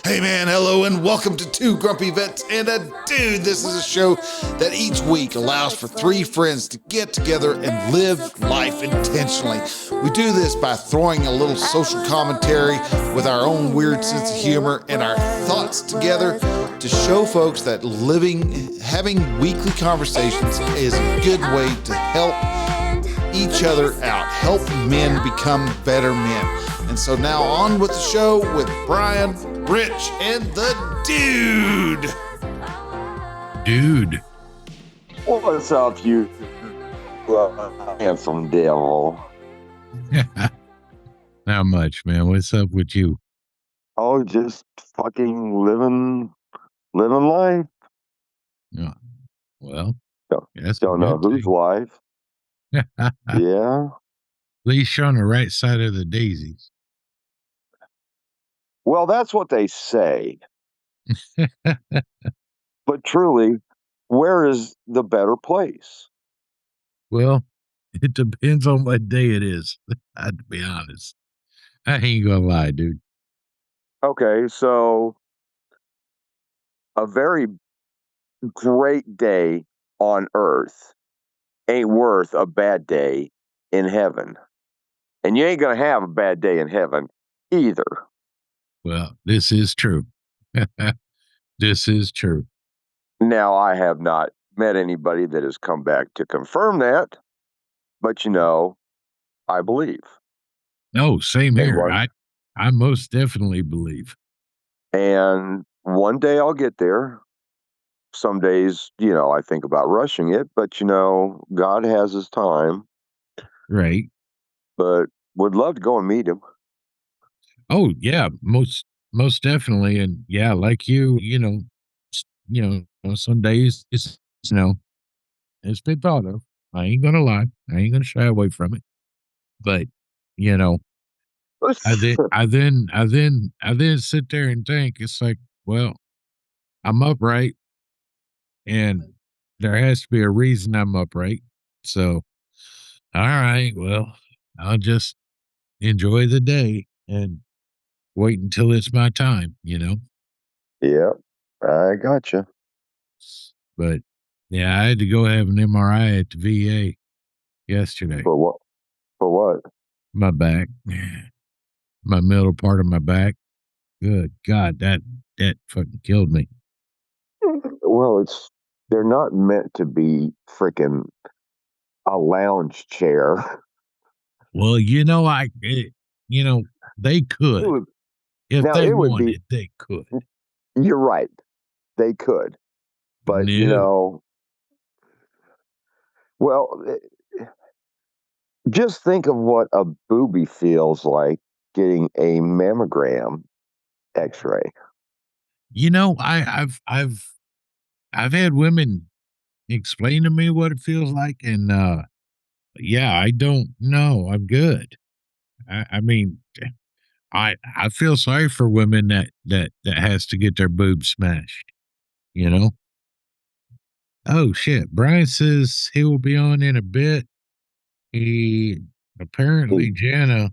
Hey man, hello and welcome to Two Grumpy Vets and a Dude. This is a show that each week allows for three friends to get together and live life intentionally. We do this by throwing a little social commentary with our own weird sense of humor and our thoughts together to show folks that having weekly conversations is a good way to help each other out, help men become better men. And so now on with the show with Bryan, Rich, and the Dude. Dude. What's up, you handsome devil? Not much, man. What's up with you? Oh, just fucking living life. Yeah. Well, Don't know whose life. At Yeah. least you're on the right side of the daisies. Well, that's what they say. But truly, where is the better place? Well, it depends on what day it is. To be honest, I ain't gonna lie, dude. Okay, so a very great day on earth ain't worth a bad day in heaven. And you ain't going to have a bad day in heaven either. Well, this is true. This is true. Now, I have not met anybody that has come back to confirm that, but I believe. No, same And here. I most definitely believe. And one day I'll get there. Some days, I think about rushing it, but God has his time. Right. But would love to go and meet him. Oh yeah, most definitely. And yeah, like you, some days it's it's been thought of. I ain't gonna lie. I ain't gonna shy away from it. But I then sit there and think it's like, well, I'm upright, and there has to be a reason I'm upright. So, all right, well, I'll just enjoy the day and wait until it's my time. Yeah, I gotcha. But yeah, I had to go have an MRI at the VA yesterday. For what? For what? My back, my middle part of my back. Good God, that fucking killed me. Well, they're not meant to be freaking a lounge chair. Well, they could. If Now, they it would wanted, they could. You're right. They could. But, No. well, just think of what a boobie feels like getting a mammogram x-ray. I've had women explain to me what it feels like, and yeah, I don't know. I'm good. I mean, I feel sorry for women that has to get their boobs smashed. Oh shit! Bryan says he will be on in a bit. He apparently Jana.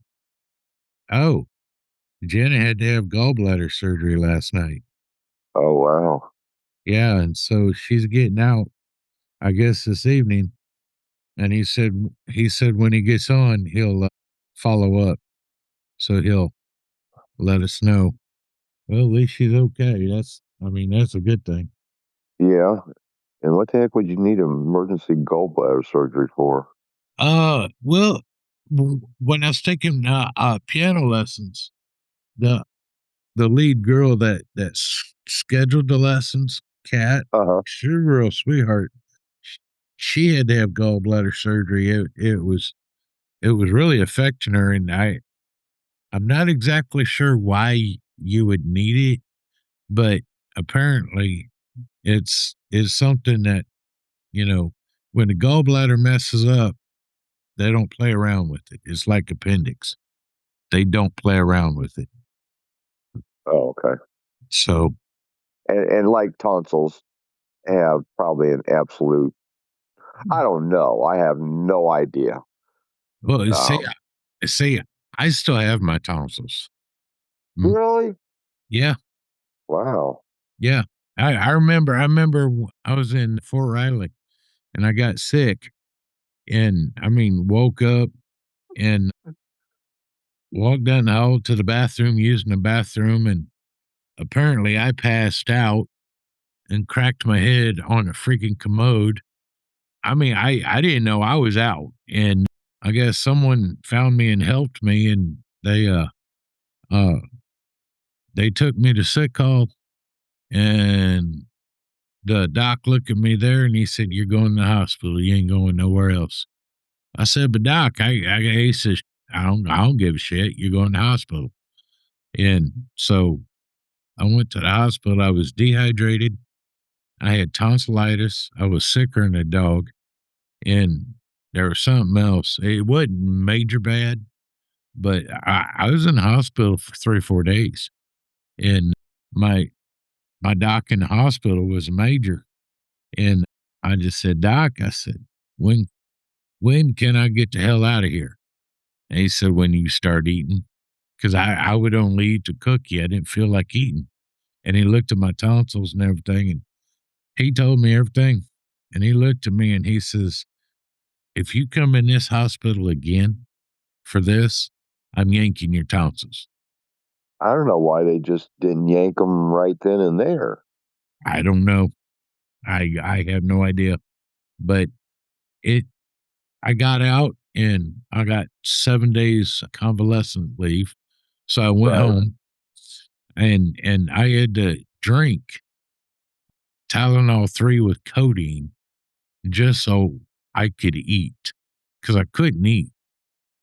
Oh, Jana had to have gallbladder surgery last night. Oh, wow. Yeah, and so she's getting out, I guess, this evening. And he said when he gets on, he'll follow up. So he'll let us know. Well, at least she's okay. That's a good thing. Yeah. And what the heck would you need an emergency gallbladder surgery for? Well, when I was taking piano lessons, the lead girl that scheduled the lessons, Kat, she's a real sweetheart. She had to have gallbladder surgery. It was really affecting her, and I'm not exactly sure why you would need it, but apparently it's something that when the gallbladder messes up, they don't play around with it. It's like appendix. They don't play around with it. Oh, okay. So, and like tonsils have probably an absolute, I don't know. I have no idea. well, see, I still have my tonsils. Really? Yeah. Wow. Yeah. I remember I was in Fort Riley and I got sick and woke up and walked down the hall to the bathroom, using the bathroom, and apparently I passed out and cracked my head on a freaking commode. I didn't know I was out, and I guess someone found me and helped me, and uh they took me to sick call, and the doc looked at me there and he said, "You're going to the hospital. You ain't going nowhere else." I said, "But doc, he says, I don't give a shit. You're going to the hospital." And so I went to the hospital. I was dehydrated. I had tonsillitis. I was sicker than a dog. And there was something else. It wasn't major bad, but I was in the hospital for 3 or 4 days. And my my doc in the hospital was a major. And I just said, "Doc," I said, when can I get the hell out of here?" And he said, "When you start eating." Because I would only eat the cookie. I didn't feel like eating. And he looked at my tonsils and everything, and he told me everything. And he looked at me and he says, "If you come in this hospital again for this, I'm yanking your tonsils." I don't know why they just didn't yank them right then and there. I don't know. I have no idea. But it I got out and I got 7 days convalescent leave. So I went Right. home and I had to drink Tylenol 3 with codeine just so I could eat because I couldn't eat.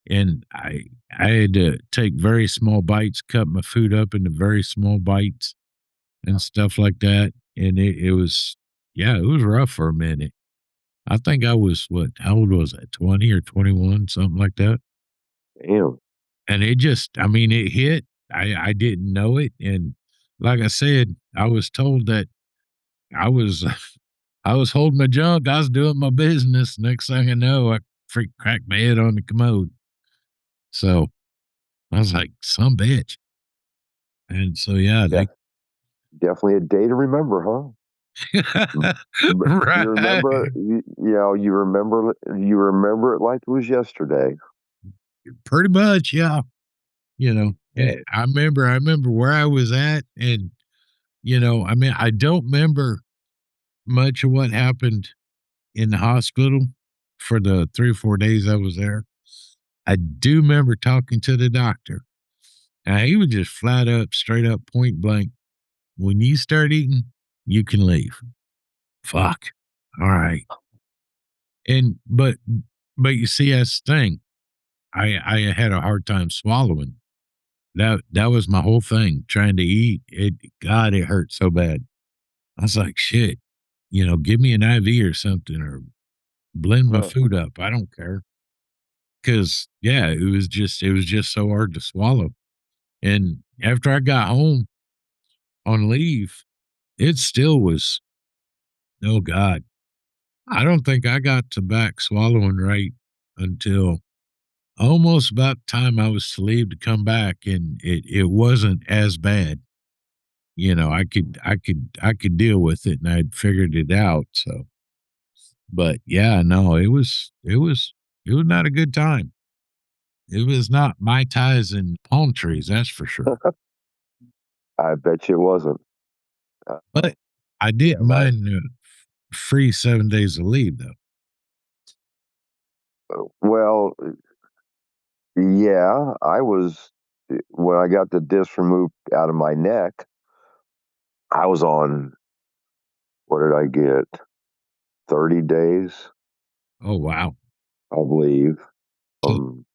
And I had to take very small bites, cut my food up into very small bites and stuff like that. And it was, yeah, it was rough for a minute. I think I was how old was I? 20 or 21, something like that. Damn. And it just, it hit. I didn't know it. And like I said, I was told that I was I was holding my junk. I was doing my business. Next thing I know, I cracked my head on the commode. So I was like, some bitch. And so, yeah, Yeah. Definitely a day to remember, huh? You right. remember, you remember it like it was yesterday. Pretty much, yeah. Yeah. I remember where I was at. And, I don't remember much of what happened in the hospital for the 3 or 4 days I was there. I do remember talking to the doctor. And he was just flat up, straight up, point blank. When you start eating, you can leave. Fuck. All right. And but you see, that's the thing. I had a hard time swallowing. That was my whole thing. Trying to eat. It hurt so bad. I was like, shit, give me an IV or something or blend my Huh. food up. I don't care. Cause yeah, it was just so hard to swallow. And after I got home on leave, it still was, oh God. I don't think I got to back swallowing right until almost about the time I was to leave to come back, and it wasn't as bad. I could deal with it, and I'd figured it out. So, but yeah, no, it was not a good time. It was not Mai Tais and palm trees, that's for sure. I bet you it wasn't. Uh, But I yeah, didn't mind the free 7 days of leave though. well, yeah, when I got the disc removed out of my neck, I was on, what did I get? 30 days, Oh wow! I believe. So, Um,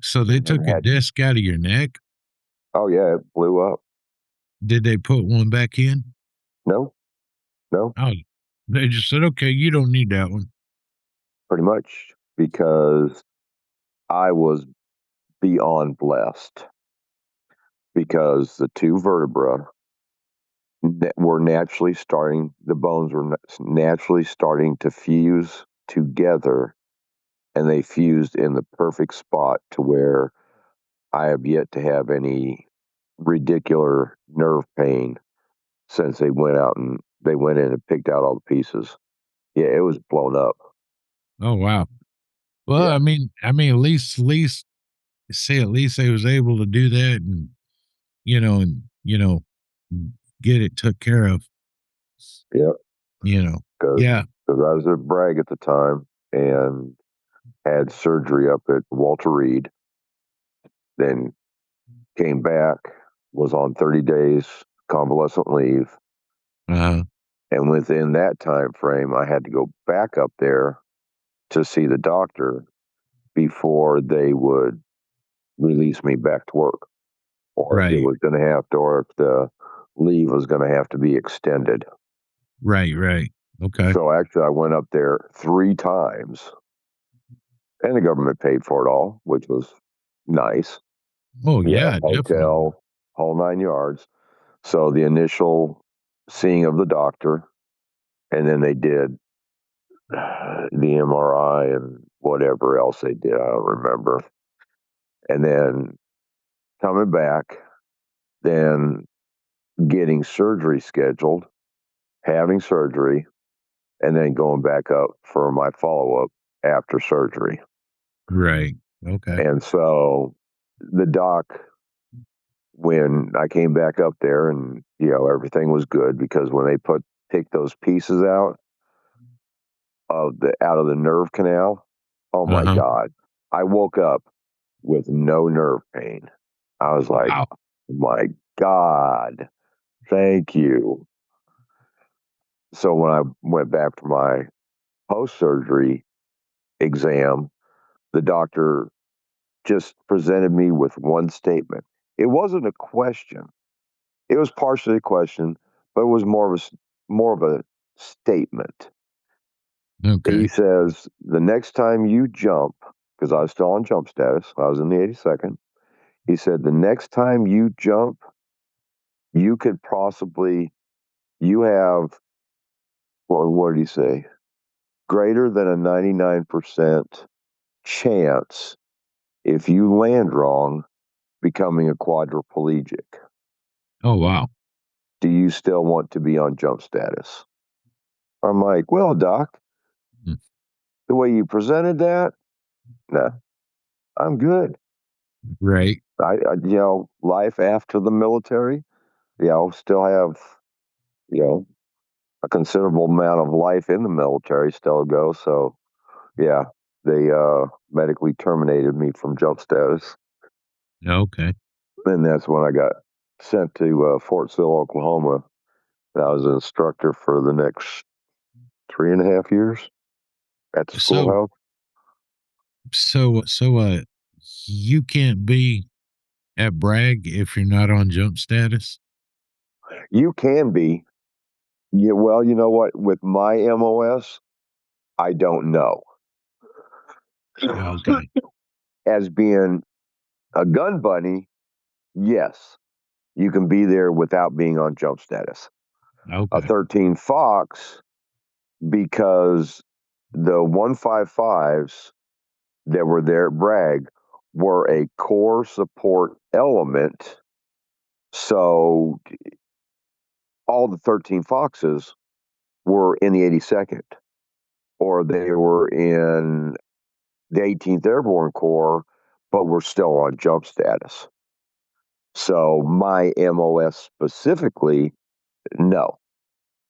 so they and took a disc out of your neck. oh yeah, it blew up. Did they put one back in? No, no, Oh, they just said, okay, you don't need that one. pretty much because I was beyond blessed because the two vertebra were naturally starting, the bones were naturally starting to fuse together, and they fused in the perfect spot to where I have yet to have any ridiculous nerve pain since they went in and picked out all the pieces. Yeah, it was blown up. Oh wow. Well, Yeah. I mean, at least they was able to do that, and get it took care of. Yeah. Yeah. Because I was at Bragg at the time and had surgery up at Walter Reed, then came back, was on 30 days convalescent leave. Uh-huh. And within that time frame, I had to go back up there to see the doctor before they would release me back to work, or if it Right. was going to have to, or if the leave was going to have to be extended. Right. Okay. So actually, I went up there 3 times, and the government paid for it all, which was nice. Oh yeah, definitely. Hotel, whole 9 yards. So the initial seeing of the doctor, and then they did the MRI and whatever else they did. I don't remember. And then coming back, then getting surgery scheduled, having surgery, and then going back up for my follow up after surgery. Right. Okay. And so the doc, when I came back up there, and everything was good, because when they pick those pieces out of the nerve canal, oh my God, I woke up with no nerve pain. I was like, wow. My God, thank you. So when I went back for my post-surgery exam, the doctor just presented me with one statement. It wasn't a question. It was partially a question, but it was more of a statement. Okay. He says, the next time you jump, because I was still on jump status, I was in the 82nd. He said, the next time you jump, you could possibly, you have, well, what did he say? Greater than a 99% chance, if you land wrong, becoming a quadriplegic. Oh wow. Do you still want to be on jump status? I'm like, well, doc, the way you presented that, nah, I'm good. Right. I life after the military, still have, a considerable amount of life in the military still to go. So, yeah, they medically terminated me from jump status. Okay. And that's when I got sent to Fort Sill, Oklahoma. And I was an instructor for the next 3.5 years at the schoolhouse. So you can't be at Bragg if you're not on jump status? You can be. Yeah, well, you know what? With my MOS, I don't know. Okay. As being a gun bunny, yes, you can be there without being on jump status. Okay. A 13 Fox, because the 155s that were there at Bragg were a core support element. So all the 13 Foxes were in the 82nd, or they were in the 18th Airborne Corps, but were still on jump status. So my MOS specifically, no.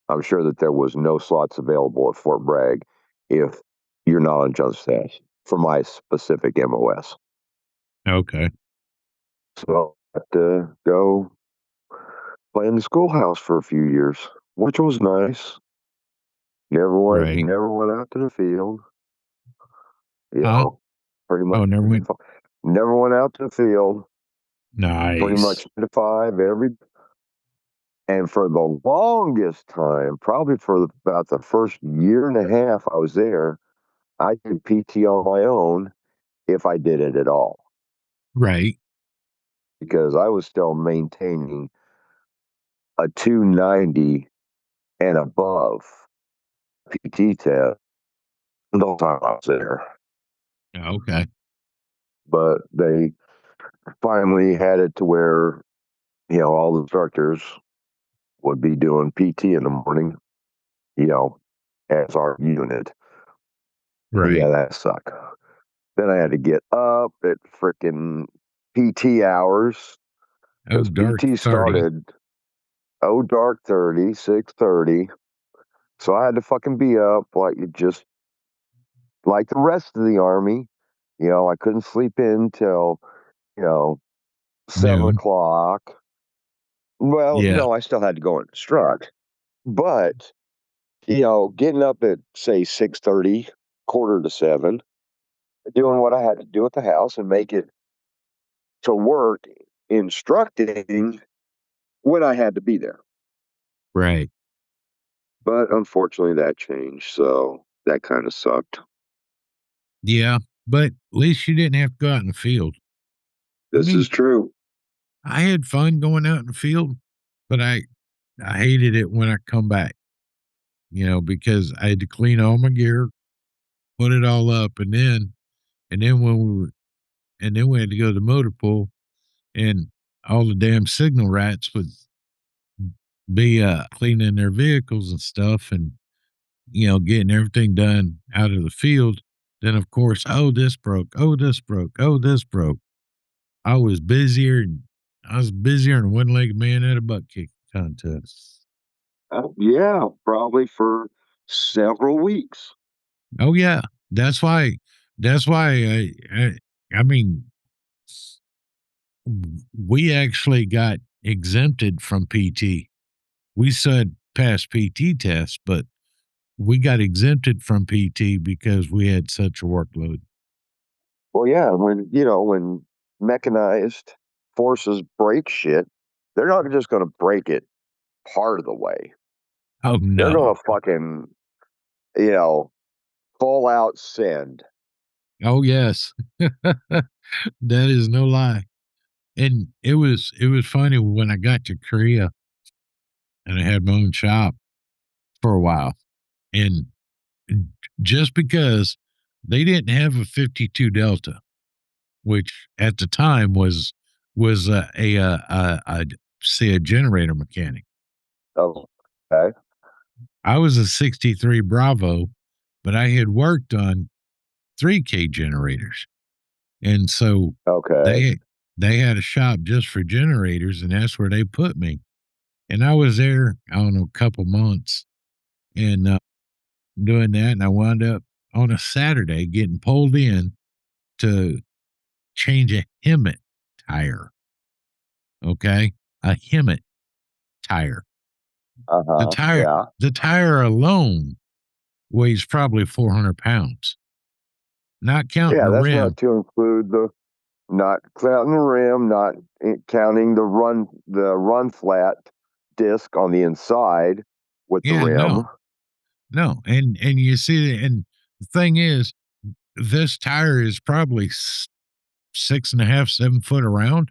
I'm sure that there was no slots available at Fort Bragg if you're not on jump status for my specific MOS. Okay. So I had to go play in the schoolhouse for a few years, which was nice. Never Right. went out to the field. Huh? Pretty much. Oh, Never went out to the field. Pretty nice. much 9 to 5 and for the longest time, probably for about the first year and a half I was there, I did PT on my own if I did it at all, Right. because I was still maintaining a 290 and above PT test the whole time I was there. Okay. But they finally had it to where, all the instructors would be doing PT in the morning, as our unit. Right. Yeah, that sucked. Then I had to get up at freaking PT hours Oh, because dark PT 30. started dark 30, 6:30. So I had to fucking be up like the rest of the army. I couldn't sleep in till, you know, 7 Noon. o'clock. Well, Yeah. no, I still had to go and instruct. But, getting up at say 6:30, quarter to 7, doing what I had to do at the house and make it to work instructing when I had to be there. Right. But unfortunately that changed, so that kind of sucked. Yeah. But at least you didn't have to go out in the field. This is true. I had fun going out in the field, but I hated it when I come back, because I had to clean all my gear, put it all up, and then we had to go to the motor pool, and all the damn signal rats would be cleaning their vehicles and stuff, and getting everything done out of the field. Then of course, oh, this broke, oh, this broke, oh, this broke. I was busier than a one-legged man at a butt kick contest. Yeah, probably for several weeks. Oh yeah, that's why. That's why. I mean, we actually got exempted from PT. We said pass PT test, but we got exempted from PT because we had such a workload. Well, yeah, when mechanized forces break shit, they're not just going to break it part of the way. Oh They're no. going to fucking, full out send. Oh yes. That is no lie. And it was funny when I got to Korea and I had my own shop for a while. And just because they didn't have a 52 Delta, which at the time was say a generator mechanic. Oh, okay. I was a 63 Bravo, but I had worked on 3K generators. And so Okay. they had a shop just for generators, and that's where they put me. And I was there, I don't know, a couple months and doing that. And I wound up on a Saturday getting pulled in to change a Hemet tire. Okay. A Hemet tire. The tire, Yeah. the tire alone weighs probably 400 pounds, not counting Yeah, the that's rim. not to include not counting the rim, not counting the run flat disc on the inside with the Yeah, rim. no. And you see, and the thing is, this tire is probably 6.5, 7 foot around,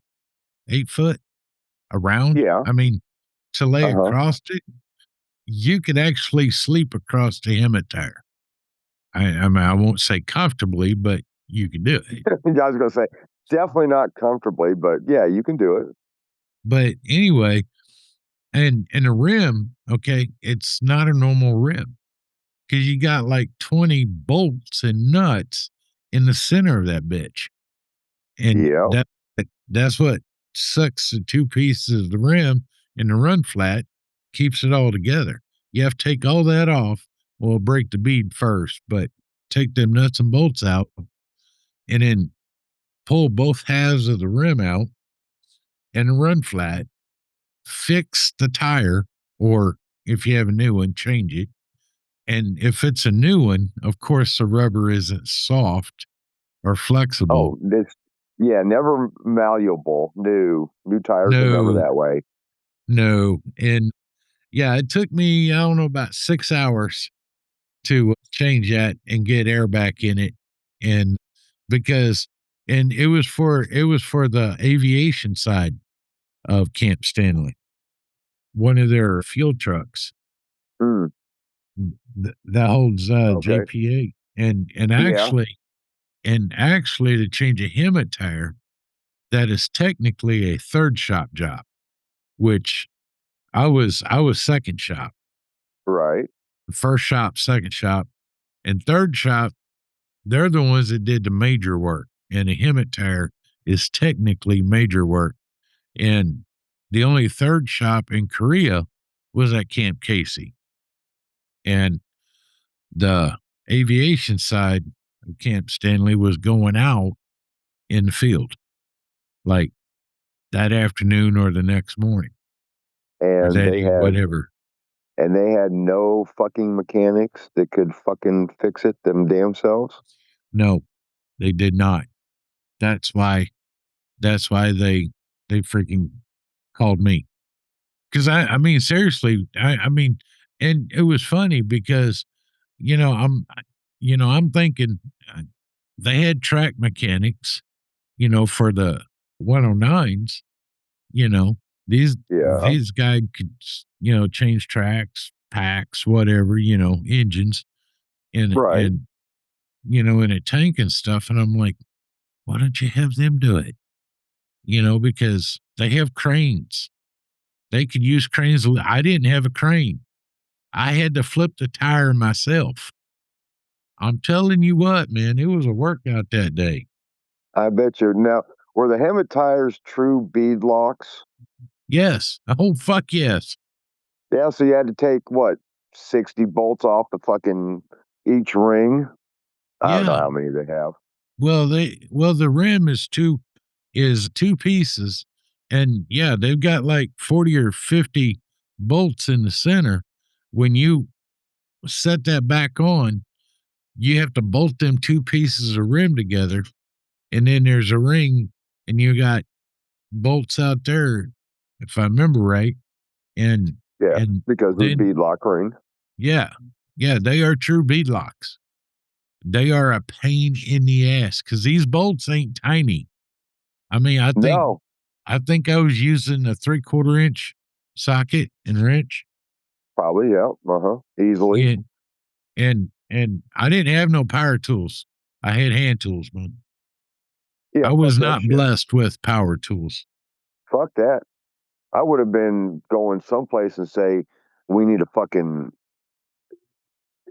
8 foot around. Yeah. I mean, to lay Uh-huh. across it, you could actually sleep across the Hemet tire. I mean, I won't say comfortably, but you can do it. I was going to say, definitely not comfortably, but yeah, you can do it. But anyway, and the rim, okay, it's not a normal rim because you got like 20 bolts and nuts in the center of that bitch. And Yeah. that's what sucks the two pieces of the rim and the run flat, keeps it all together. You have to take all that off. Well, break the bead first, but take them nuts and bolts out and then pull both halves of the rim out and the run flat, fix the tire, or if you have a new one, change it. And if it's a new one, of course, the rubber isn't soft or flexible. Oh, never malleable. New tires are never No, that way. no. And yeah, it took me, I don't know, about 6 hours to change that and get air back in it. And because, and it was for the aviation side of Camp Stanley, one of their fuel trucks Mm, that holds okay. JPA. Yeah. And actually to change a Hemet tire, that is technically a third shop job, which I was second shop. Right. First shop, second shop, and third shop, they're the ones that did the major work. And a Hemet tire is technically major work. And the only third shop in Korea was at Camp Casey. And the aviation side of Camp Stanley was going out in the field, like that afternoon or the next morning. And whatever. And they had no fucking mechanics that could fucking fix it them damn selves? No, they did not. That's why they freaking called me. Because I mean, seriously, I mean, and it was funny because, I'm thinking they had track mechanics, for the 109s, these guys could, change tracks, packs, whatever, engines and, in a tank and stuff. And I'm like, why don't you have them do it? Because they have cranes. They could use cranes. I didn't have a crane. I had to flip the tire myself. I'm telling you what, man, it was a workout that day. I bet you. Now, were the Hemet tires true bead locks? Yes. Oh, fuck yes. Yeah, so you had to take, 60 bolts off the fucking each ring? I don't know how many they have. Well, the rim is two pieces. And yeah, they've got like 40 or 50 bolts in the center. When you set that back on, you have to bolt them two pieces of rim together. And then there's a ring, and you got bolts out there, if I remember right. And because of the beadlock ring. Yeah. Yeah, they are true beadlocks. They are a pain in the ass because these bolts ain't tiny. I mean, I think I was using a 3/4 inch socket and wrench. Probably, yeah. Easily. And I didn't have no power tools. I had hand tools, man. Yeah, I was not blessed with power tools. Fuck that. I would have been going someplace and say, we need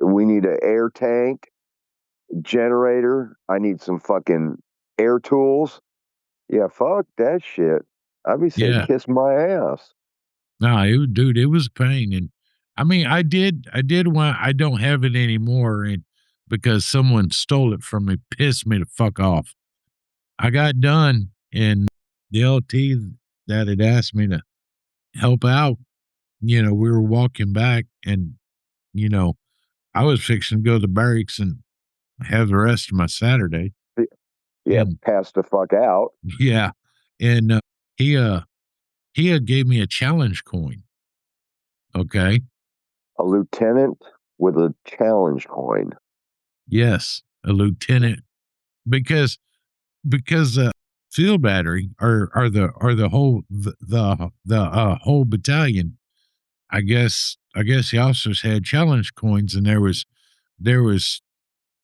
an air tank, generator. I need some fucking air tools. Yeah, fuck that shit. I'd be saying, kiss my ass. No, it was a pain. And I mean, I did want, I don't have it anymore. And because someone stole it from me, pissed me to fuck off. I got done, and the LT that had asked me to help out, we were walking back, and, I was fixing to go to the barracks and have the rest of my Saturday. Yeah, pass the fuck out. Yeah. And he gave me a challenge coin. Okay. A lieutenant with a challenge coin. Yes, a lieutenant. Because field battery or the whole battalion. I guess the officers had challenge coins, and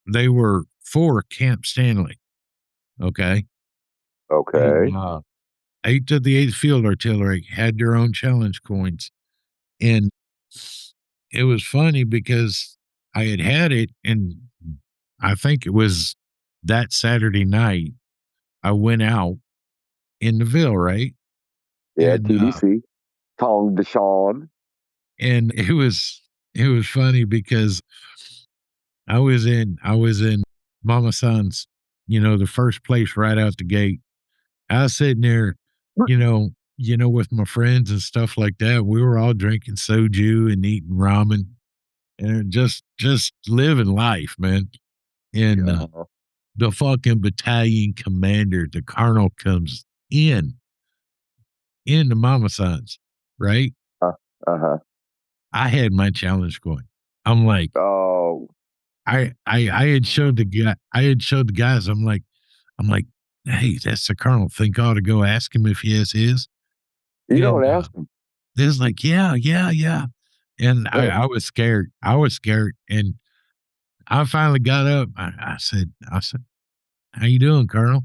they were for Camp Stanley. Okay. Okay. And, 8th of the 8th Field Artillery had their own challenge coins. And it was funny because I had it, and I think it was that Saturday night I went out in the Ville, right? Yeah, and, TDC. Tong Deshawn. And it was funny because I was in Mama San's, the first place right out the gate. I was sitting there, with my friends and stuff like that. We were all drinking soju and eating ramen and just living life, man. And the fucking battalion commander, the colonel, comes in the Mama San's, right? I had my challenge coin. I'm like, oh, I had showed the guys. I'm like, hey, that's the colonel. Think I ought to go ask him if he has his. You don't ask him. There's like, yeah. And I was scared. And I finally got up. I said, how you doing, Colonel?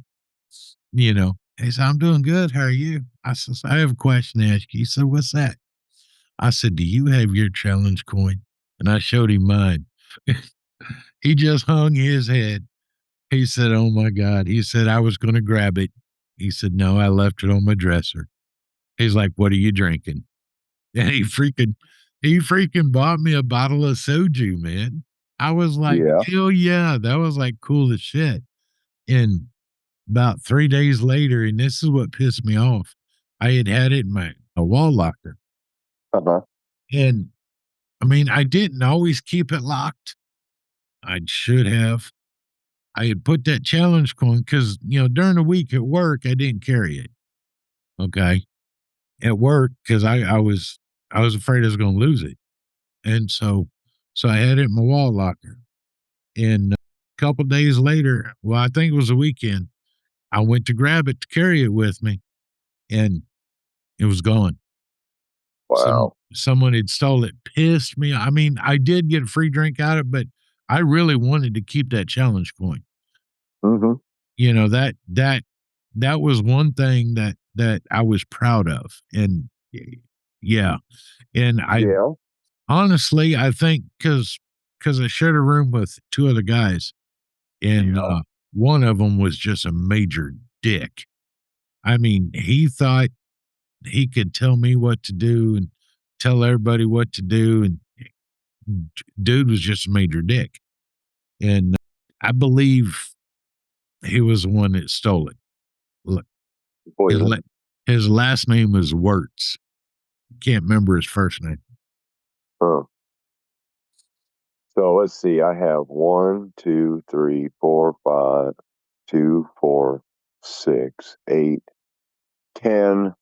He said, I'm doing good. How are you? I said, I have a question to ask you. He said, what's that? I said, "Do you have your challenge coin?" And I showed him mine. He just hung his head. He said, "Oh my God." He said, "I was going to grab it." He said, "No, I left it on my dresser." He's like, "What are you drinking?" And he freaking bought me a bottle of soju, man. I was like, Yeah. hell yeah. That was like cool as shit. And about 3 days later, and this is what pissed me off, I had it in my a wall locker. Uh-huh. And I mean, I didn't always keep it locked. I should have. I had put that challenge coin because, during the week at work, I didn't carry it. Okay. At work, because I was afraid I was going to lose it. And so I had it in my wall locker. And a couple days later, well, I think it was a weekend, I went to grab it to carry it with me, and it was gone. Wow. Someone had stole it. Pissed me. I mean, I did get a free drink out of it, but I really wanted to keep that challenge coin. Mm-hmm. That was one thing that I was proud of. And yeah. And I Yeah. honestly, I think because I shared a room with two other guys, and one of them was just a major dick. I mean, he thought he could tell me what to do and tell everybody what to do, and dude was just a major dick. And I believe he was the one that stole it. Look, His, Believe it. la- his last name was Wirtz. Can't remember his first name. Huh. So let's see. I have 1, 2, 3, 4, 5, 2, 4, 6, 8, 10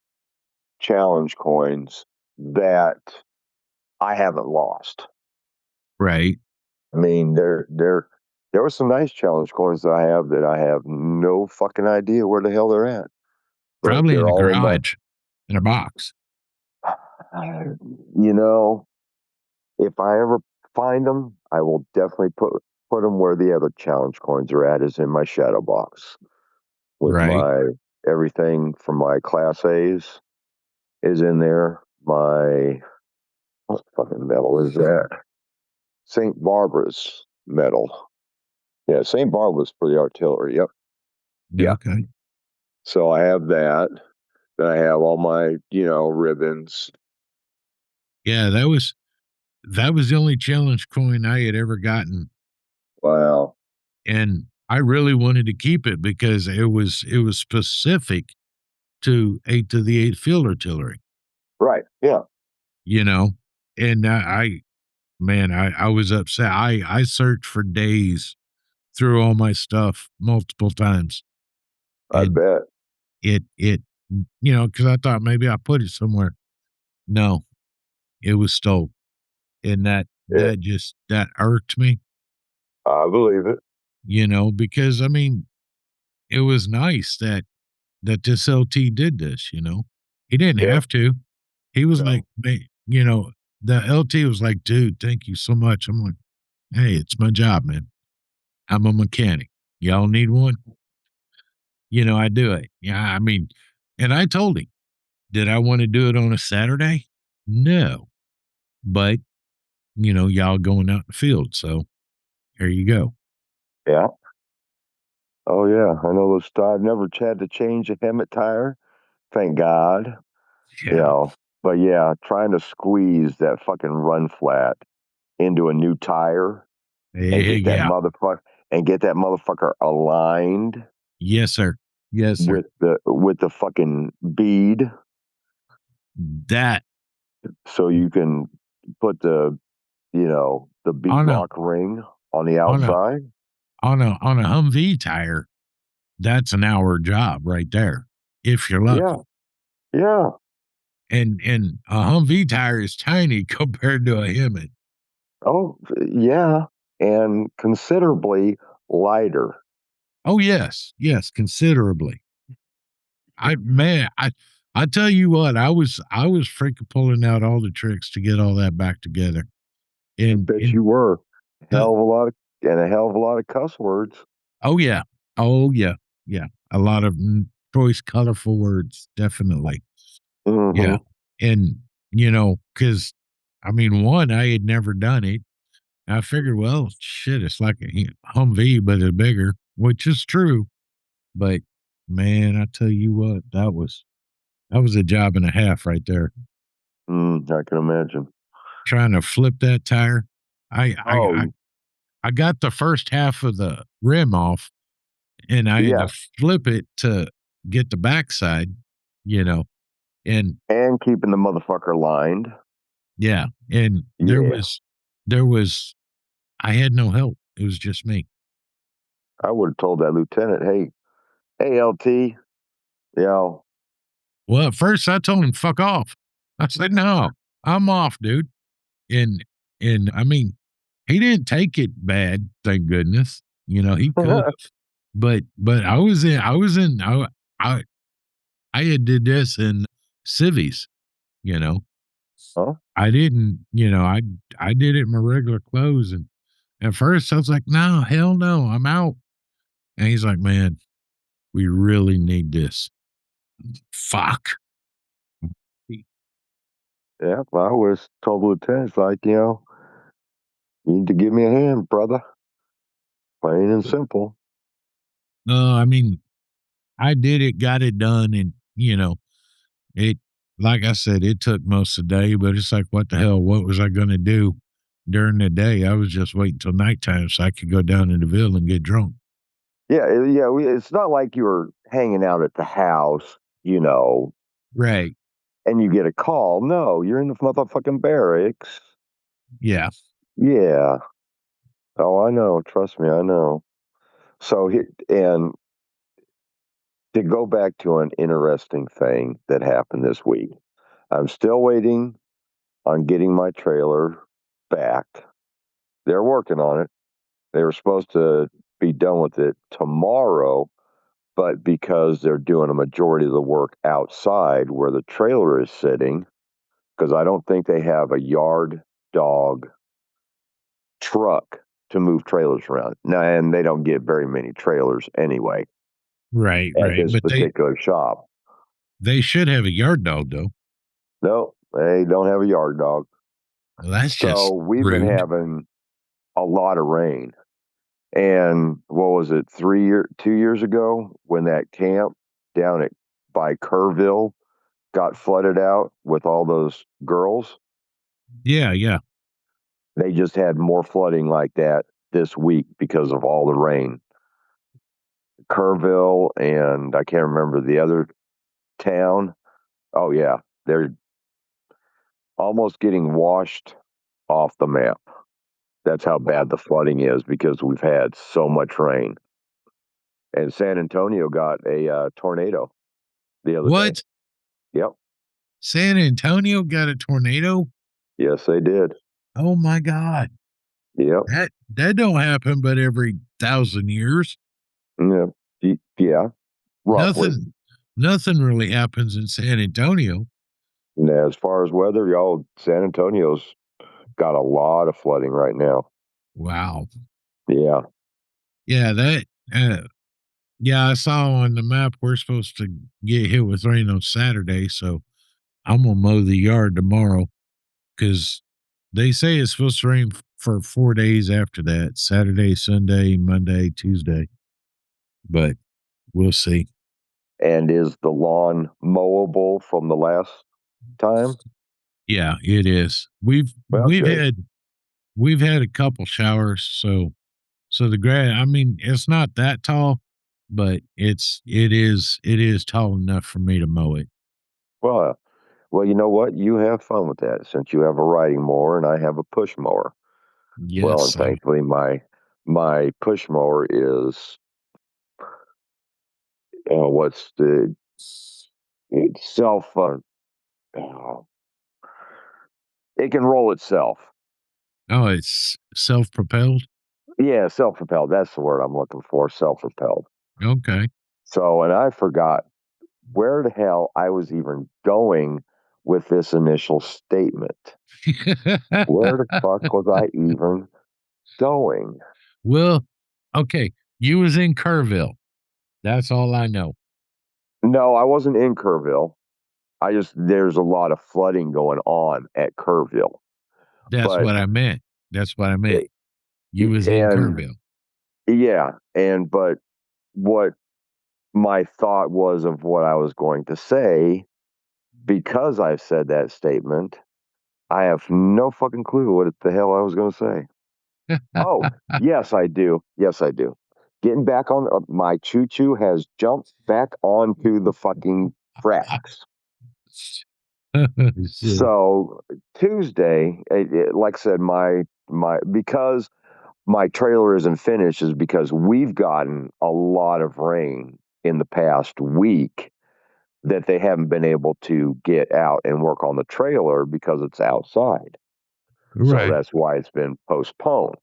challenge coins that I haven't lost. Right. I mean, there were some nice challenge coins that I have no fucking idea where the hell they're at. But Probably in they're the all in my, garage, in a box. you know, if I ever find them, I will definitely put them where the other challenge coins are at, is in my shadow box with Right. my everything from my class A's is in there. My what fucking medal is that? St. Barbara's medal. Yeah, St. Barbara's for the artillery. Yep. Yeah. Okay. So I have that. Then I have all my, ribbons. Yeah, that was the only challenge coin I had ever gotten, Wow. and I really wanted to keep it because it was specific to 8 to the 8 field artillery, Right. Yeah. you know. And I was upset. I searched for days through all my stuff multiple times, I and bet. it because I thought maybe I put it somewhere. No, it was stolen, and that Yeah. that just that irked me, I believe it. because I mean, it was nice that this LT did this. He didn't Yeah. have to. He was No. like, the LT was like, "Dude, thank you so much." I'm like, "Hey, it's my job, man. I'm a mechanic. Y'all need one? I do it." Yeah, I mean, and I told him, did I want to do it on a Saturday? No, but y'all going out in the field, so here you go. Yeah. Oh yeah. I know those. I've never had to change a Hemet tire. Thank God. Yeah, But yeah, trying to squeeze that fucking run flat into a new tire and get that yeah, motherfucker aligned yes, sir, yes, sir. with the fucking bead, That so you can put the bead on a lock ring on the on a outside. on a Humvee tire, that's an hour job right there, if you're Yeah. lucky. Yeah. And a Humvee tire is tiny compared to a Hemet. Oh yeah. And considerably lighter. Oh yes, considerably. I tell you what, I was freaking pulling out all the tricks to get all that back together. I And bet and you were. the A hell of a lot of cuss words. oh yeah, oh yeah, yeah, a lot of choice, colorful words, definitely. Mm-hmm. Yeah, and because I mean, one, I had never done it. I figured, well, shit, it's like a Humvee, but it's bigger, which is true. But man, I tell you what, that was a job and a half right there. I can imagine. Trying to flip that tire. I Oh, I got the first half of the rim off, and I had yeah. to flip it to get the backside, and And keeping the motherfucker lined. yeah, and Yeah. there was I had no help. It was just me. I would have told that lieutenant, hey, LT, yo. Well, at first I told him fuck off. I said, no, I'm off, dude. And I mean, he didn't take it bad, thank goodness. He could have. But I had did this in civvies, you know. Huh? I didn't, I did it in my regular clothes, and at first I was like, no, hell no, I'm out. And he's like, man, we really need this. Fuck. Yeah, well, I was told the lieutenant's like, you need to give me a hand, brother. Plain and simple. I mean, I did it, got it done, and it like I said, it took most of the day, but it's like, what the hell? What was I gonna do during the day? I was just waiting till nighttime so I could go down in the Ville and get drunk. Yeah, it's not like you were hanging out at the house, Right. and you get a call. No, you're in the motherfucking barracks. Yeah. Yeah. Oh, I know. Trust me, I know. So, and to go back to an interesting thing that happened this week, I'm still waiting on getting my trailer back. They're working on it. They were supposed to be done with it tomorrow, but because they're doing a majority of the work outside where the trailer is sitting, because I don't think they have a yard dog truck to move trailers around. Now, and they don't get very many trailers anyway Right. at Right. this But particular shop. they should have a yard dog though. No, they don't have a yard dog. Well, that's So just we've been rude. having a lot of rain. And what was it, 2 years ago when that camp down by Kerrville got flooded out with all those girls? Yeah. Yeah. They just had more flooding like that this week because of all the rain. Kerrville and I can't remember the other town. Oh yeah, they're almost getting washed off the map. That's how bad the flooding is because we've had so much rain. And San Antonio got a tornado the other day. What? Yep. San Antonio got a tornado? Yes, they did. Oh my God. Yep. That don't happen but every 1,000 years. Yeah. Yeah. Roughly. Nothing really happens in San Antonio. And as far as weather, San Antonio's got a lot of flooding right now. Wow. Yeah. Yeah, yeah, I saw on the map we're supposed to get hit with rain on Saturday, so I'm gonna mow the yard tomorrow because they say it's supposed to rain for 4 days after that: Saturday, Sunday, Monday, Tuesday. But we'll see. And is the lawn mowable from the last time? Yeah, it is. We've Well, we've good. had we've had a couple showers, so the grass. I mean, it's not that tall, but it is tall enough for me to mow it. Well, you know what? You have fun with that since you have a riding mower and I have a push mower. Well, and Yes, thankfully my push mower is what's the it's self it can roll itself. oh, it's self-propelled. Yeah, self-propelled. That's the word I'm looking for. Self-propelled. Okay. So, and I forgot where the hell I was even going with this initial statement. Where the fuck was I even going? Well, okay, you was in Kerrville. That's all I know. No, I wasn't in Kerrville. there's a lot of flooding going on at Kerrville. That's But what I meant. That's what I meant. it, You was in and Kerrville. yeah, but what my thought was of what I was going to say, because I've said that statement, I have no fucking clue what the hell I was going to say. Oh, yes, I do. Yes, I do. Getting back on my choo-choo has jumped back onto the fucking tracks. So Tuesday, like I said, my because my trailer isn't finished is because we've gotten a lot of rain in the past week that they haven't been able to get out and work on the trailer because it's outside. So Right. that's why it's been postponed.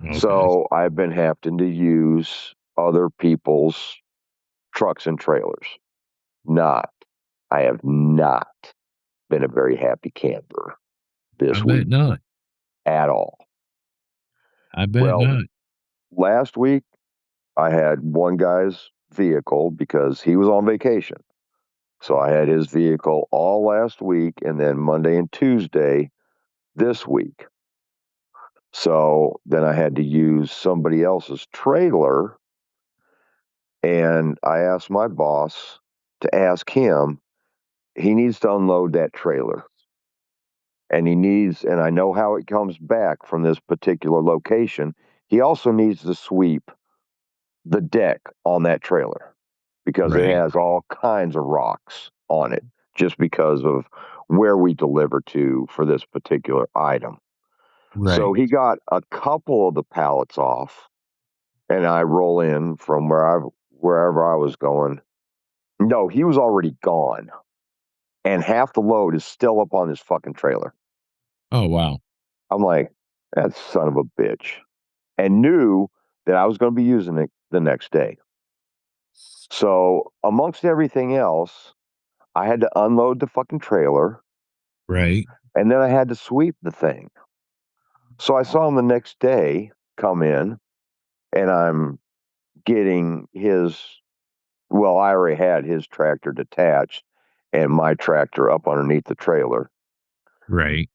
Okay. So I've been having to use other people's trucks and trailers. I have not been a very happy camper this I week bet not. at all. I bet Well, not. last week I had one guy's vehicle because he was on vacation. So I had his vehicle all last week and then Monday and Tuesday this week. So then I had to use somebody else's trailer. And I asked my boss to ask him, he needs to unload that trailer. And and I know how it comes back from this particular location. He also needs to sweep the deck on that trailer because it Right. has all kinds of rocks on it just because of where we deliver to for this particular item. So Right. he got a couple of the pallets off, and I roll in from wherever I was going. No, he was already gone, and half the load is still up on his fucking trailer. Oh wow. I'm like, that son of a bitch, and knew that I was going to be using it the next day. So amongst everything else, I had to unload the fucking trailer, Right. and then I had to sweep the thing. So I saw him the next day come in, and I'm getting well, I already had his tractor detached and my tractor up underneath the trailer. Right.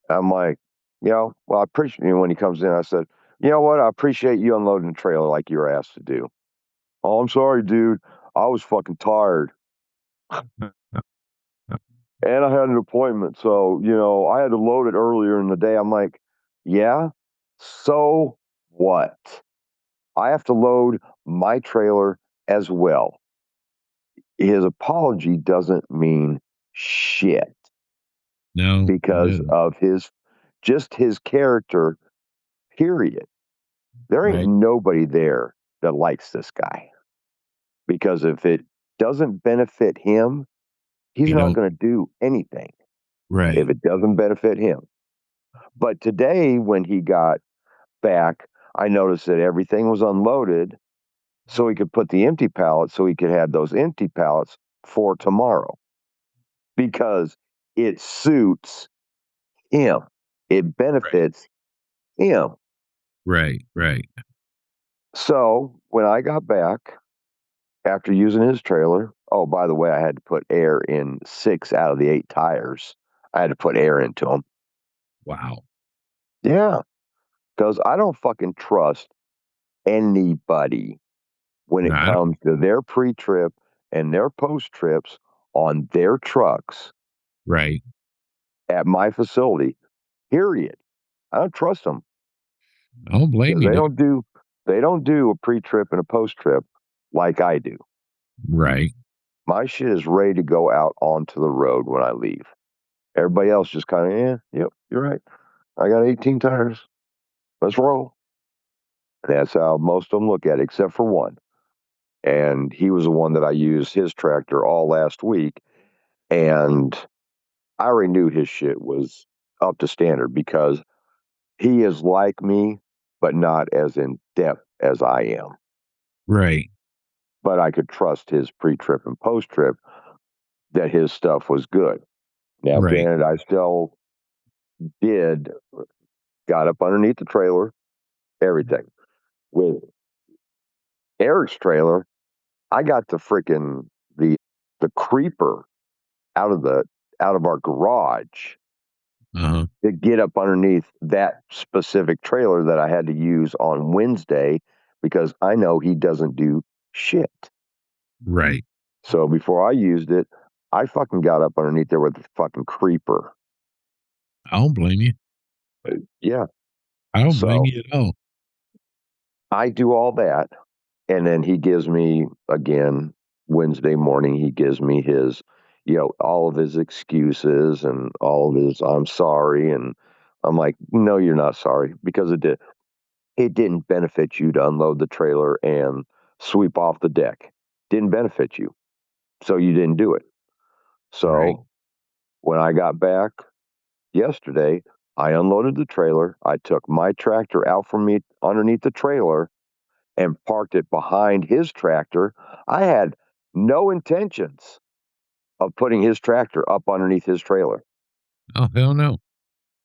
I'm like, well, I appreciate when he comes in. I said, you know what? I appreciate you unloading the trailer like you were asked to do. Oh, I'm sorry, dude. I was fucking tired. And I had an appointment. So, I had to load it earlier in the day. I'm like, yeah, so what? I have to load my trailer as well. His apology doesn't mean shit No. because of his character, period. There ain't Right. nobody there that likes this guy because if it doesn't benefit him, he's You not don't. going to do anything Right. if it doesn't benefit him. But today, when he got back, I noticed that everything was unloaded so he could put the empty pallets so he could have those empty pallets for tomorrow because it suits him. It Right. benefits him. Right. Right. So when I got back after using his trailer, oh, by the way, I had to put air in 6 out of the 8 tires. I had to put air into them. Wow. Yeah, because I don't fucking trust anybody when it No, I don't. comes to their pre-trip and their post-trips on their trucks Right. at my facility. Period. I don't trust them I don't blame because you. they don't do a pre-trip and a post-trip like I do. Right. My shit is ready to go out onto the road when I leave. Everybody else just kind of, yep, you're right. I got 18 tires. Let's roll. And that's how most of them look at it, except for one. And he was the one that I used his tractor all last week. And I already knew his shit was up to standard because he is like me, but not as in depth as I am. Right. But I could trust his pre-trip and post-trip that his stuff was good. Now, Right. granted, I still got up underneath the trailer, everything. With Eric's trailer, I got the creeper out of our garage Uh-huh. to get up underneath that specific trailer that I had to use on Wednesday because I know he doesn't do shit. Right. So before I used it, I fucking got up underneath there with the fucking creeper. I don't blame you. Yeah. I don't blame So you at all. I do all that. And then he gives me, again, Wednesday morning, he gives me his, all of his excuses and all of his, I'm sorry. And I'm like, no, you're not sorry because it didn't benefit you to unload the trailer and sweep off the deck. Didn't benefit you. So you didn't do it. So Right. when I got back yesterday, I unloaded the trailer. I took my tractor out from me underneath the trailer and parked it behind his tractor. I had no intentions of putting his tractor up underneath his trailer. Oh, hell no.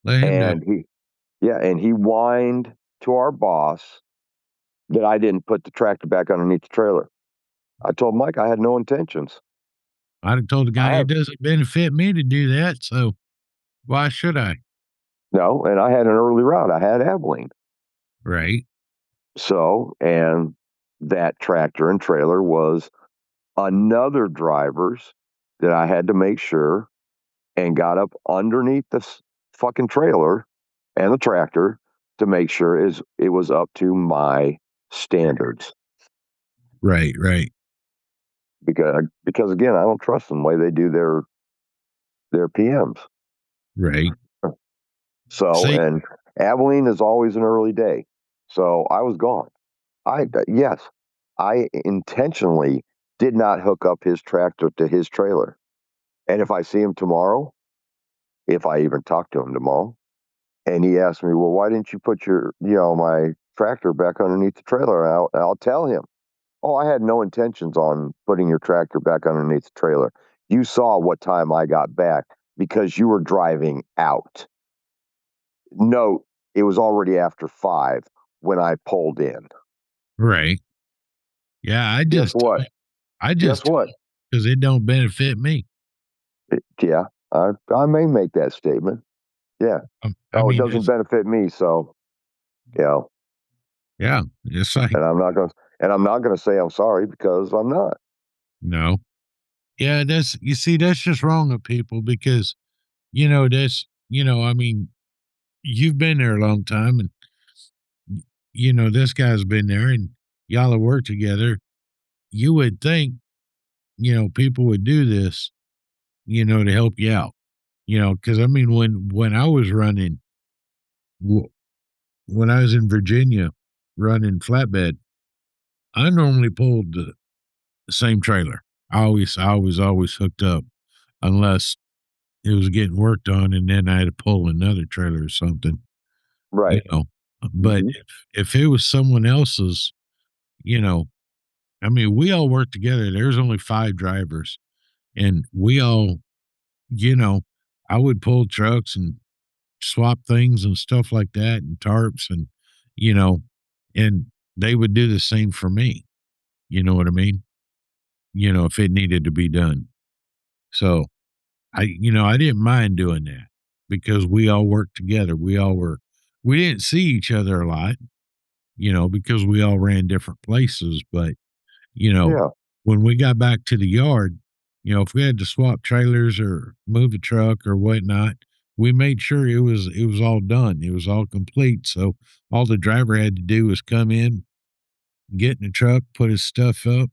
Let him know. And he whined to our boss that I didn't put the tractor back underneath the trailer. I told Mike I had no intentions. I'd have told the guy it doesn't benefit me to do that, so why should I? No, and I had an early route. I had Abilene. Right. So, and that tractor and trailer was another driver's that I had to make sure and got up underneath the fucking trailer and the tractor to make sure it was up to my standards. Right. Because again, I don't trust them the way they do their PMs. Right. So, See, and Abilene is always an early day. So I was gone. Yes, I intentionally did not hook up his tractor to his trailer. And if I see him tomorrow, if I even talk to him tomorrow, and he asks me, well, why didn't you put my tractor back underneath the trailer? I'll tell him, oh, I had no intentions on putting your tractor back underneath the trailer. You saw what time I got back because you were driving out. No, it was already after 5 when I pulled in. right. Yeah, I Guess just what? Guess what? because it don't benefit me. Yeah, I may make that statement. Yeah. I Oh, it mean, doesn't benefit me, so yeah, it's like and I'm not gonna say I'm sorry because I'm not. no. Yeah, that's just wrong of people because I mean, you've been there a long time and this guy's been there and y'all have worked together. You would think, people would do this, to help you out. Because I mean, when I was running, when I was in Virginia running flatbed, I normally pulled the same trailer. I always hooked up unless it was getting worked on, and then I had to pull another trailer or something. Right. But Mhm. if it was someone else's, you know, I mean, we all work together. There's only 5 drivers, and we all, you know, I would pull trucks and swap things and stuff like that and tarps and, you know, and they would do the same for me. You know what I mean? If it needed to be done. So I didn't mind doing that because we all worked together. We didn't see each other a lot, because we all ran different places. But, you know, Yeah. when we got back to the yard, if we had to swap trailers or move a truck or whatnot, we made sure it was all done. It was all complete. So all the driver had to do was come in, get in the truck, put his stuff up,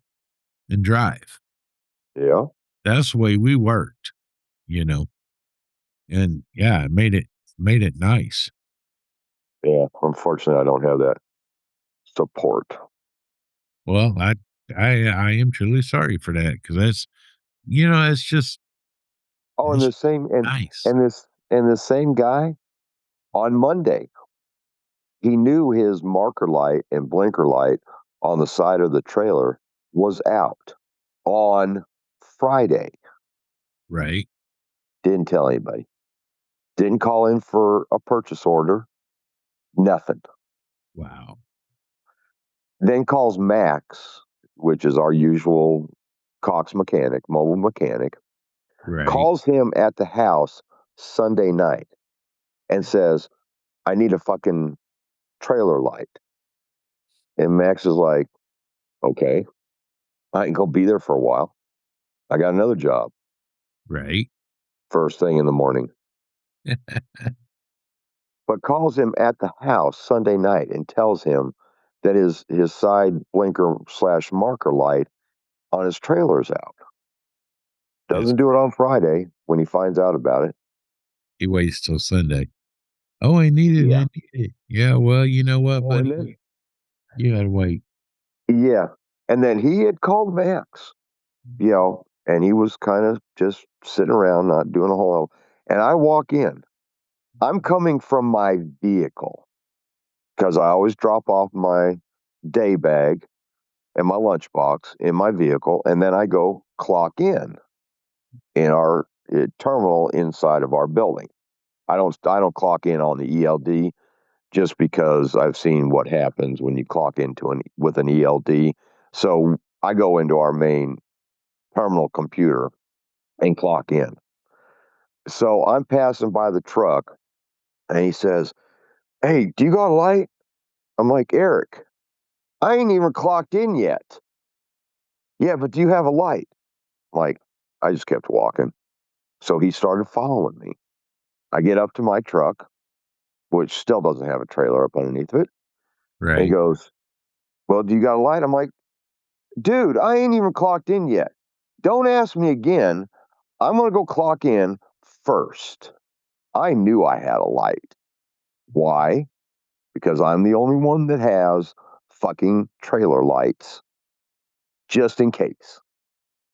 and drive. Yeah. That's the way we worked, you know. And yeah, it made it nice. Yeah. Unfortunately, I don't have that support. Well, I am truly sorry for that because it's just Oh, and it's the same nice. and the same guy on Monday, he knew his marker light and blinker light on the side of the trailer was out on Friday. Right. Didn't tell anybody. Didn't call in for a purchase order. Nothing. Wow. Then calls Max, which is our usual Cox mechanic, mobile mechanic, Right. calls him at the house Sunday night and says, I need a fucking trailer light. And Max is like, okay, I can go be there for a while. I got another job. Right. First thing in the morning. But calls him at the house Sunday night and tells him that his side blinker / marker light on his trailer's out. Doesn't do it on Friday when he finds out about it. He waits till Sunday. Oh, I need it. Yeah. I need it. Yeah, well, you know what, Oh, buddy? and then, You gotta wait. yeah. And then he had called Max, and he was kind of just sitting around, not doing a whole lot. And I walk in. I'm coming from my vehicle because I always drop off my day bag and my lunchbox in my vehicle, and then I go clock in our terminal inside of our building. I don't clock in on the ELD just because I've seen what happens when you clock into with an ELD. So I go into our main terminal computer and clock in. So I'm passing by the truck, and he says, "Hey, do you got a light?" I'm like, "Eric, I ain't even clocked in yet." "Yeah, but do you have a light?" Like, I just kept walking. So he started following me. I get up to my truck, which still doesn't have a trailer up underneath it. And he Right. goes, "Well, do you got a light?" I'm like, "Dude, I ain't even clocked in yet. Don't ask me again. I'm going to go clock in first." I knew I had a light. Why? Because I'm the only one that has fucking trailer lights, just in case.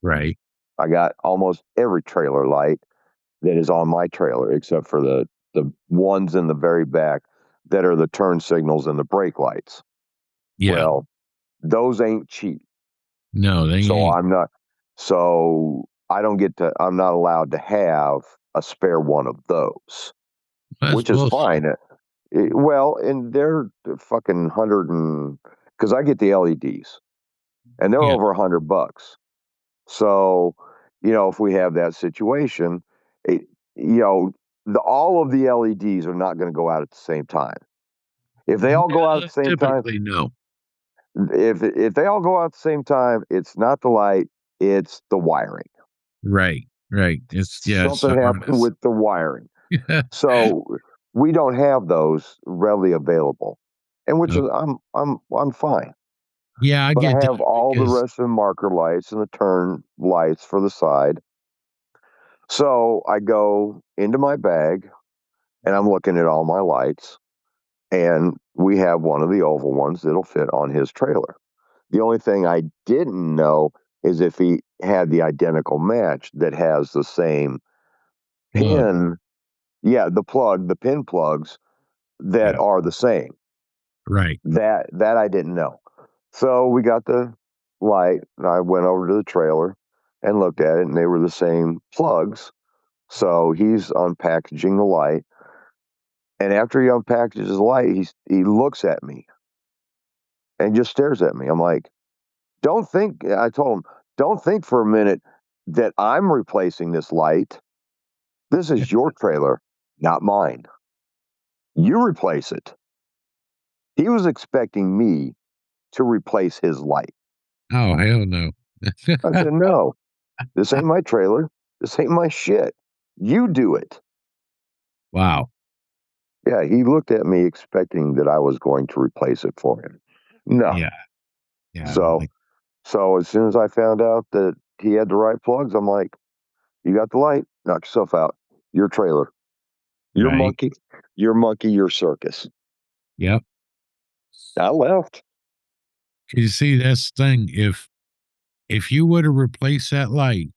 Right. I got almost every trailer light that is on my trailer, except for the ones in the very back that are the turn signals and the brake lights. Yeah. Well, those ain't cheap. No, they So ain't. I'm not. So I don't get to. I'm not allowed to have a spare one of those, That's which is bullshit. fine. Well, and they're fucking because I get the LEDs, and they're Yeah. over $100. So if we have that situation, it, all of the LEDs are not going to go out at the same time. If they all go out at the same time, Typically, no. if they all go out at the same time, it's not the light, it's the wiring. Right. Right. It's Something happened with the wiring. So we don't have those readily available, and which is I'm fine. Yeah, I But I get have that all the because rest of the marker lights and the turn lights for the side. So I go into my bag and I'm looking at all my lights, and we have one of the oval ones that'll fit on his trailer. The only thing I didn't know is if he had the identical match that has the same plug. pin. Yeah, the pin plugs that Yeah. are the same. Right. That I didn't know. So we got the light, and I went over to the trailer and looked at it, and they were the same plugs. So he's unpackaging the light, and after he unpackages the light, he looks at me and just stares at me. I'm like, "Don't think." I told him, "Don't think for a minute that I'm replacing this light. This is your trailer, not mine. You replace it." He was expecting me to replace his light. Oh, hell no. I said, "No, this ain't my trailer. This ain't my shit. You do it." Wow. Yeah, he looked at me expecting that I was going to replace it for him. No. Yeah. Yeah. I don't So think. so as soon as I found out that he had the right plugs, I'm like, "You got the light, knock yourself out. Your trailer. Your Right. monkey. Your monkey, your circus." Yep. I left. You see, that's the thing. If you would have replaced that light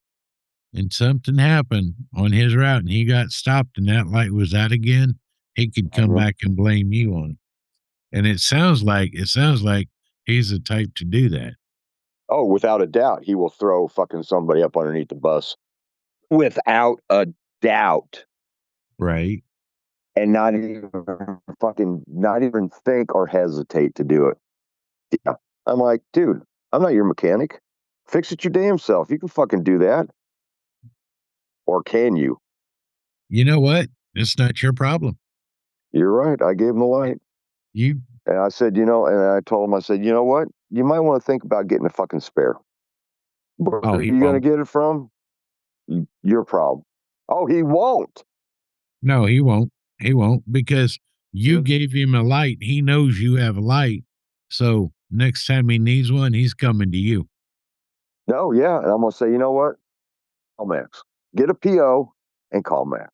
and something happened on his route and he got stopped and that light was out again, he could come Mhm. back and blame you on it. And it sounds like he's the type to do that. Oh, without a doubt, he will throw fucking somebody up underneath the bus. Without a doubt. Right. And not even think or hesitate to do it. Yeah. I'm like, "Dude, I'm not your mechanic. Fix it your damn self. You can fucking do that." Or can you? You know what? It's not your problem. You're right. I gave him the light. You And I said, and I told him, I said, you know what? You might want to think about getting a fucking spare. Where Oh, are he you going to won't. get it from? Your problem. Oh, he won't. No, he won't. He won't because you Yeah. gave him a light. He knows you have a light. So next time he needs one, he's coming to you. No, yeah. And I'm going to say, you know what? Call Max. Get a PO and call Max,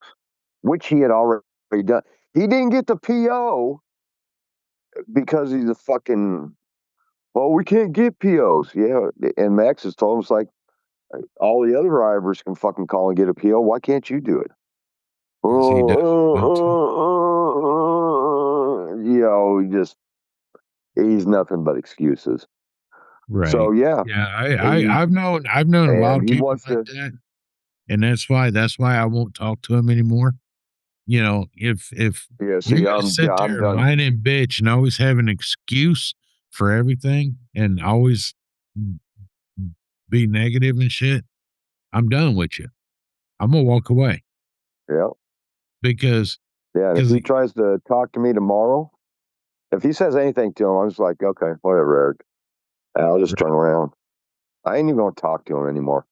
which he had already done. He didn't get the PO because he's a fucking, well, we can't get POs. Yeah. And Max has told him, it's like, all the other drivers can fucking call and get a PO. Why can't you do it? Because he doesn't want to. He's nothing but excuses. Right. So yeah, I've known a lot and of he people wants like to. that. And that's why I won't talk to him anymore. If Yeah, you're see, gonna sit I'm there and done. whine and bitch and always have an excuse for everything and always be negative and shit, I'm done with you. I'm gonna walk away Yeah, because yeah. And if he tries to talk to me tomorrow, if he says anything to him, I'm just like, okay, whatever, Eric. And I'll just turn around. I ain't even gonna talk to him anymore.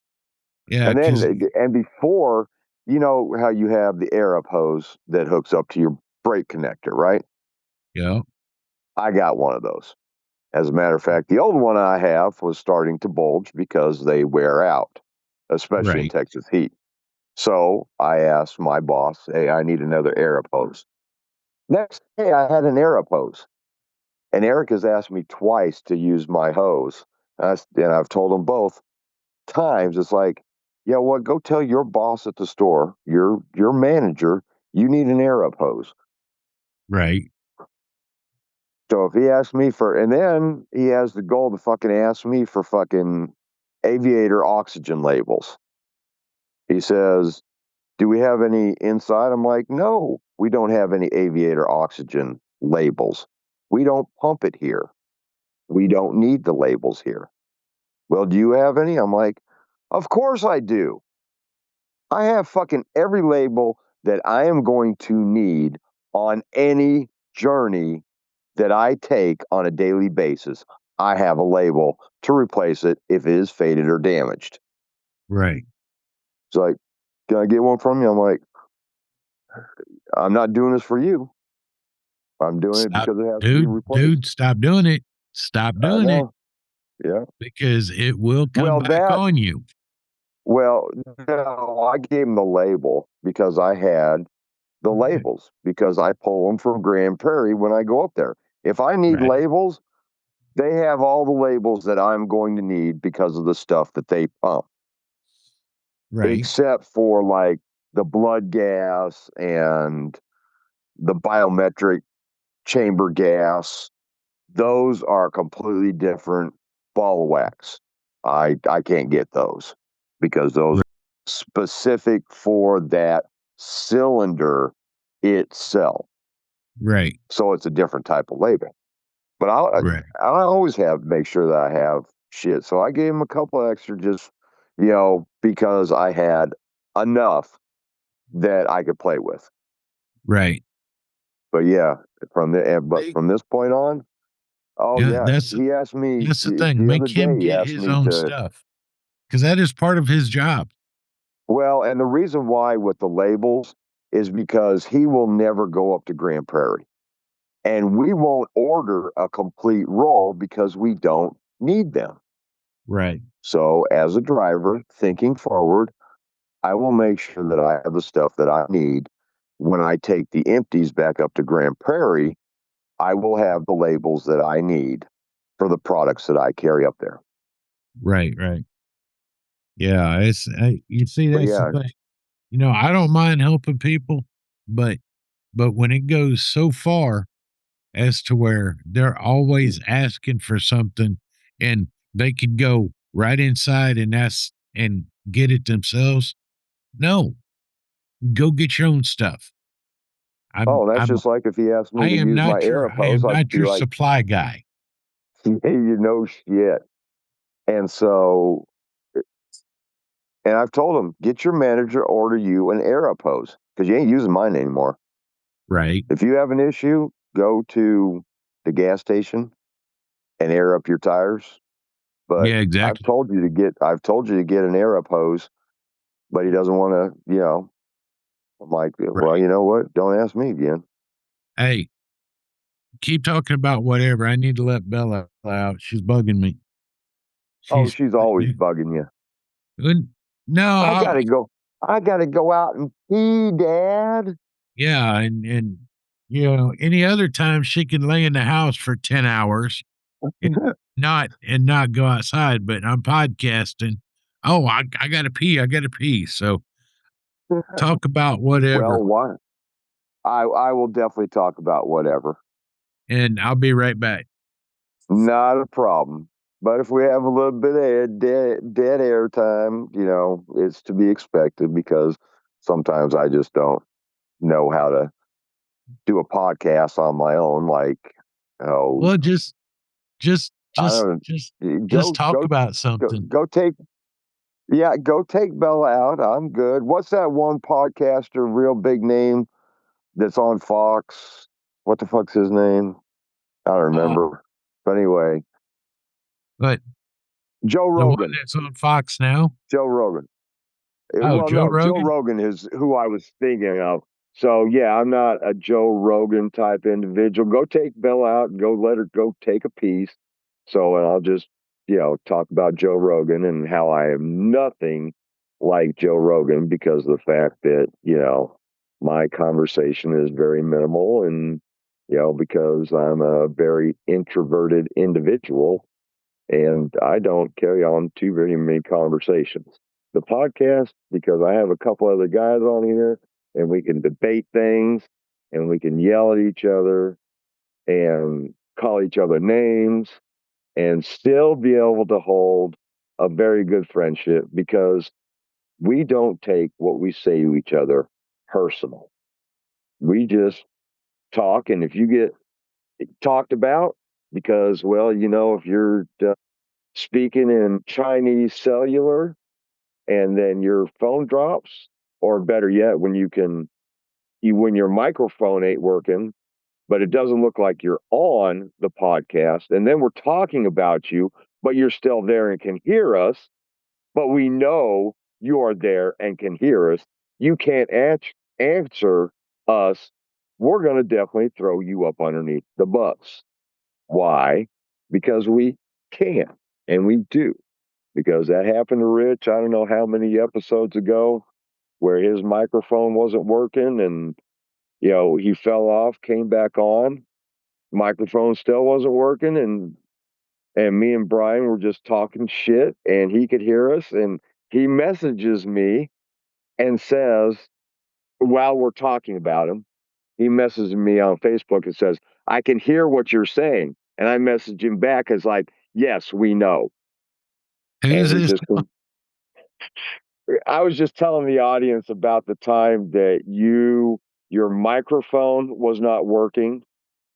yeah, And then, before, you know how you have the air up hose that hooks up to your brake connector, right? yeah, I got one of those. As a matter of fact, the old one I have was starting to bulge because they wear out, especially in right, Texas heat. So I asked my boss, hey, I need another air up hose. Next day, I had an air up hose. And Eric has asked me twice to use my hose. And I've told him both times, it's like, yeah, what? Go tell your boss at the store, your manager, you need an air up hose. right, So if he asks me for, and then he has the goal to fucking ask me for fucking aviator oxygen labels. He says, do we have any inside? I'm like, no, we don't have any aviator oxygen labels. We don't pump it here. We don't need the labels here. Well, do you have any? I'm like, of course I do. I have fucking every label that I am going to need on any journey that I take on a daily basis. I have a label to replace it if it is faded or damaged. right. It's like, can I get one from you? I'm like, I'm not doing this for you. I'm doing it Stop, because it has to be replaced. stop doing it. Stop I doing it know. Yeah. because it will come back on you. Well, no, I gave him the label because I had the labels because I pull them from Grand Prairie when I go up there. If I need Right, labels, they have all the labels that I'm going to need because of the stuff that they pump, right, except for like the blood gas and the biometric chamber gas. Those are completely different ball of wax. I can't get those because those are specific for that cylinder itself. right, So it's a different type of label. But right, I always have make sure that I have shit. So I gave him a couple extra just, because I had enough that I could play with. right. But yeah, from this point on, oh Yeah, yeah, he asked me that's the thing. the other Make him day. He get asked his me own to. stuff because that is part of his job. Well, and the reason why with the labels is because he will never go up to Grand Prairie. And we won't order a complete roll because we don't need them. Right, So, as a driver, thinking forward, I will make sure that I have the stuff that I need. When I take the empties back up to Grand Prairie, I will have the labels that I need for the products that I carry up there. right, right. Yeah, you see, But that's the yeah, thing. I don't mind helping people, but when it goes so far as to where they're always asking for something and they could go right inside and ask and get it themselves, no, go get your own stuff. I'm oh, that's I'm just like if he asked me I to am use my not air your hose, I'd be like, supply guy. yeah, shit. And so And I've told him, get your manager to order you an air up hose because you ain't using mine anymore. Right. If you have an issue, go to the gas station and air up your tires. But Yeah, exactly. I've told you to get an air up hose, but he doesn't want to, I'm like, well, you know what? Don't ask me again. Hey, keep talking about whatever. I need to let Bella out. She's bugging me. She's always bugging you. No, I gotta go out and pee, Dad. Yeah, and any other time she can lay in the house for 10 hours and not go outside, but I'm podcasting. Oh, I gotta pee. So talk about whatever. Well, what? I will definitely talk about whatever. And I'll be right back. Not a problem. But if we have a little bit of dead air time, it's to be expected because sometimes I just don't know how to do a podcast on my own. Well, just talk about something. Go take Bella out. I'm good. What's that one podcaster, real big name that's on Fox? What the fuck's his name? I don't remember. But anyway. But Joe Rogan. The one that's on Fox now? Joe Rogan. Joe Rogan? Joe Rogan is who I was thinking of. So, yeah, I'm not a Joe Rogan type individual. Go take Bella out and go let her go take a piece. So, and I'll just, talk about Joe Rogan and how I am nothing like Joe Rogan because of the fact that, my conversation is very minimal and, because I'm a very introverted individual and I don't carry on too very many conversations. The podcast, because I have a couple other guys on here and we can debate things and we can yell at each other and call each other names and still be able to hold a very good friendship because we don't take what we say to each other personal. We just talk, and if you get talked about because, well, if you're speaking in Chinese cellular and then your phone drops, or better yet, when when your microphone ain't working, but it doesn't look like you're on the podcast, and then we're talking about you, but you're still there and can hear us, but we know you are there and can hear us. You can't answer us. We're going to definitely throw you up underneath the bus. Why? Because we can, and we do. Because that happened to Rich, I don't know how many episodes ago, where his microphone wasn't working and, he fell off, came back on, microphone still wasn't working, and me and Bryan were just talking shit and he could hear us and he messages me and says, while we're talking about him, he messages me on Facebook and says, I can hear what you're saying. And I message him back as like, yes, we know. Who's this? I was just telling the audience about the time that your microphone was not working.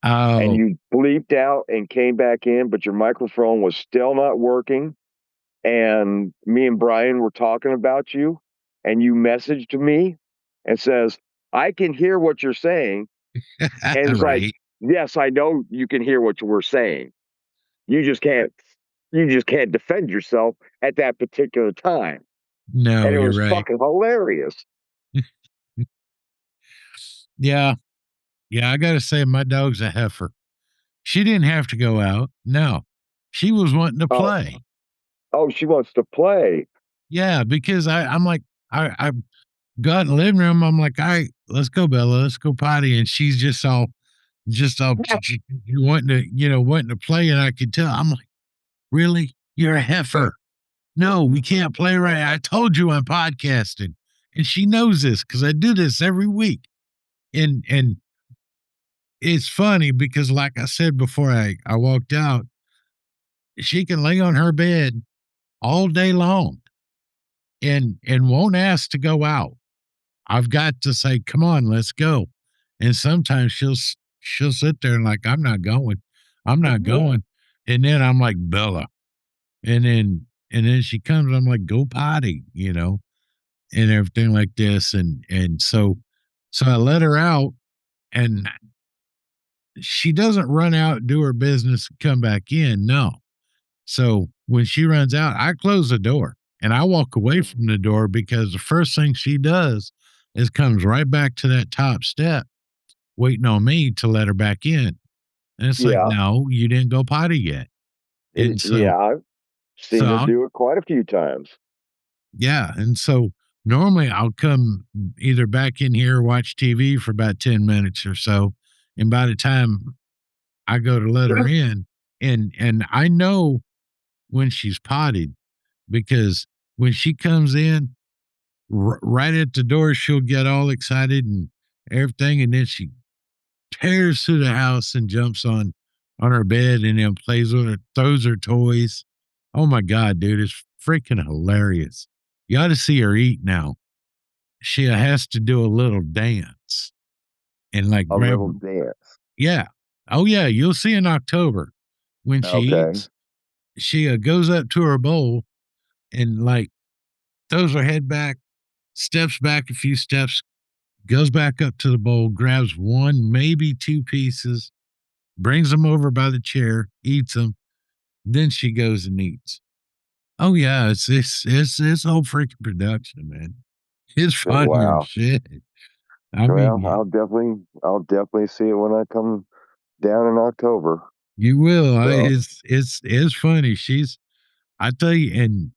Oh. And you bleeped out and came back in, but your microphone was still not working. And me and Bryan were talking about you, and you messaged me and says, I can hear what you're saying. And it's right. like, yes, I know you can hear what we're saying. You just can't defend yourself at that particular time. No, and it you're was right. fucking hilarious. Yeah. Yeah, I got to say, my dog's a heifer. She didn't have to go out. No. She was wanting to play. Oh, she wants to play. Yeah, because I'm like, I got in the living room. I'm like, all right, let's go, Bella. Let's go potty. And she's just all wanting to play. And I could tell. I'm like, really? You're a heifer. No, we can't play right. I told you I'm podcasting. And she knows this because I do this every week. And it's funny because, like I said before I walked out, she can lay on her bed all day long and won't ask to go out. I've got to say, come on, let's go. And sometimes she'll sit there and like, I'm not going. And then I'm like, Bella. And and then she comes, I'm like, go potty, and everything like this. And so I let her out, and she doesn't run out, do her business, and come back in. No. So when she runs out, I close the door and I walk away from the door, because the first thing she does is comes right back to that top step, waiting on me to let her back in. And it's like, no, you didn't go potty yet. And I've seen her I'll, do it quite a few times. yeah. And so normally I'll come either back in here, watch TV for about 10 minutes or so. And by the time I go to let her in, and I know when she's potted, because when she comes in, right at the door, she'll get all excited and everything, and then she tears through the house and jumps on her bed and then plays with her, throws her toys. Oh my God, dude, it's freaking hilarious. You ought to see her eat now. She has to do a little dance and like A little dance. Yeah. Oh yeah, you'll see in October when she eats. She goes up to her bowl and like throws her head back, steps back a few steps, goes back up to the bowl, grabs one, maybe two pieces, brings them over by the chair, eats them. Then she goes and eats. Oh yeah, it's whole freaking production, man. It's funny as shit. I mean, I'll definitely see it when I come down in October. you will. So. It's funny. I tell you, and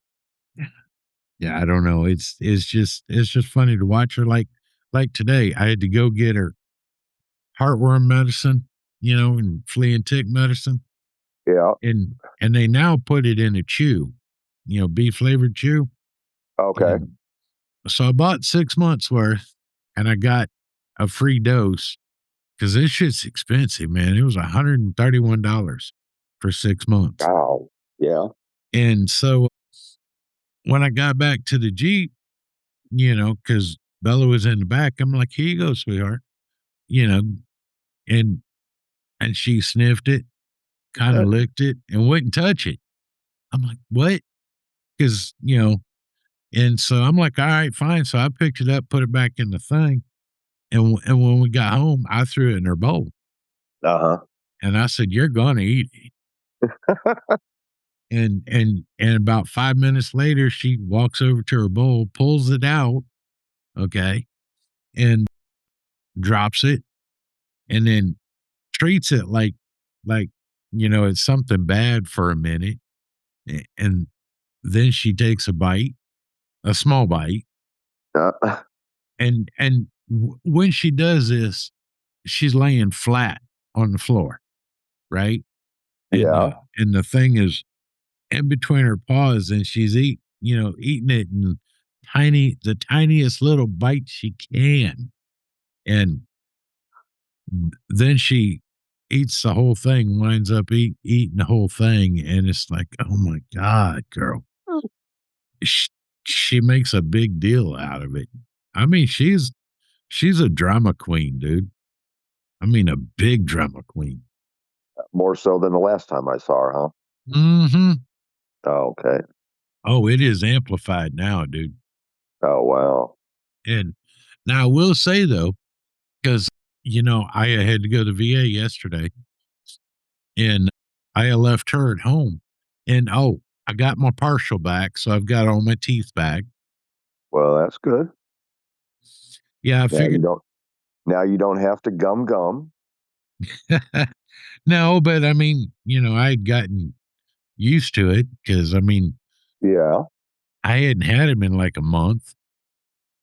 yeah, I don't know. It's just funny to watch her. Like today, I had to go get her heartworm medicine, and flea and tick medicine. Yeah. And they now put it in a chew, beef flavored chew. Okay. And so I bought 6 months worth, and I got a free dose, because this shit's expensive, man. It was $131 for 6 months. Wow. Yeah. And so when I got back to the Jeep, because Bella was in the back, I'm like, here you go, sweetheart. And she sniffed it, kind of licked it, and wouldn't touch it. I'm like, what? Because, and so I'm like, all right, fine. So I picked it up, put it back in the thing. And when we got home, I threw it in her bowl. And I said, you're going to eat it. and about 5 minutes later, she walks over to her bowl, pulls it out. Okay. And drops it, and then treats it like it's something bad for a minute. And then she takes a bite, a small bite. And when she does this, she's laying flat on the floor, right? And the thing is in between her paws, and she's eating it in the tiniest little bite she can. And then she eats the whole thing, winds up eating the whole thing. And it's like, oh my God, girl. She makes a big deal out of it. I mean, she's a drama queen, dude. I mean, a big drama queen. More so than the last time I saw her, huh? Mm-hmm. Oh, okay. Oh, it is amplified now, dude. Oh, wow. And now I will say, though, because, I had to go to VA yesterday, and I left her at home. And, I got my partial back, so I've got all my teeth back. Well, that's good. Yeah, I figured. Now you don't have to gum. No, but I mean, I had gotten used to it, because, I mean, yeah, I hadn't had him in like a month.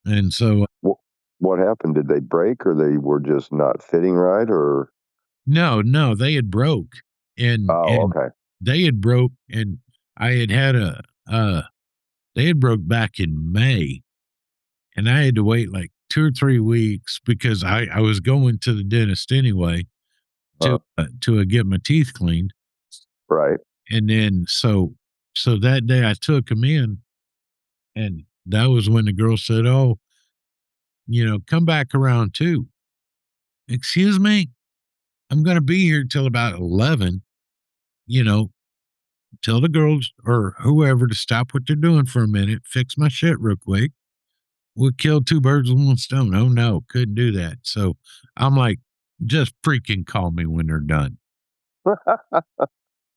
And so. What happened? Did they break, or they were just not fitting right, or? No, they had broke. And okay. They had broke, and I had they had broke back in May, and I had to wait like 2 or 3 weeks, because I was going to the dentist anyway to get my teeth cleaned. Right. And then so that day I took him in, and that was when the girl said, "Oh, come back around 2." Excuse me? I'm going to be here till about 11, tell the girls or whoever to stop what they're doing for a minute, fix my shit real quick. We'll kill two birds with one stone. Oh no, couldn't do that. So I'm like, just freaking call me when they're done.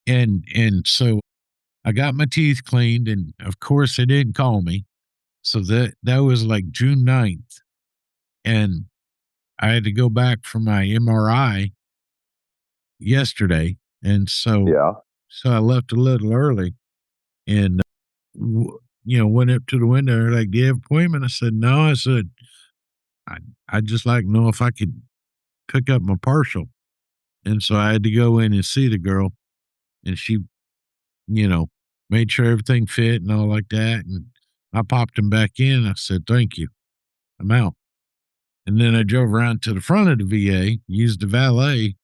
And so I got my teeth cleaned, and of course they didn't call me. So that was like June 9th. And I had to go back for my MRI yesterday. And so I left a little early and went up to the window. They're like, "Do you have an appointment?" I said, "No." I said, I'd just like to know if I could pick up my partial. And so I had to go in and see the girl, and she, made sure everything fit and all like that. And I popped him back in. I said, "Thank you. I'm out." And then I drove around to the front of the VA, used the valet,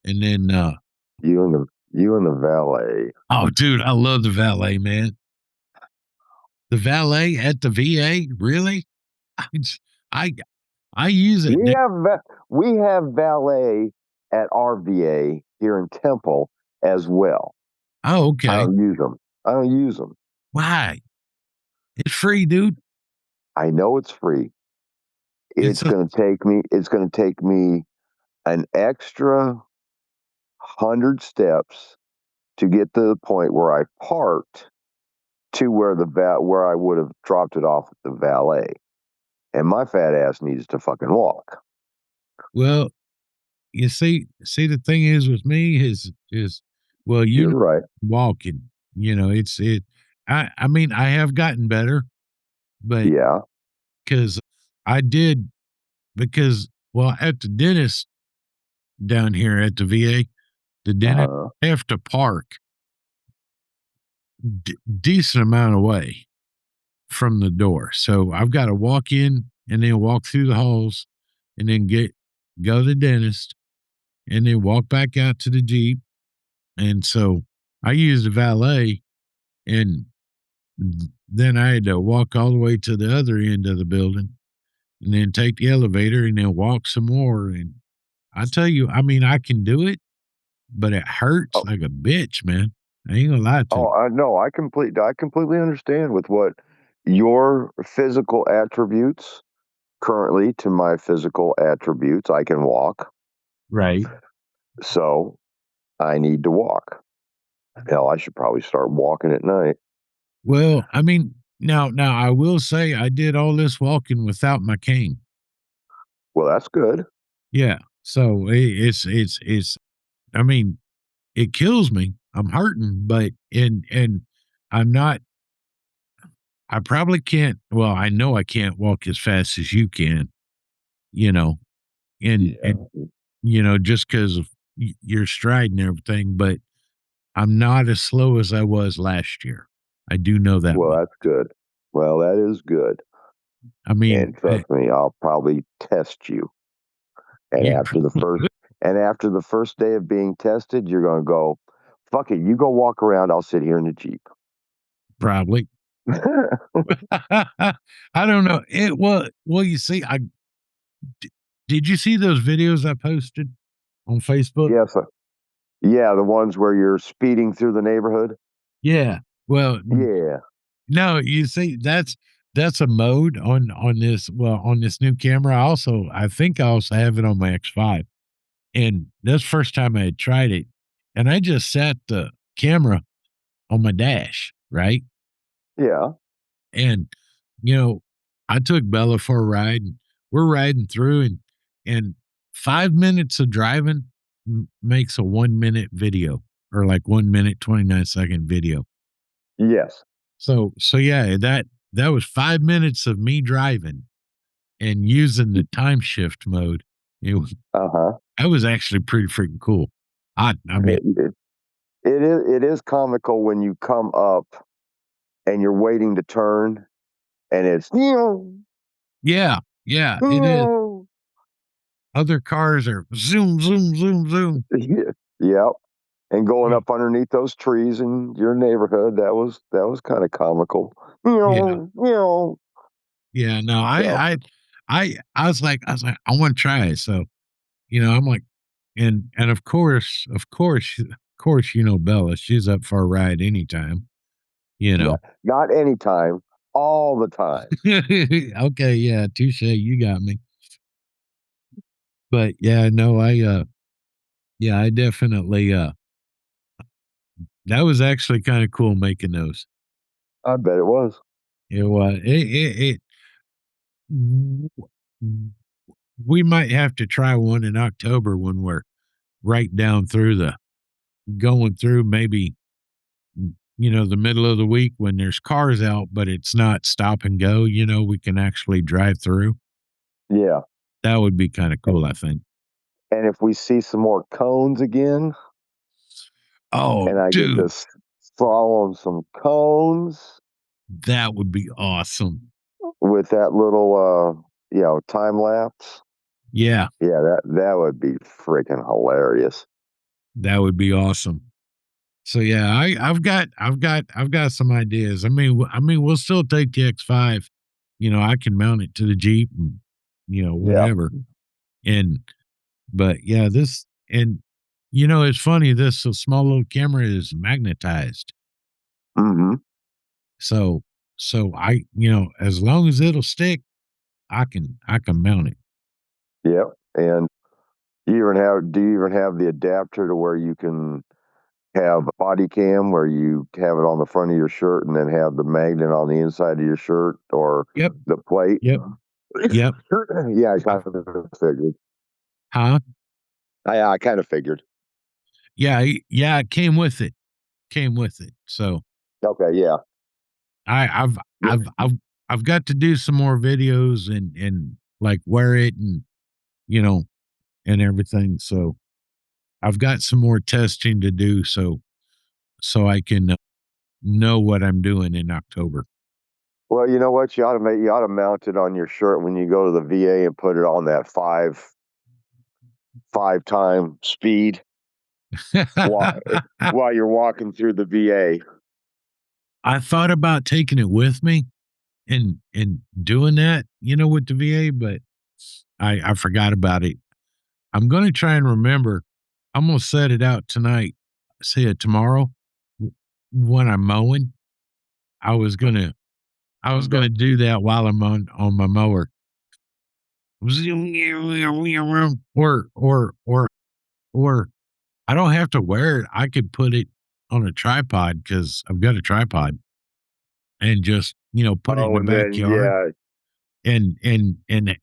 and then you and the valet. Oh, dude, I love the valet, man. The valet at the VA, really? I use it. We have valet at our VA here in Temple as well. Oh, okay. I don't use them. Why? It's free, dude. I know it's free. It's going to take me an extra 100 steps to get to the point where I parked to where where I would have dropped it off at the valet. And my fat ass needs to fucking walk. Well, you see, the thing is with me is you're right. Walking, I mean, I have gotten better, but because at the dentist down here at the VA, the dentist have to park decent amount away from the door. So I've got to walk in and then walk through the halls and then go to the dentist and then walk back out to the Jeep. And so I used the valet, and then I had to walk all the way to the other end of the building and then take the elevator and then walk some more. And I tell you, I mean, I can do it, but it hurts like a bitch, man. I ain't gonna lie to you. I know. I completely understand with what your physical attributes currently to my physical attributes. I can walk. Right. So I need to walk. Hell, I should probably start walking at night. Well, I mean, now I will say I did all this walking without my cane. Well, that's good. Yeah. So it's I mean, it kills me. I'm hurting, but and I'm not, I probably can't, well, I know I can't walk as fast as you can, and just because of your stride and everything, but I'm not as slow as I was last year. I do know that. Well, that's good. Well, that is good. I mean, and trust me, I'll probably test you. And after the first day of being tested, you're going to go, fuck it. You go walk around. I'll sit here in the Jeep. Probably. I don't know. Well, you see, did you see those videos I posted on Facebook? Yes. Yeah, the ones where you're speeding through the neighborhood. Yeah. Well, yeah. No, you see, that's a mode on this new camera. I think I also have it on my X5. And that's the first time I had tried it. And I just sat the camera on my dash, right? Yeah. And, I took Bella for a ride, and we're riding through, and 5 minutes of driving makes a 1 minute video, or like 1 minute, 29-second video. Yes. So yeah, that was 5 minutes of me driving and using the time shift mode. It was, that was actually pretty freaking cool. I mean, it is comical when you come up and you're waiting to turn, and it's yeah, it is. Other cars are zoom, zoom, zoom, zoom. Yep. And going up underneath those trees in your neighborhood, that was kind of comical. Yeah, no, I was like, I want to try it. So, I'm like, and of course course, you know Bella. She's up for a ride anytime. You know. Not anytime, all the time. Okay, yeah, touche. You got me. But yeah, no, I definitely that was actually kind of cool making those. I bet it was. It was we might have to try one in October when we're right down through going through maybe the middle of the week when there's cars out, but it's not stop and go, we can actually drive through. Yeah. That would be kind of cool, I think. And if we see some more cones again, and I dude, get to follow some cones, that would be awesome. With that little time lapse. Yeah. Yeah, that would be freaking hilarious. That would be awesome. So yeah, I've got some ideas. I mean, we'll still take the X5. I can mount it to the Jeep and whatever. Yeah. But yeah, it's funny. This small little camera is magnetized. Mm-hmm. So I, as long as it'll stick, I can mount it. Yeah, and do you even have the adapter to where you can have a body cam where you have it on the front of your shirt and then have the magnet on the inside of your shirt or the plate? Yep. Yeah, I kind of figured. Huh? I kind of figured. Yeah, it came with it. So okay, yeah. I've got to do some more videos and like wear it and and everything. So I've got some more testing to do so I can know what I'm doing in October. Well, you know what? You ought to mount it on your shirt when you go to the VA and put it on that five time speed while you're walking through the VA. I thought about taking it with me and doing that, with the VA, but I forgot about it. I'm going to try and remember. I'm going to set it out tonight. Say it tomorrow when I'm mowing. I was going to do that while I'm on my mower. Or I don't have to wear it. I could put it on a tripod because I've got a tripod and just, put it in the backyard. And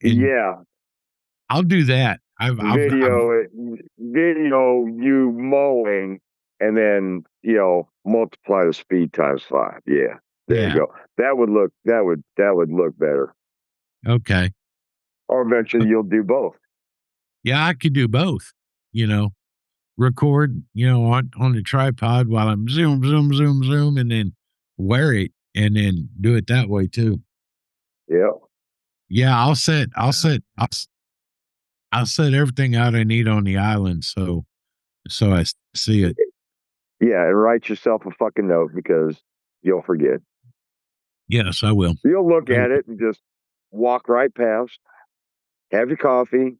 yeah, I'll do that. Video you mowing and then, multiply the speed times 5. Yeah. There you go. That would look better. Okay. Or eventually you'll do both. Yeah, I could do both, record, on the tripod while I'm zoom, and then wear it and then do it that way too. Yeah. Yeah, I'll set everything out I need on the island so I see it. Yeah, and write yourself a fucking note because you'll forget. Yes, I will. You'll look at it and just walk right past, have your coffee,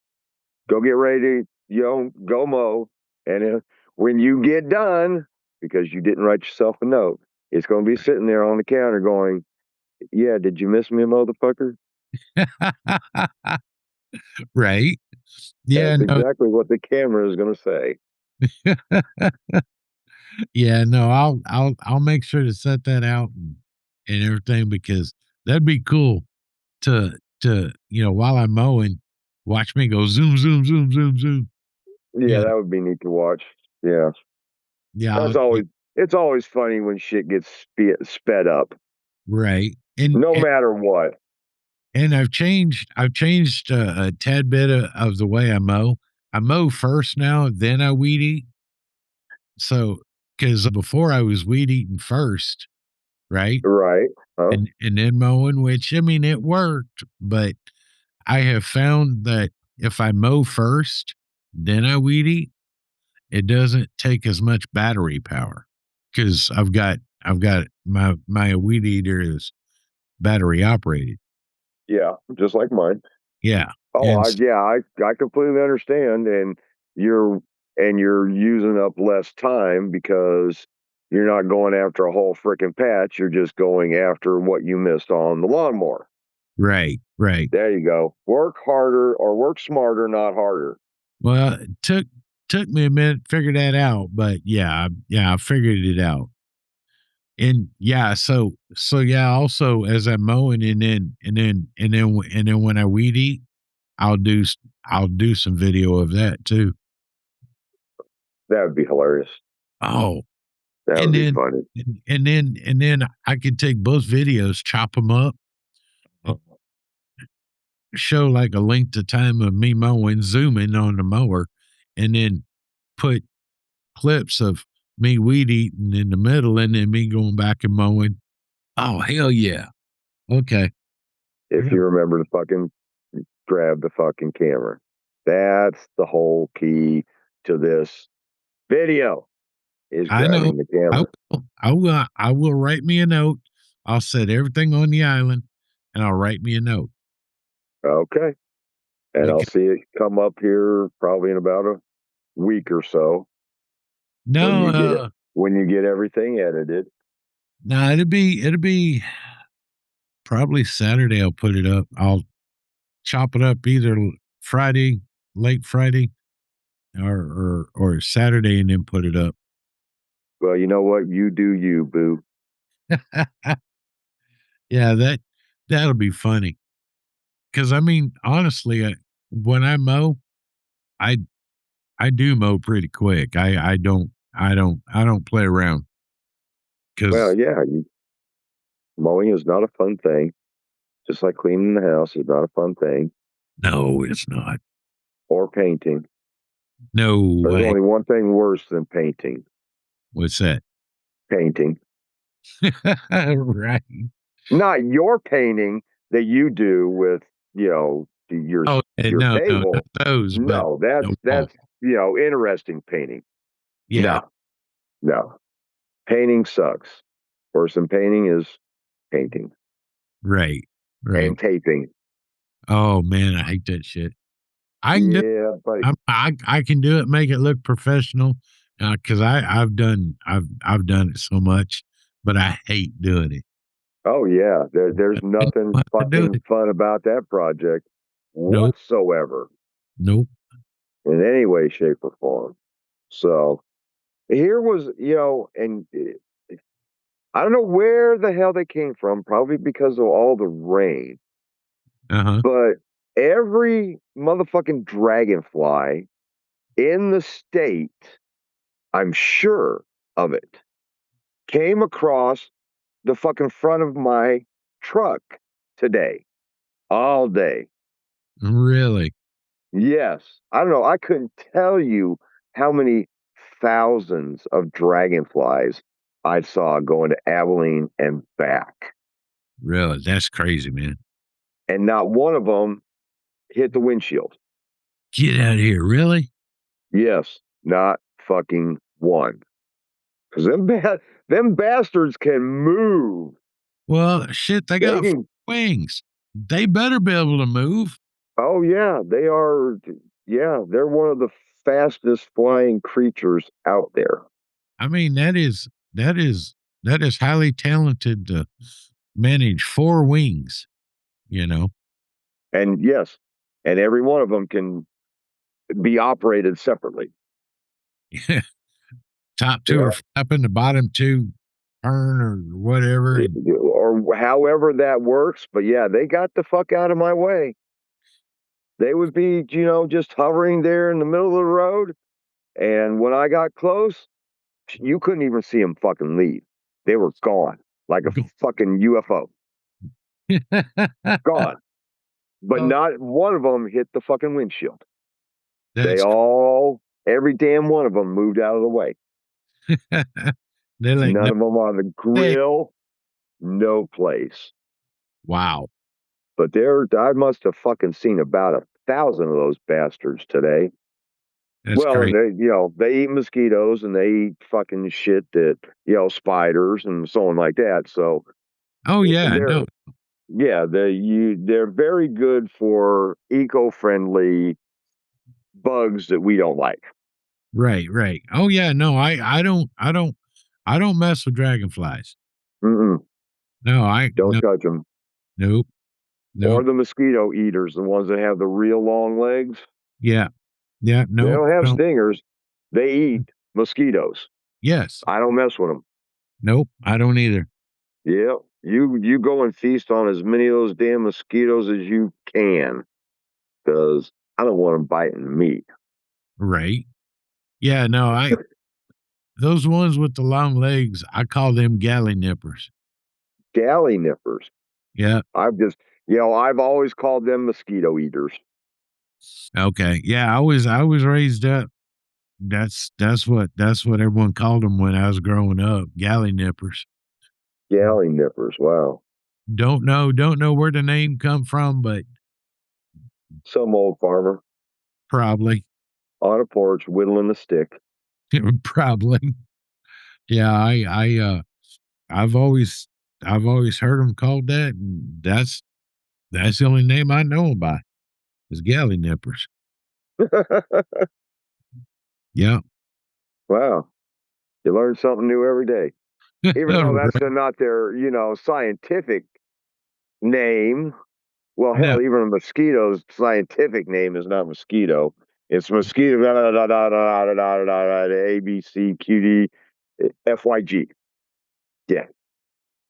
go get ready to, go mow. And when you get done, because you didn't write yourself a note, it's going to be sitting there on the counter going, yeah, did you miss me, motherfucker? Right. Yeah. That's exactly what the camera is going to say. Yeah, no, I'll make sure to set that out and everything because that'd be cool to while I'm mowing, watch me go zoom. Yeah, that would be neat to watch. Yeah. Yeah. It's always funny when shit gets sped up. Right. No matter what. And I've changed a tad bit of the way I mow. I mow first now, then I weed eat. So, because before I was weed eating first, right? Right. Oh. And then mowing, which I mean, it worked, but I have found that if I mow first, then I weed eat, it doesn't take as much battery power because I've got my weed eater is battery operated. Yeah, just like mine. Yeah. Oh, I completely understand. And you're and you're using up less time because you're not going after a whole freaking patch. You're just going after what you missed on the lawnmower. Right. There you go. Work harder or work smarter, not harder. Well, it took me a minute to figure that out, but yeah, I figured it out. And yeah, so yeah, also as I'm mowing and then when I weed eat, I'll do some video of that too. That would be hilarious. Oh, That would be funny. And then I could take both videos, chop them up, show like a length of time of me mowing, zoom in on the mower, and then put clips of me weed eating in the middle and then me going back and mowing. Oh, hell yeah. Okay. If you remember to fucking grab the fucking camera. That's the whole key to this video is grabbing the camera. I will write me a note. I'll set everything on the island and I'll write me a note. Okay. And I'll see it come up here probably in about a week or so. No, when you get everything edited. No, it'll be probably Saturday. I'll put it up. I'll chop it up either Friday, late Friday, or Saturday, and then put it up. Well, you know what? You do you, boo. Yeah, that'll be funny. Because I mean, honestly, when I mow, I do mow pretty quick. I don't play around. Well, yeah, mowing is not a fun thing. Just like cleaning the house is not a fun thing. No, it's not. Or painting. No There's way. only one thing worse than painting. What's that? Painting. Right. Not your painting that you do with, your no, table. No, those. No, that's interesting painting. Yeah. No. Painting sucks. Worse than painting is painting. Right. And taping. Oh man, I hate that shit. I can do it, make it look professional, because I've done it so much, but I hate doing it. Oh yeah, there's nothing fucking fun about that project whatsoever. Nope. In any way, shape, or form. So here was, and I don't know where the hell they came from. Probably because of all the rain. But every motherfucking dragonfly in the state, I'm sure of it, came across the fucking front of my truck today, all day. Really? Yes. I don't know. I couldn't tell you how many thousands of dragonflies I saw going to Abilene and back. Really? That's crazy, man. And not one of them hit the windshield. Get out of here. Really? Yes. Not fucking one. Because them bastards can move. Well, shit, they got wings. They better be able to move. Oh, yeah. They are. Yeah, they're one of the fastest flying creatures out there. I mean, that is highly talented to manage 4 wings, And yes, and every one of them can be operated separately. Top 2 are flapping, the bottom 2 turn or whatever. Or however that works. But yeah, they got the fuck out of my way. They would be, just hovering there in the middle of the road. And when I got close, you couldn't even see them fucking leave. They were gone like a fucking UFO. Gone. But not one of them hit the fucking windshield. Every damn one of them moved out of the way. None of them on the grill. No place. Wow. But I must have fucking seen about 1,000 of those bastards today. That's crazy. They eat mosquitoes and they eat fucking shit that, spiders and so on like that. So. Oh yeah, no. Yeah, they're very good for eco-friendly bugs that we don't like. Right. Oh yeah, no, I don't mess with dragonflies. Mm-mm. No, Don't touch them. nope. Or Nope. the mosquito eaters, the ones that have the real long legs. Yeah. They Nope. don't have Don't. stingers. They eat mosquitoes. Yes. I don't mess with them. Nope. I don't either. Yeah, you go and feast on as many of those damn mosquitoes as you can, because I don't want them biting me. Right. Yeah, no, those ones with the long legs, I call them galley nippers. Galley nippers. Yeah. I've always called them mosquito eaters. Okay. Yeah, I was raised up. That's what everyone called them when I was growing up. Galley nippers. Galley nippers. Wow. Don't know where the name come from, but Some old farmer probably. on a porch whittling a stick. Probably. Yeah, I've always heard them called that, and that's the only name I know 'em by is galley nippers. Yeah. Wow. You learn something new every day. Even though that's Right. not their, scientific name. Well, No, hell, even a mosquito's scientific name is not mosquito. It's mosquito, A, B, C, Q, D, F, Y, G. Yeah.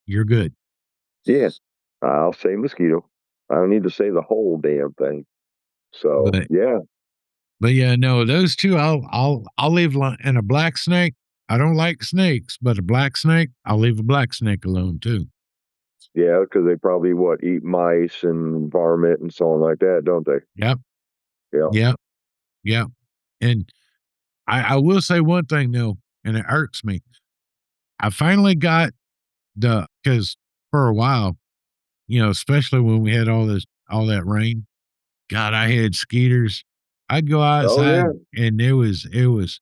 you're good. Yeah. I'll say mosquito. I don't need to say the whole damn thing. So, But yeah. yeah, no, those two I'll leave and a black snake. I don't like snakes, but a black snake, I'll leave a black snake alone too. Yeah, because they probably, eat mice and varmint and so on like that, don't they? Yep. Yeah. Yep. Yep. And I will say one thing though, and it irks me. I finally got because for a while, especially when we had all that rain, God, I had skeeters. I'd go Oh, outside yeah. and it was,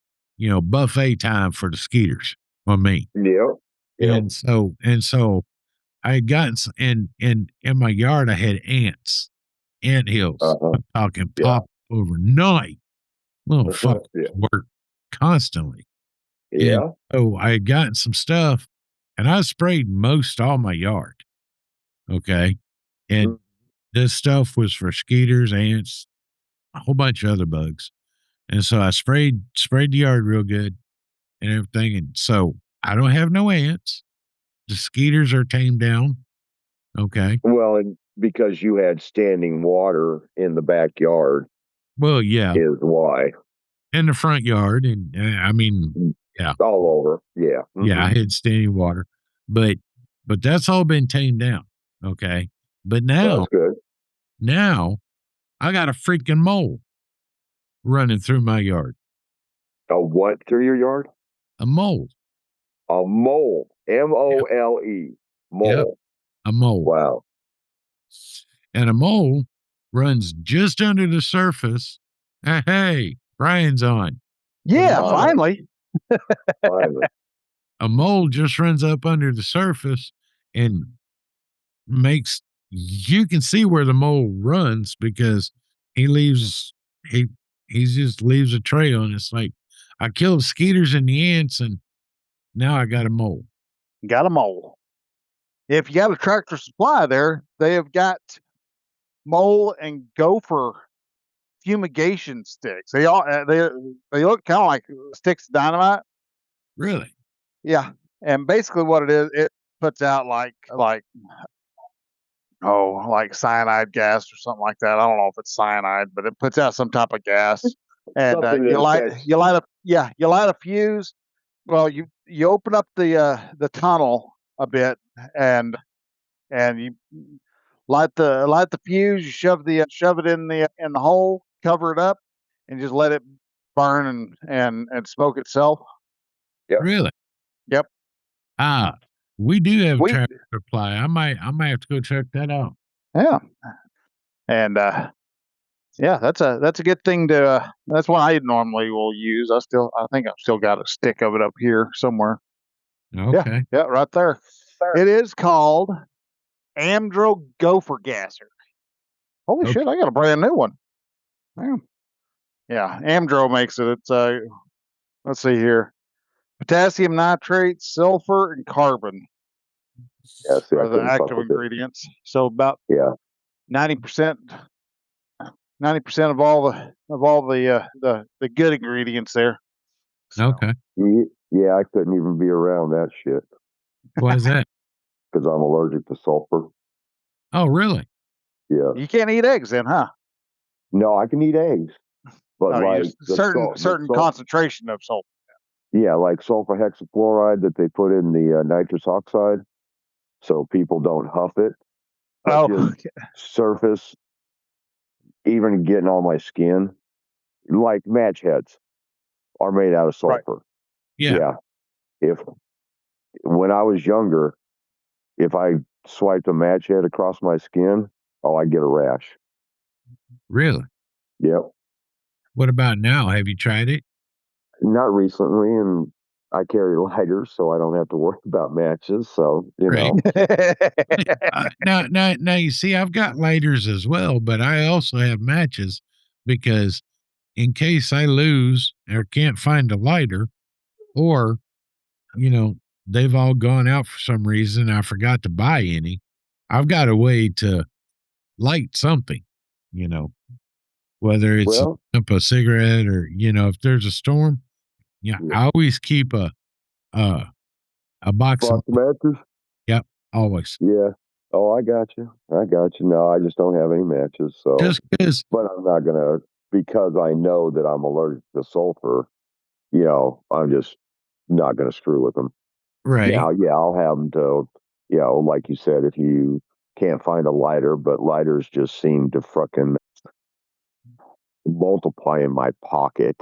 buffet time for the skeeters on me. Yeah. Yeah. And so I had gotten in my yard I had ant hills. Uh-huh. I'm talking Yeah. pop overnight. Little fuck Yeah. work constantly. And Yeah. so I had gotten some stuff and I sprayed most all my yard. Okay. And Mm. this stuff was for skeeters, ants, a whole bunch of other bugs. And so I sprayed the yard real good and everything. And so I don't have no ants. The skeeters are tamed down. Okay. Well, and because you had standing water in the backyard Well, yeah. is why. In the front yard. And I mean, yeah. All over. Yeah. Yeah, I Mhm. had standing water. But that's all been tamed down. Okay. But Well, that's good. now I got a freaking mole running through my yard. A what through your yard? A mole. A mole. Yep. MOLE. Yep. Mole. A mole. Wow. And a mole runs just under the surface. Hey, Bryan's on. Yeah, Finally. finally. A mole just runs up under the surface and makes you can see where the mole runs because he leaves he just leaves a trail and it's like I killed skeeters and the ants and now I got a mole. Got a mole. If you got a Tractor Supply there, they have got mole and gopher fumigation sticks. They look kind of like sticks of dynamite. Really? Yeah, and basically what it is, it puts out like cyanide gas or something like that. I don't know if it's cyanide, but it puts out some type of gas. And Something that affects- you light a fuse. Well, you open up the tunnel a bit and you light the fuse. You shove it in the hole, cover it up, and just let it burn and smoke itself. Yep. Really? Yep. We do have We- Tractor Supply. I might have to go check that out. Yeah. And yeah, that's a good thing to. That's what I normally will use. I think I've still got a stick of it up here somewhere. Okay. Yeah, right there. It is called Amdro Gopher Gasser. Holy Okay. shit! I got a brand new one. Yeah, Amdro makes it. It's let's see here. Potassium nitrate, sulfur, and carbon Yeah, see, I are the couldn't fuck active with it. ingredients. So about Yeah. 90% of all the good ingredients there. So, Okay. Yeah, I couldn't even be around that shit Why is that? because I'm allergic to sulfur. Oh, really? Yeah. you can't eat eggs then, huh? No, I can eat eggs, but No, you like just certain concentration of sulfur. yeah, like sulfur hexafluoride that they put in the nitrous oxide, so people don't huff it. But Oh, just surface, even getting on my skin, like match heads are made out of right. sulfur. Yeah. If when I was younger, if I swiped a match head across my skin, oh, I get a rash. Really? Yep. What about now? Have you tried it? Not recently, and I carry lighters, so I don't have to worry about matches. So Right. know, Now, you see, I've got lighters as well, but I also have matches because in case I lose or can't find a lighter, or, they've all gone out for some reason, I forgot to buy any, I've got a way to light something, whether it's well, a cigarette or, if there's a storm, yeah. I always keep a box of, box of matches. yep, always. Yeah. Oh, I got you. I got you. No, I just don't have any matches. So, Just because, but I'm not gonna because I know that I'm allergic to sulfur. I'm just not gonna screw with them. right. Now, yeah, I'll have them to, like you said, if you can't find a lighter, but lighters just seem to fucking multiply in my pocket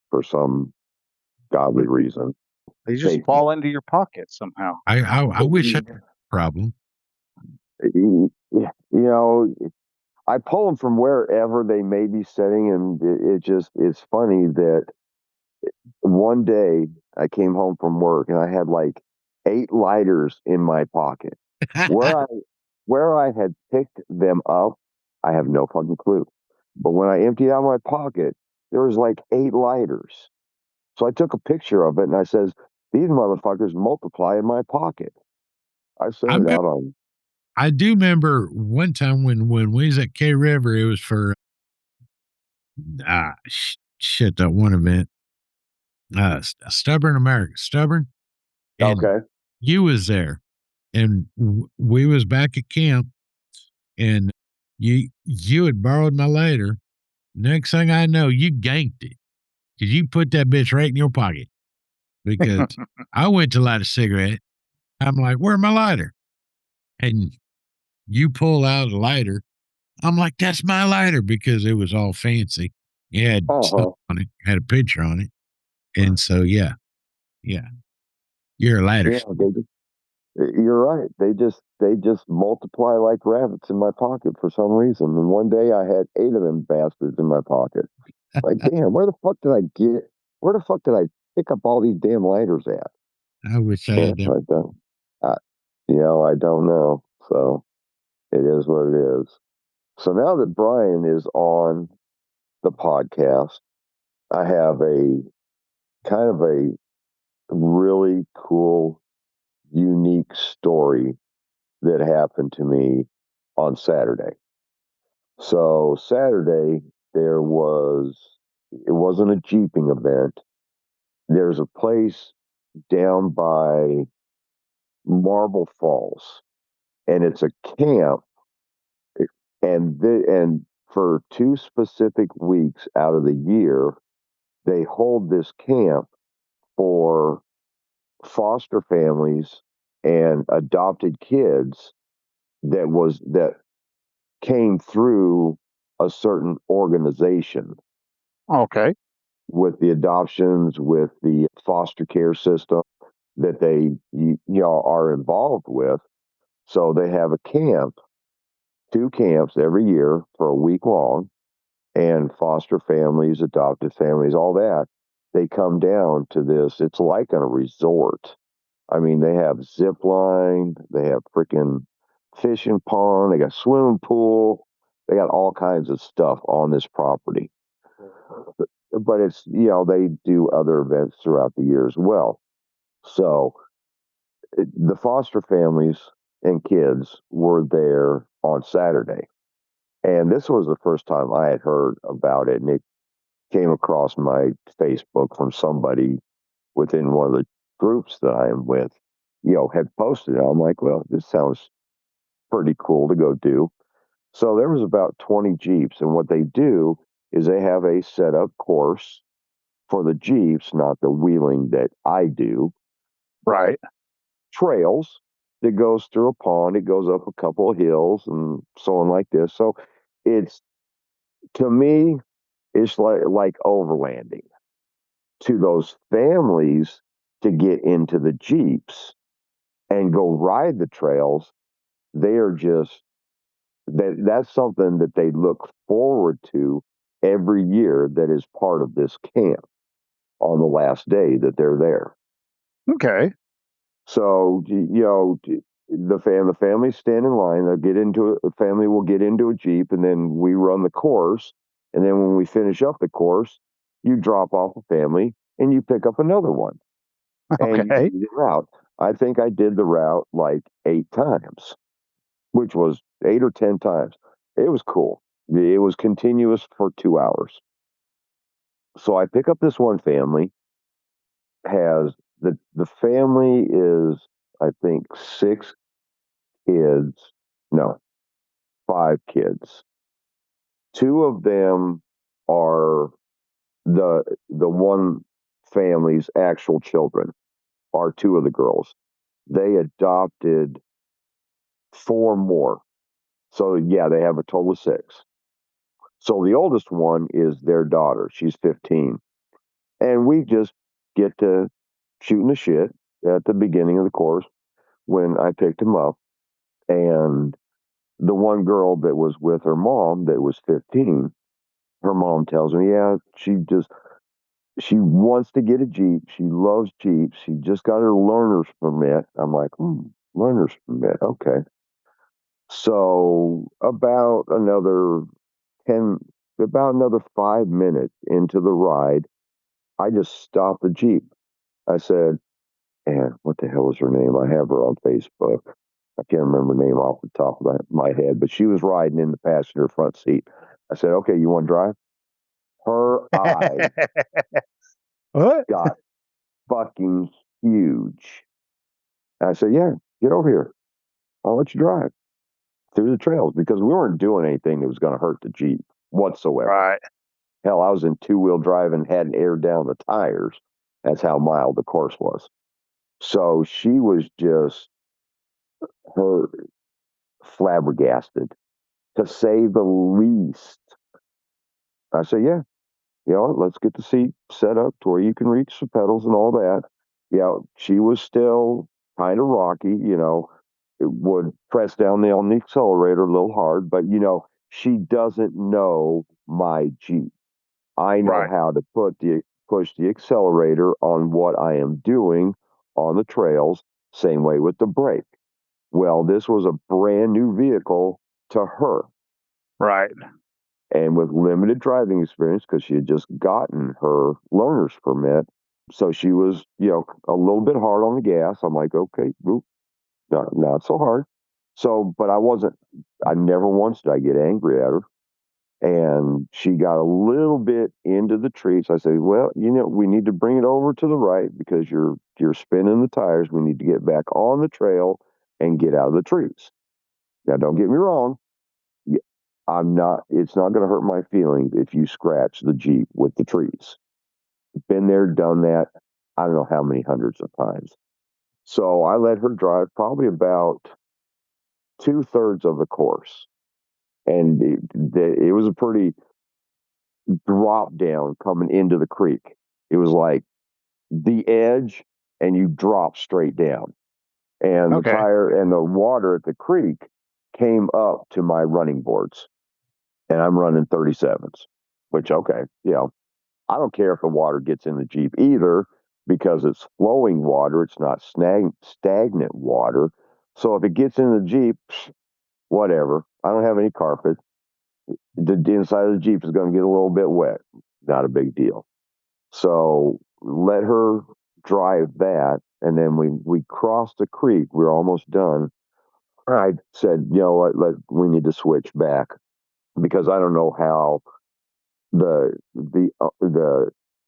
for some godly reason. They just fall into your pocket somehow. I wish I had a problem. I pull them from wherever they may be sitting, and it's funny that one day I came home from work and I had like 8 lighters in my pocket. Where I had picked them up, I have no fucking clue. But when I emptied out my pocket, there was like 8 lighters. So I took a picture of it and I says, "These motherfuckers multiply in my pocket." I sent it out on. I do remember one time when we was at K River, it was for shit, that one event. Stubborn America, Stubborn. And Okay. you was there, and we was back at camp, and you had borrowed my lighter. Next thing I know, you ganked it because you put that bitch right in your pocket. Because I went to light a cigarette. I'm like, "Where's my lighter?" And you pull out a lighter. I'm like, "That's my lighter," because it was all fancy. It had stuff on it, had a picture on it. And so, yeah, you're a lighter. Yeah, you're right. They just multiply like rabbits in my pocket for some reason. And one day I had 8 of them bastards in my pocket. Like, damn, where the fuck did I pick up all these damn lighters at? I wish I had them. I don't know. So it is what it is. So now that Bryan is on the podcast, I have a kind of a really cool, unique story that happened to me on Saturday. So Saturday it wasn't a jeeping event. There's a place down by Marble Falls, and it's a camp, and for 2 specific weeks out of the year, they hold this camp for foster families and adopted kids that came through a certain organization Okay. with the adoptions, with the foster care system that they are involved with. So they have a camp, 2 camps every year for a week long, and foster families, adopted families, all that. They come down to this. It's like a resort. I mean, they have zip line, they have freaking fishing pond, they got swimming pool, they got all kinds of stuff on this property. but it's, they do other events throughout the year as well. So the foster families and kids were there on Saturday. And this was the first time I had heard about it. And it came across my Facebook from somebody within one of the groups that I am with, had posted it. I'm like, well, this sounds pretty cool to go do. So there was about 20 Jeeps. And what they do is they have a setup course for the Jeeps, not the wheeling that I do. Right. Trails that goes through a pond. It goes up a couple of hills and so on like this. So it's, to me, it's like overlanding. To those families, to get into the Jeeps and go ride the trails, they are just, that's something that they look forward to every year, that is part of this camp on the last day that they're there. Okay. So, the families stand in line. The family will get into a Jeep, and then we run the course. And then when we finish up the course, you drop off a family and you pick up another one. And Okay. you do the route. I think I did the route like 8 times, which was 8 or 10 times. It was cool. It was continuous for 2 hours. So I pick up this one family. Has the family is, I think, 6 kids. No, 5 kids. 2 of them are the one family's actual children, are 2 of the girls. They adopted 4 more. So yeah, they have a total of 6. So the oldest one is their daughter. She's 15. And we just get to shooting the shit at the beginning of the course when I picked him up. And the one girl that was with her mom that was 15, her mom tells me, yeah, she wants to get a Jeep. She loves Jeeps. She just got her learner's permit. I'm like, learner's permit. Okay. So about another 5 minutes into the ride, I just stopped the Jeep. I said, and what the hell is her name? I have her on Facebook. I can't remember her name off the top of my head, but she was riding in the passenger front seat. I said, okay, you want to drive? Her eyes What? got fucking huge. I said, yeah, get over here. I'll let you drive through the trails, because we weren't doing anything that was going to hurt the Jeep whatsoever. Right. Hell, I was in 2-wheel drive and hadn't aired down the tires. That's how mild the course was. So she was just her flabbergasted, to say the least. I said, yeah, let's get the seat set up to where you can reach the pedals and all that. Yeah, she was still kind of rocky, it would press down on the accelerator a little hard, but she doesn't know my Jeep. I know Right. how to push the accelerator on what I am doing on the trails, same way with the brake. Well, this was a brand new vehicle to her. Right. And with limited driving experience, because she had just gotten her learner's permit. So she was, a little bit hard on the gas. I'm like, okay, not so hard. So, but I never once did I get angry at her. And she got a little bit into the trees. I said, well, we need to bring it over to the right, because you're spinning the tires. We need to get back on the trail and get out of the trees. Now, don't get me wrong. It's not going to hurt my feelings if you scratch the Jeep with the trees. Been there, done that. I don't know how many hundreds of times. So I let her drive probably about 2/3 of the course. And it was a pretty drop down coming into the creek. It was like the edge, and you drop straight down. And Okay. the tire and the water at the creek came up to my running boards. And I'm running 37s, which, okay, I don't care if the water gets in the Jeep either, because it's flowing water. It's not stagnant water. So if it gets in the Jeep, whatever. I don't have any carpet. The inside of the Jeep is going to get a little bit wet. not a big deal. So let her drive that, and then we crossed the creek. We were almost done. I said, we need to switch back because I don't know how the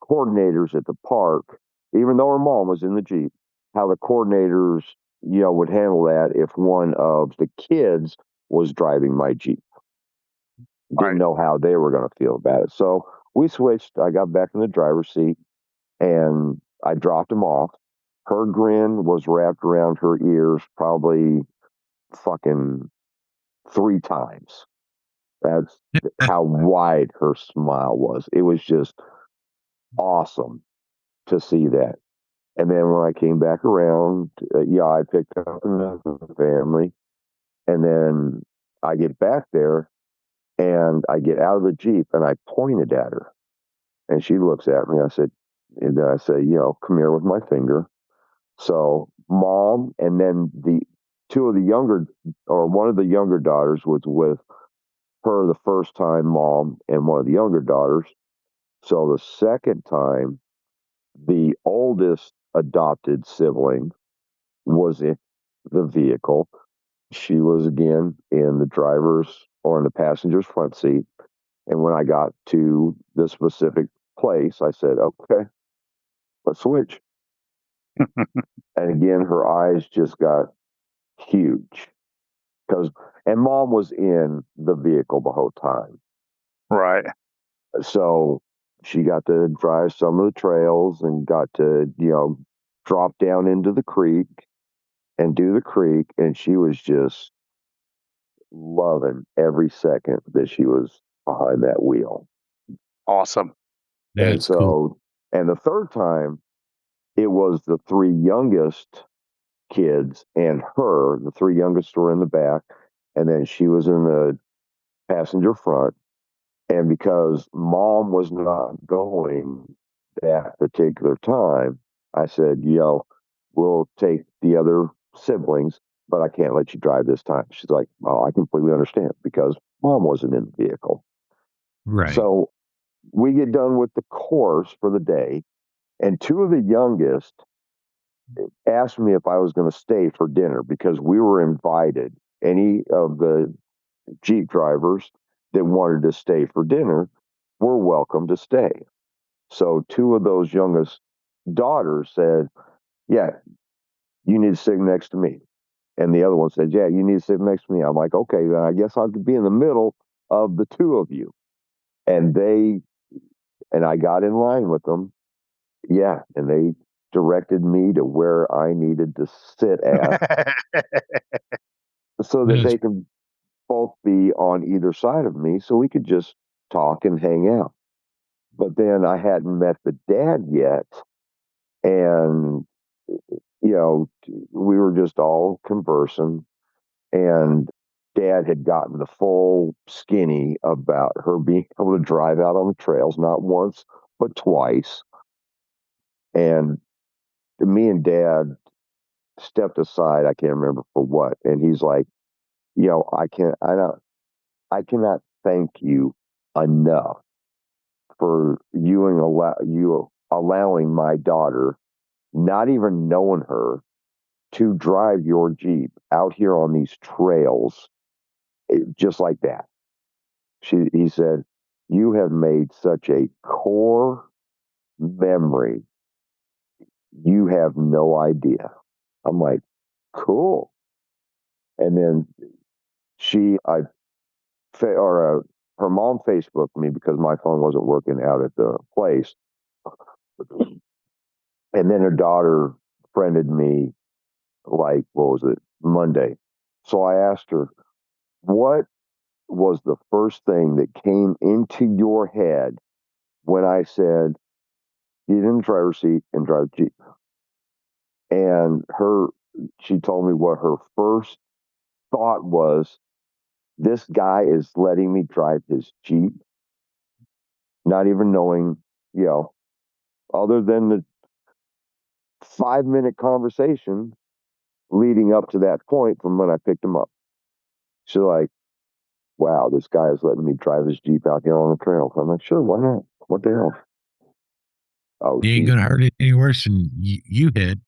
coordinators at the park, even though her mom was in the Jeep, how the coordinators, would handle that if one of the kids was driving my Jeep. Didn't know how they were going to feel about it. So we switched. I got back in the driver's seat and I dropped him off. Her grin was wrapped around her ears probably fucking 3 times. That's how wide her smile was. It was just awesome to see that. And then when I came back around, I picked up another family. And then I get back there and I get out of the Jeep and I pointed at her. And she looks at me. I said, come here with my finger. So mom, and then one of the younger daughters was with her the first time, mom, and one of the younger daughters. So the second time, the oldest adopted sibling was in the vehicle. She was again in the driver's or in the passenger's front seat. And when I got to the specific place, I said, okay, let's switch. And again, her eyes just got huge and mom was in the vehicle the whole time. Right. So she got to drive some of the trails and got to, drop down into the creek and do the creek. And she was just loving every second that she was behind that wheel. Awesome. That's cool. And the third time, it was the 3 youngest kids and her. The 3 youngest were in the back, and then she was in the passenger front. And because mom was not going that particular time, I said, we'll take the other siblings, but I can't let you drive this time. She's like, oh, I completely understand because mom wasn't in the vehicle. Right. So we get done with the course for the day, and 2 of the youngest asked me if I was going to stay for dinner because we were invited. Any of the Jeep drivers that wanted to stay for dinner were welcome to stay. So 2 of those youngest daughters said, yeah, you need to sit next to me. And the other one said, yeah, you need to sit next to me. I'm like, okay, then I guess I could be in the middle of the 2 of you. And I got in line with them. Yeah. And they directed me to where I needed to sit at so that they can both be on either side of me so we could just talk and hang out. But then I hadn't met the dad yet. And, we were just all conversing. And dad had gotten the full skinny about her being able to drive out on the trails, not once, but twice. And me and dad stepped aside. I can't remember for what. And he's like, I cannot thank you enough for you allowing my daughter, not even knowing her, to drive your Jeep out here on these trails, just like that. He said, you have made such a core memory. You have no idea. I'm like, cool. And then her mom Facebooked me because my phone wasn't working out at the place. And then her daughter friended me like, what was it, Monday. So I asked her, what was the first thing that came into your head when I said, get in the driver's seat and drive the Jeep? And she told me what her first thought was. This guy is letting me drive his Jeep, not even knowing, other than the 5-minute conversation leading up to that point from when I picked him up. She's like, wow, this guy is letting me drive his Jeep out here on the trails. I'm like, sure, why not? What the hell? Oh, You ain't geez. gonna hurt it any worse than you had.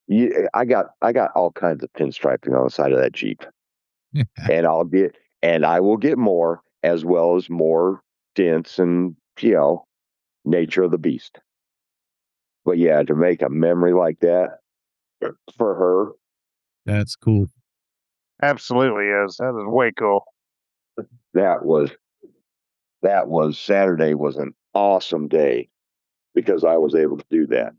Yeah, I got all kinds of pinstriping on the side of that Jeep, and I will get more, as well as more dents and nature of the beast. But yeah, to make a memory like that for her, That's cool. Absolutely is. That is way cool. that was Saturday was an awesome day because I was able to do that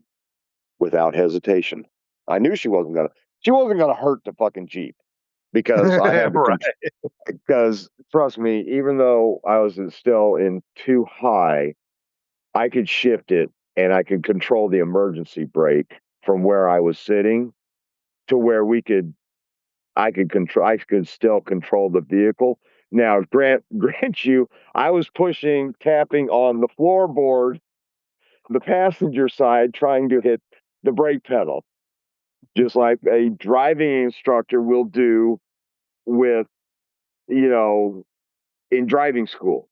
without hesitation. I knew she wasn't gonna hurt the fucking Jeep because I had to Right. because trust me, even though I was still in too high, I could shift it and I could control the emergency brake from where I was sitting to where I could still control the vehicle. Now, grant you, I was tapping on the floorboard, the passenger side, trying to hit the brake pedal, just like a driving instructor will do with, in driving school.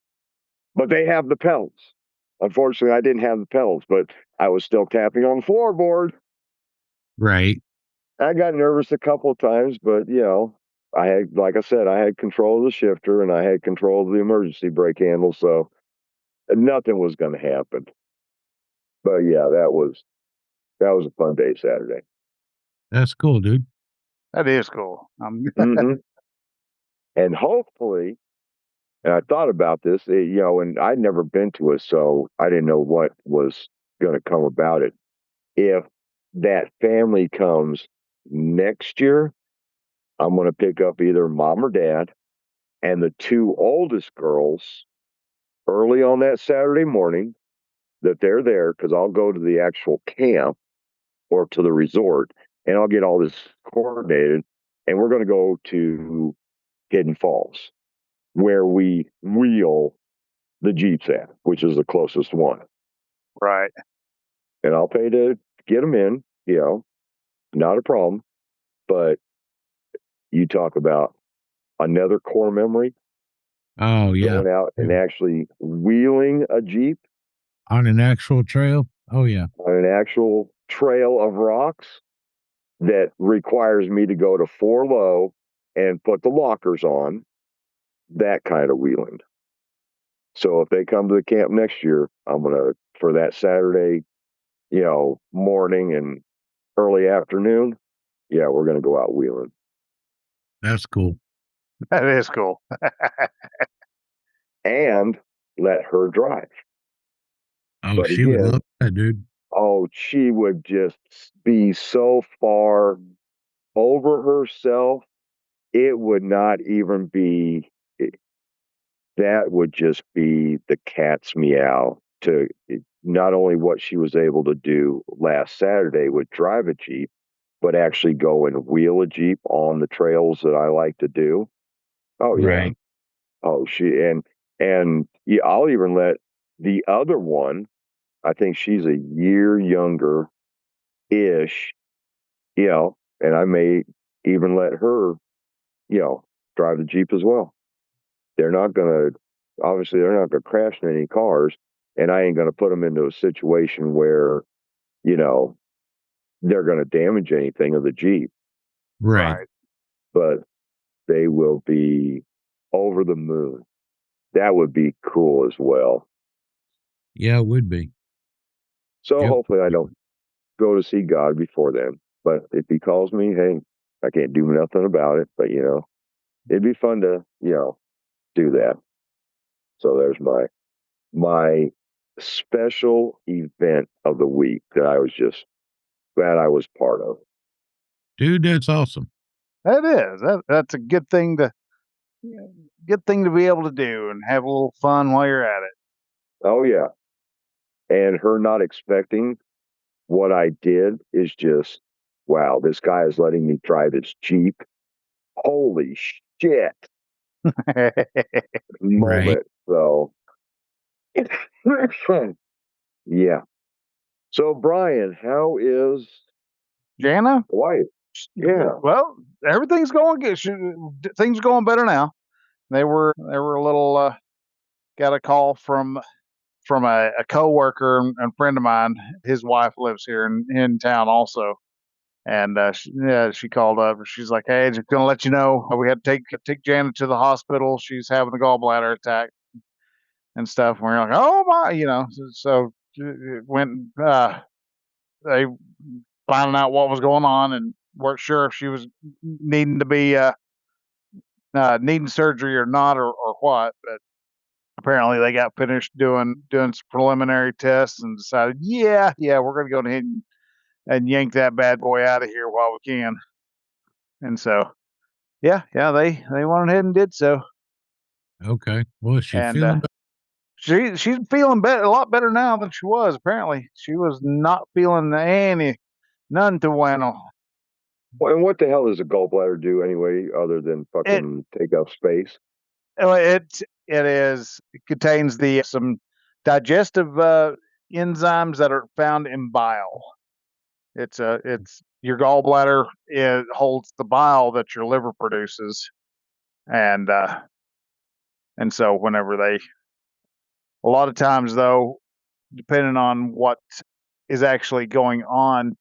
But they have the pedals. Unfortunately, I didn't have the pedals, but I was still tapping on the floorboard. Right. I got nervous a couple of times, but like I said, I had control of the shifter and I had control of the emergency brake handle, so nothing was going to happen. But yeah, that was a fun day Saturday. That's cool, dude. That is cool. Mm-hmm. And hopefully, and I thought about this, and I'd never been to it, so I didn't know what was going to come about it. If that family comes next year, I'm going to pick up either mom or dad and the two oldest girls early on that Saturday morning that they're there, because I'll go to the actual camp or to the resort and I'll get all this coordinated. And we're going to go to Hidden Falls where we wheel the Jeeps at, which is the closest one. Right. And I'll pay to get them in, not a problem. But you talk about another core memory. Oh, yeah. Going out and actually wheeling a Jeep On an actual trail? Oh, yeah. on an actual trail of rocks that requires me to go to 4 low and put the lockers on, that kind of wheeling. So if they come to the camp next year, I'm going to, for that Saturday, morning and early afternoon, yeah, we're going to go out wheeling. That's cool. That is cool. And let her drive. Oh, But she would again, love that, dude. oh, she would just be so far over herself. It would not even be, that would just be the cat's meow to not only what she was able to do last Saturday with drive a Jeep, but actually go and wheel a Jeep on the trails that I like to do. Oh, yeah. Right. Oh, and yeah, I'll even let the other one, I think she's a year younger ish, and I may even let her, drive the Jeep as well. They're not going to, obviously, they're not going to crash in any cars, and I ain't going to put them into a situation where, they're going to damage anything of the Jeep. Right. But they will be over the moon. That would be cool as well. Yeah, it would be. So Yep. hopefully I don't go to see God before then. But if he calls me, hey, I can't do nothing about it. But, it'd be fun to, do that. So there's my special event of the week that I was just glad I was part of. Dude, that's awesome. That is. That's a good thing to be able to do and have a little fun while you're at it. Oh, yeah. And her not expecting what I did is just, wow, this guy is letting me drive his Jeep. Holy shit. Moment. Right. So, yeah. So, Bryan, how is Jana? the wife? Yeah. Well, everything's going good. Things are going better now. They were a little got a call from from a coworker and friend of mine. His wife lives here in town also. And she called up. She's like, "Hey, just gonna let you know we had to take Jana to the hospital. She's having a gallbladder attack and stuff." And we're like, "Oh my," So it went. They finding out what was going on and weren't sure if she was needing to be needing surgery or not or what. But apparently, they got finished doing some preliminary tests and decided, yeah, we're gonna go ahead and yank that bad boy out of here while we can. And so, they went ahead and did so. Okay. Well, is she And feeling better? she's feeling better, a lot better now than she was. Apparently, she was not feeling none too well. Well, and what the hell does a gallbladder do anyway, other than fucking take up space? It contains some digestive enzymes that are found in bile. It's your gallbladder. It holds the bile that your liver produces, and so whenever a lot of times though, depending on what is actually going on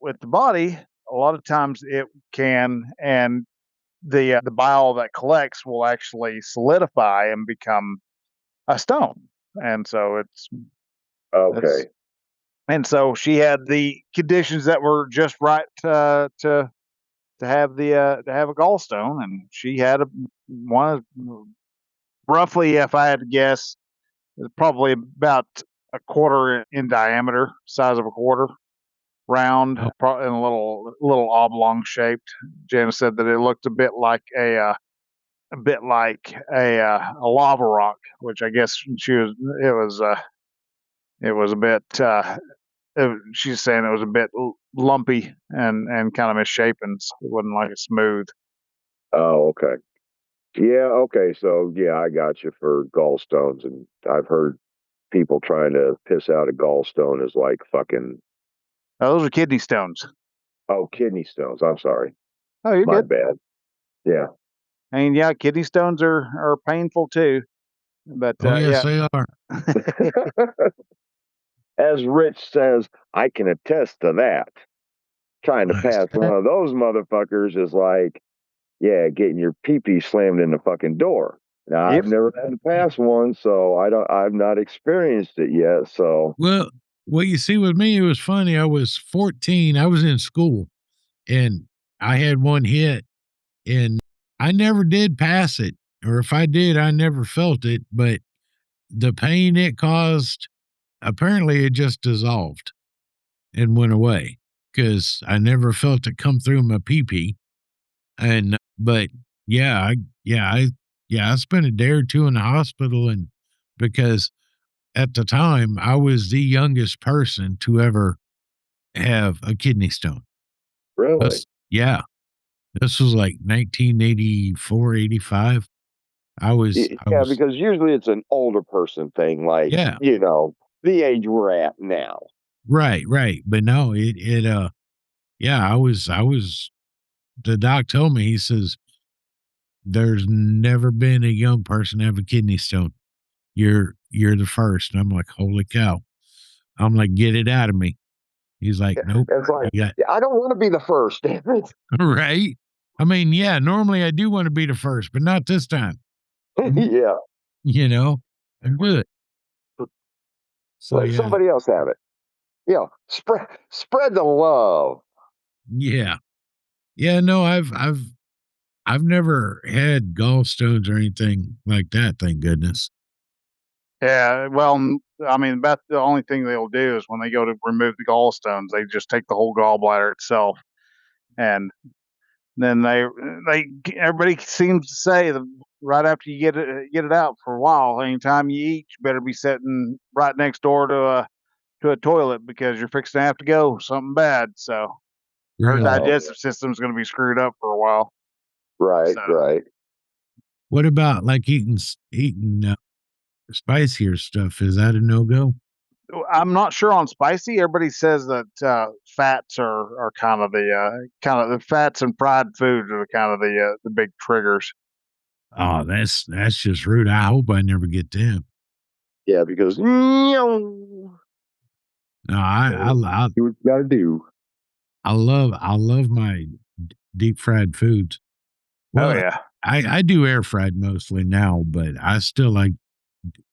with the body, a lot of times it can, and the bile that collects will actually solidify and become a stone, and so it's okay. And so she had the conditions that were just right to have to have a gallstone, and she had one roughly, if I had to guess, probably about a quarter in diameter, size of a quarter, round, and a little oblong shaped. Jana said that it looked a bit like a lava rock, which I guess it was a bit. She's saying it was a bit lumpy and kind of misshapen. So it wasn't like a smooth. Oh, okay. Yeah, okay. So yeah, I got you for gallstones, and I've heard people trying to piss out a gallstone is like fucking. Oh, those are kidney stones. Oh, kidney stones. I'm sorry. Oh, you're My good. bad. Yeah. I mean, yeah, kidney stones are painful too. But yes, they are. As Rich says, I can attest to that. Trying to pass one of those motherfuckers is like, yeah, getting your pee-pee slammed in the fucking door. Now, I've never had to pass one, so I've not experienced it yet. So, well, you see, with me, it was funny. I was 14. I was in school, and I had one hit, and I never did pass it, or if I did, I never felt it. But the pain it caused, apparently, it just dissolved and went away because I never felt it come through my pee-pee. And but I spent a day or two in the hospital, and because at the time I was the youngest person to ever have a kidney stone. really? This was like 1984, 85. I was because usually it's an older person thing, like the age we're at now. Right. But no, I was the doc told me, he says, there's never been a young person have a kidney stone. You're the first. And I'm like, holy cow. I'm like, get it out of me. He's like, nope. It's like, I don't want to be the first. Right. I mean, yeah, normally I do want to be the first, but not this time. Yeah. I'm good. So let somebody else have it. Spread the love. Yeah. Yeah, no, I've never had gallstones or anything like that, thank goodness. Yeah, well, I memean, about the only thing they'll do is when they go to remove the gallstones, they just take the whole gallbladder itself, and then everybody seems to say that right after you get it out for a while, anytime you eat, you better be sitting right next door to a toilet because you're fixing to have to go something bad. So her digestive system's going to be screwed up for a while. Right, right. What about like eating spicier stuff? Is that a no-go? I'm not sure on spicy. Everybody says that fats are kind of the fats and fried food are kind of the big triggers. Oh, that's just rude. I hope I never get them. Yeah, because No, I do what you gotta do. I love my deep fried foods. Oh Well, yeah. I do air fried mostly now, but I still like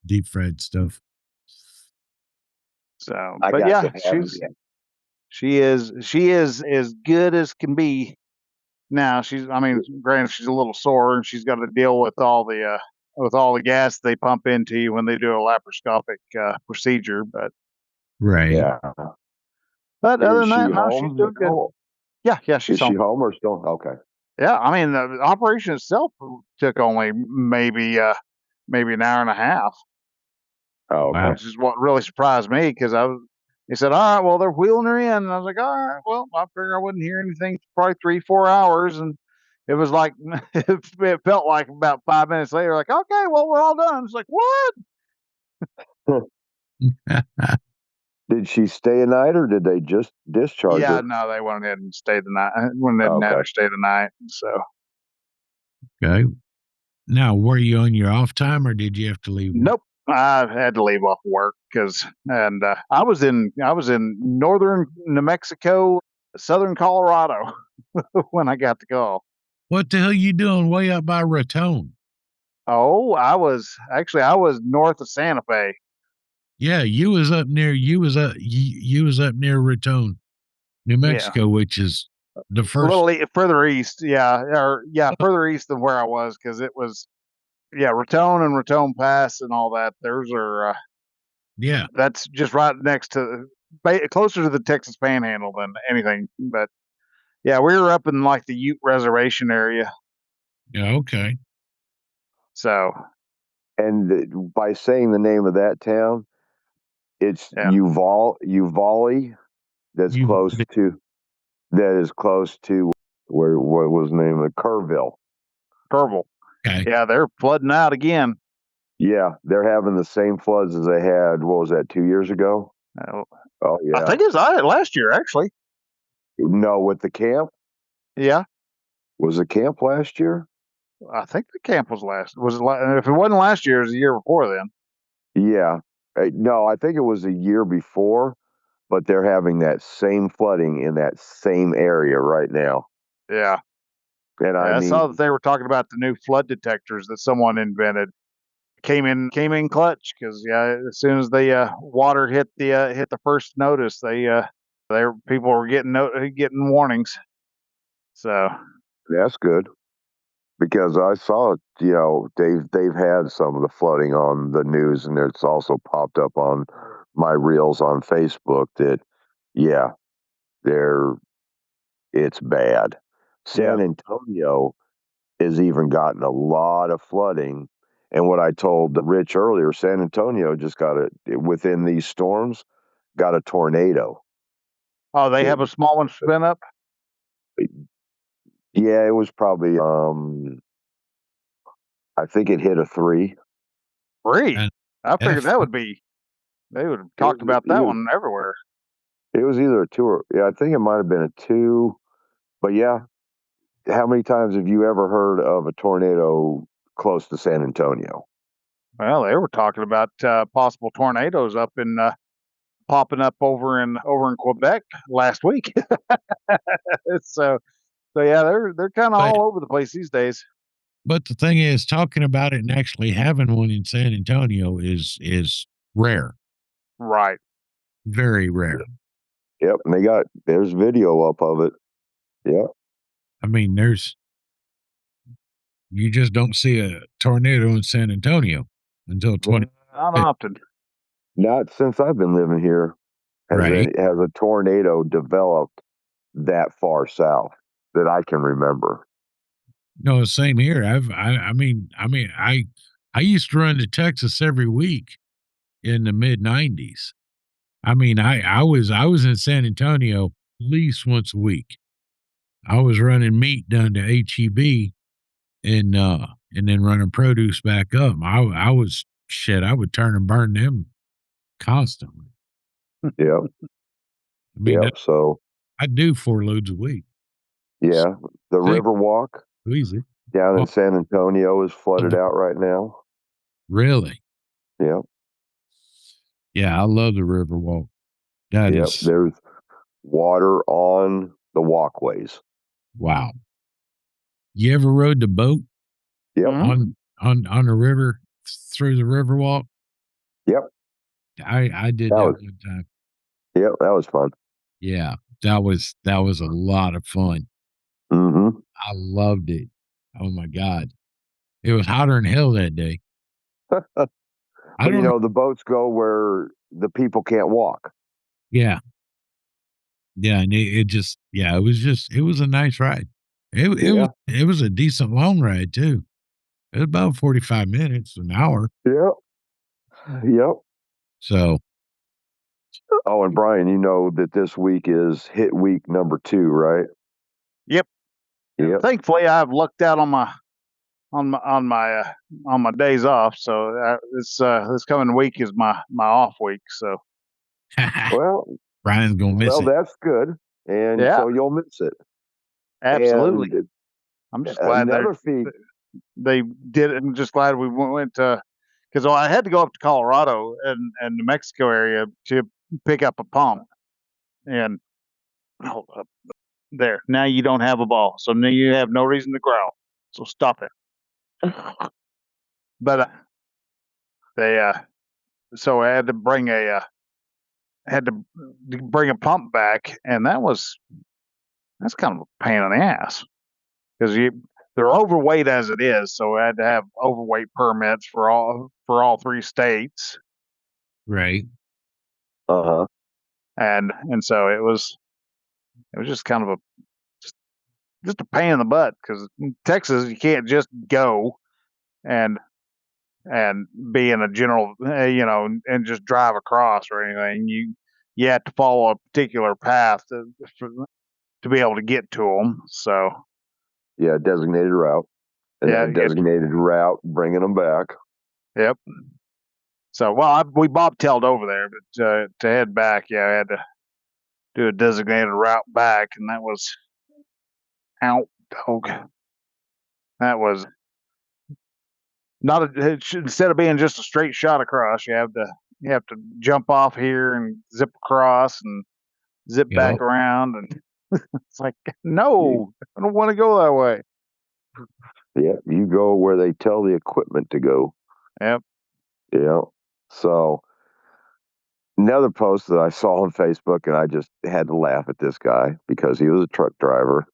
deep fried stuff. So, I but got yeah, to have she is as good as can be. Now I mean, granted, she's a little sore and she's got to deal with all the gas they pump into you when they do a laparoscopic procedure. But Right. Yeah. other Is than that, she no, she's home doing good. now? Yeah, she's Is she home. home or still? Okay. Yeah, I mean, the operation itself took only maybe an hour and a half, Oh, Wow. okay. which is what really surprised me because he said, all right, well, they're wheeling her in. And I was like, all right, well, I figured I wouldn't hear anything for probably 3-4 hours. And it was like, it felt like about 5 minutes later, like, okay, well, we're all done. It's like, what? Did she stay a night or did they just discharge Yeah, her? no, they went ahead and stayed the night. Went ahead and had Okay. her stay the night. So, Okay. Now, were you on your off time or did you have to leave? nope. I had to leave off work and I was in northern New Mexico, southern Colorado when I got the call. What the hell you doing way up by Raton? Oh, I was north of Santa Fe. Yeah, you was up near you was up near Raton, New Mexico, which is the A first. little further east, further east than where I was because it was Raton and Raton Pass and all that. Those are Yeah. that's just right next to closer to the Texas Panhandle than anything. But yeah, we were up in like the Ute Reservation area. Yeah. Okay. So And by saying the name of that town, it's yeah, Uvalde. That's You. close to. That is close to where what was the name of it? Kerrville. Kerrville. Okay. Yeah, they're flooding out again. Yeah, they're having the same floods as they had. What was that? 2 years ago? Oh yeah. I think it's last year actually. No, with the camp. Yeah, Was the camp last year? I think the camp was last. If it wasn't last year, it was the year before then. Yeah. No, I think it was a year before, but they're having that same flooding in that same area right now. Yeah. And I I mean, saw that they were talking about the new flood detectors that someone invented. Came in clutch because as soon as the water hit the first notice, people were getting warnings. So that's good because I saw, they've had some of the flooding on the news, and it's also popped up on my reels on Facebook that, yeah, it's bad. San Antonio has even gotten a lot of flooding. And what I told Rich earlier, San Antonio just within these storms, got a tornado. oh, they have a small one spin up. Yeah, it was probably, I think it hit a 3. I figured F- they would have talked about that one everywhere. It was either a 2 or, I think it might have been a 2. But yeah, how many times have you ever heard of a tornado close to San Antonio? Well, they were talking about possible tornadoes popping up over in Quebec last week. so yeah, they're kind of all over the place these days. But the thing is, talking about it and actually having one in San Antonio is rare. Right. Very rare. Yep, and there's video up of it. Yeah. I mean, you just don't see a tornado in San Antonio until 20. Not often. Not since I've been living here has a tornado developed that far south that I can remember. No, same here. I used to run to Texas every week in the mid 90s. I mean, I was in San Antonio at least once a week. I was running meat down to HEB and then running produce back up. I would turn and burn them constantly. Yeah. I mean, So I do 4 loads a week. yeah, the Riverwalk Easy. down in San Antonio is flooded out right now. Really? Yeah. Yeah, I love the river walk. That is There's water on the walkways. wow. You ever rode the boat Yep. on the river through the river walk? Yep. I did that one time. Yep, that was fun. Yeah, that was a lot of fun. Mm-hmm. I loved it. Oh my God. It was hotter than hell that day. But the boats go where the people can't walk. Yeah. Yeah, and it was a nice ride. It was a decent long ride too. It was about 45 minutes, an hour. Yep. So Oh, and Bryan, you know that this week is hit week number 2, right? Yep. Thankfully, I've lucked out on my days off, so this coming week is my off week. So, well, Bryan's gonna miss it. Well, that's good, and so you'll miss it. Absolutely. And I'm just glad they did it. I'm just glad we went to, because I had to go up to Colorado and New Mexico area to pick up a pump, and hold up there. Now you don't have a ball, so now you have no reason to growl. So stop it. But so I had to bring a pump back, and that's kind of a pain in the ass because they're overweight as it is, so I had to have overweight permits for all 3 states. Right. And so it was just kind of just a pain in the butt because in Texas you can't just go and be in a general, and just drive across or anything. You have to follow a particular path to be able to get to them. So designated route, and then designated route bringing them back. Yep. So we bobtailed over there, but to head back, I had to do a designated route back, and that was out dog. That was not instead of being just a straight shot across, you have to jump off here and zip across and zip back around, and it's like, no, I don't want to go that way. Yeah, you go where they tell the equipment to go. Yep. Yeah. So another post that I saw on Facebook, and I just had to laugh at this guy because he was a truck driver.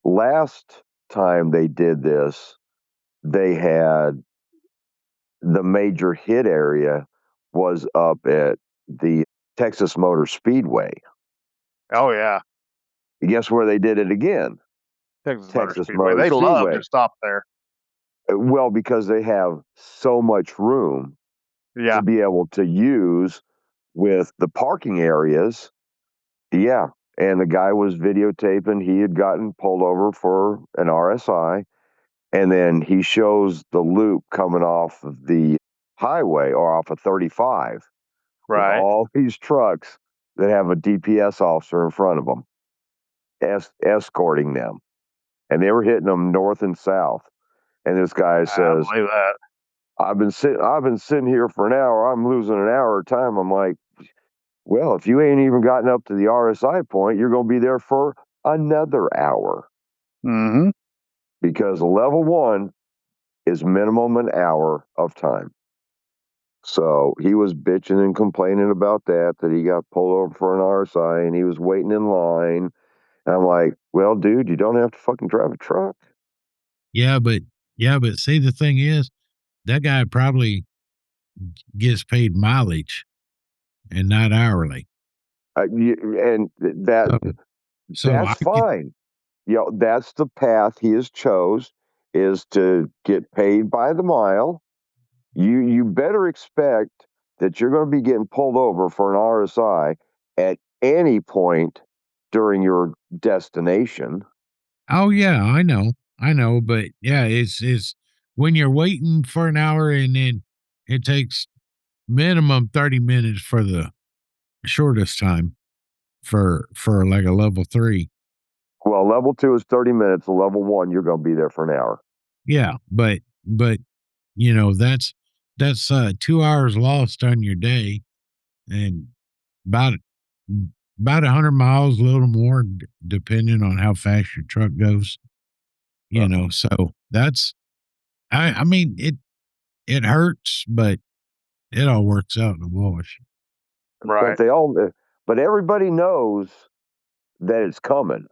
Last time they did this, they had the major hit area was up at the Texas Motor Speedway. Oh yeah. Guess where they did it again? Texas Motor Speedway. They love to stop there. Well, because they have so much room to be able to use with the parking areas. Yeah. And the guy was videotaping. He had gotten pulled over for an RSI. And then he shows the loop coming off of the highway or off of 35. Right. With all these trucks that have a DPS officer in front of them, escorting them. And they were hitting them north and south. And this guy says, I believe that. I've been sitting here for an hour. I'm losing an hour of time. I'm like, well, if you ain't even gotten up to the RSI point, you're going to be there for another hour. Mm-hmm. Because level 1 is minimum an hour of time. So he was bitching and complaining about that he got pulled over for an RSI and he was waiting in line. And I'm like, well, dude, you don't have to fucking drive a truck. Yeah, but see, the thing is, that guy probably gets paid mileage and not hourly. That's fine. That's the path he has chose, is to get paid by the mile. You better expect that you're going to be getting pulled over for an RSI at any point during your destination. Oh yeah, I know, but yeah, it's when you're waiting for an hour and then it takes minimum 30 minutes for the shortest time for like a level 3. Well, level 2 is 30 minutes. Level 1, you're going to be there for an hour. Yeah, but that's 2 hours lost on your day. and about 100 miles, a little more, depending on how fast your truck goes. You know, so that's, I mean, it hurts, but it all works out in the wash. Right. But everybody knows that it's coming.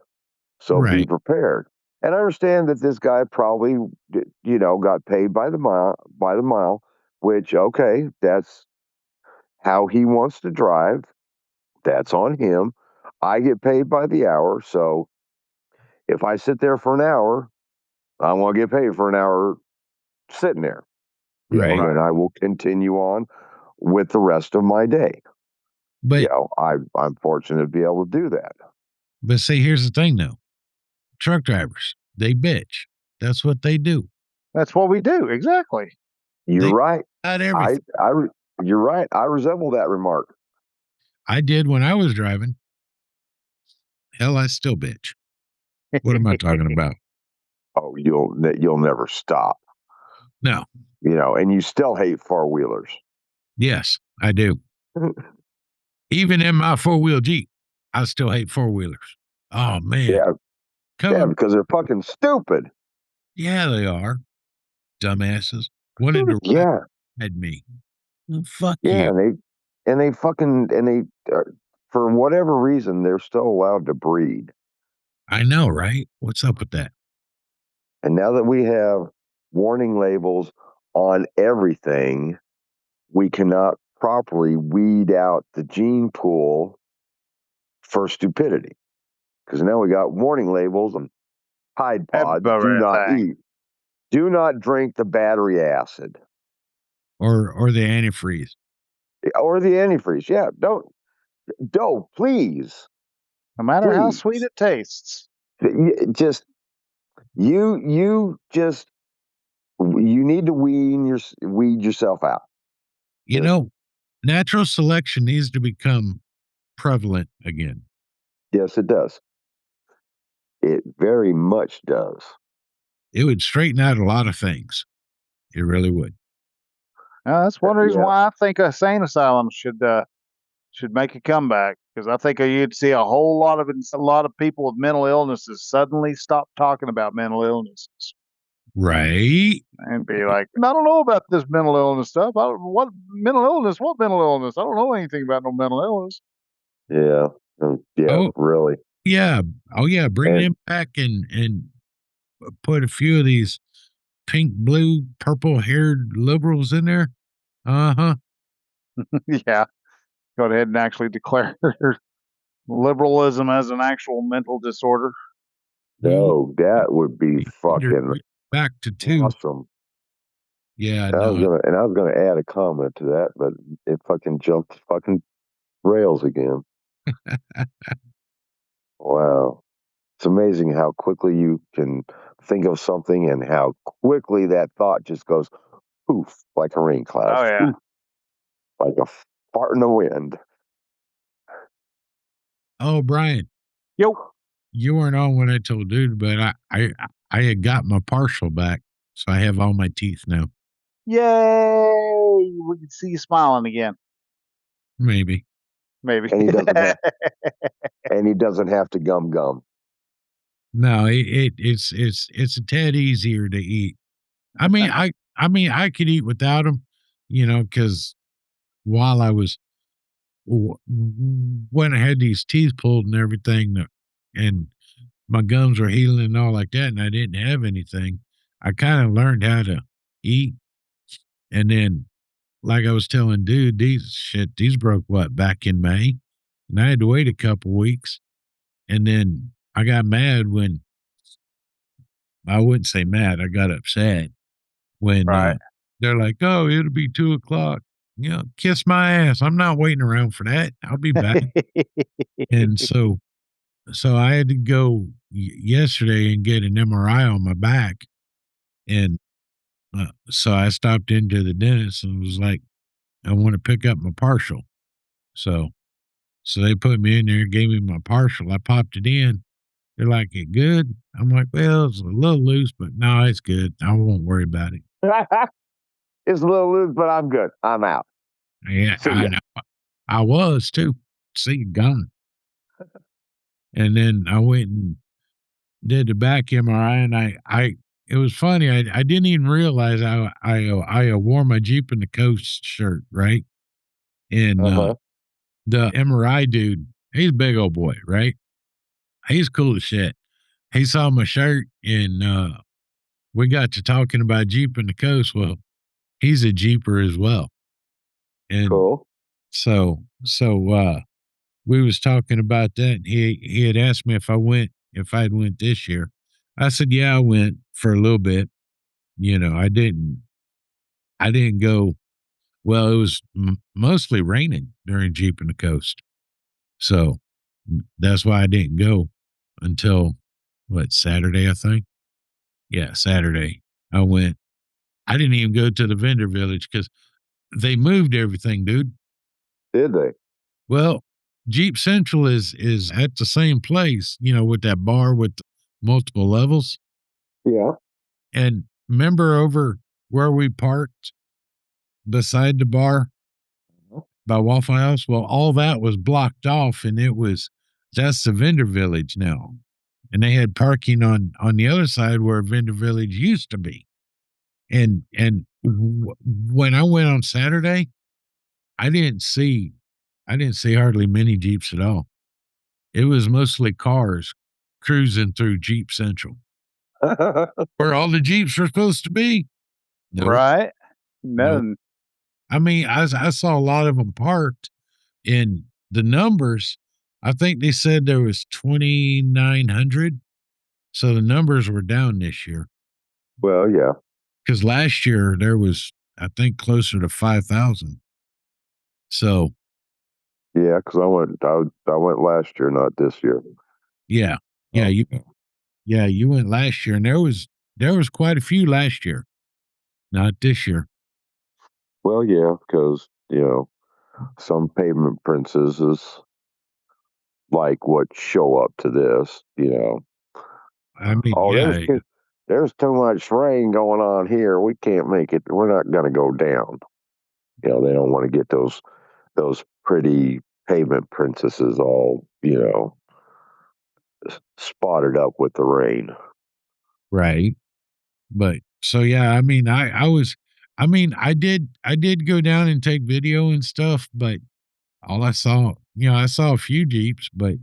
So be prepared. And I understand that this guy probably, got paid by the mile, which, okay, that's how he wants to drive. That's on him. I get paid by the hour. So if I sit there for an hour, I want to get paid for an hour sitting there. And I will continue on with the rest of my day. But I'm fortunate to be able to do that. But see, here's the thing though. Truck drivers, they bitch. That's what they do. That's what we do. Exactly. You're right. Not everything. You're right. I resemble that remark. I did when I was driving. Hell, I still bitch. What am I talking about? Oh, you'll never stop. No. And you still hate four-wheelers. Yes, I do. Even in my four-wheel Jeep, I still hate four-wheelers. Oh, man. Yeah, because they're fucking stupid. Yeah, they are. Dumbasses. Wanted to ride me. Well, fuck you. And they for whatever reason, they're still allowed to breed. I know, right? What's up with that? And now that we have warning labels on everything, we cannot properly weed out the gene pool for stupidity. Because now we got warning labels on Tide Pods. Do not eat. Do not drink the battery acid. Or the antifreeze. Or the antifreeze. Yeah. Don't, please. No matter how sweet it tastes. You need to weed yourself out. Natural selection needs to become prevalent again. Yes, it does. It very much does. It would straighten out a lot of things. It really would. That's one reason why I think a sane asylum should make a comeback, because I think you'd see a lot of people with mental illnesses suddenly stop talking about mental illnesses. Right. And be like, I don't know about this mental illness stuff. What mental illness? I don't know anything about no mental illness. Yeah. Really. Yeah. Oh, yeah. Bring them back and put a few of these pink, blue, purple-haired liberals in there. Uh-huh. Yeah. Go ahead and actually declare liberalism as an actual mental disorder. No, that would be fucking back to 2. Awesome. Yeah, I was gonna add a comment to that, but it fucking jumped fucking rails again. Wow. It's amazing how quickly you can think of something and how quickly that thought just goes poof, like a rain cloud. Oh, yeah. Poof, like a fart in the wind. Oh, Bryan. Yo. You weren't on when I told dude, but I had got my partial back, so I have all my teeth now. Yay! We can see you smiling again. Maybe. And he doesn't have to gum. No, it's a tad easier to eat. I mean, I could eat without them, because while I was when I had these teeth pulled and everything, and my gums were healing and all like that, and I didn't have anything, I kind of learned how to eat. And then, like I was telling dude, these broke back in May, and I had to wait a couple weeks. And then I got mad when, I wouldn't say mad, I got upset when they're like, oh, it'll be 2:00. Kiss my ass. I'm not waiting around for that. I'll be back. And so I had to go yesterday and get an MRI on my back. And so I stopped into the dentist and was like, I want to pick up my partial. So they put me in there, gave me my partial. I popped it in. They're like, it good? I'm like, well, it's a little loose, but no, it's good. I won't worry about it. It's a little loose, but I'm good. I'm out. Yeah, I know. I was too. See, gone. And then I went and did the back MRI, and it was funny. I didn't even realize I wore my Jeep in the Coast shirt, right? And the MRI dude, he's a big old boy, right? He's cool as shit. He saw my shirt, and we got to talking about Jeep in the Coast. Well, he's a Jeeper as well. And cool. So we was talking about that. And he had asked me if I'd went this year. I said, yeah, I went for a little bit. I didn't go. Well, it was mostly raining during Jeep in the Coast. So that's why I didn't go until Saturday, I think. Yeah, Saturday. I went. I didn't even go to the vendor village because they moved everything, dude. Did they? Well, Jeep Central is at the same place, with that bar with multiple levels. Yeah. And remember over where we parked beside the bar by Waffle House? Well, all that was blocked off, and that's the vendor village now. And they had parking on the other side where vendor village used to be. And when I went on Saturday, I didn't see hardly many Jeeps at all. It was mostly cars cruising through Jeep Central, where all the Jeeps were supposed to be. Nope. Right? None. Nope. I mean, I saw a lot of them parked. In the numbers, I think they said there was 2,900. So the numbers were down this year. Well, yeah. Because last year there was, I think, closer to 5,000. So. Yeah, because I went last year, not this year. Yeah. Yeah. You went last year, and there was quite a few last year, not this year. Well, yeah, because, some pavement princesses like what show up to this, I mean, there's too much rain going on here. We can't make it. We're not going to go down. They don't want to get those pretty pavement princesses all, spotted up with the rain. Right. But so, yeah, I mean, I did go down and take video and stuff, but all I saw a few Jeeps, but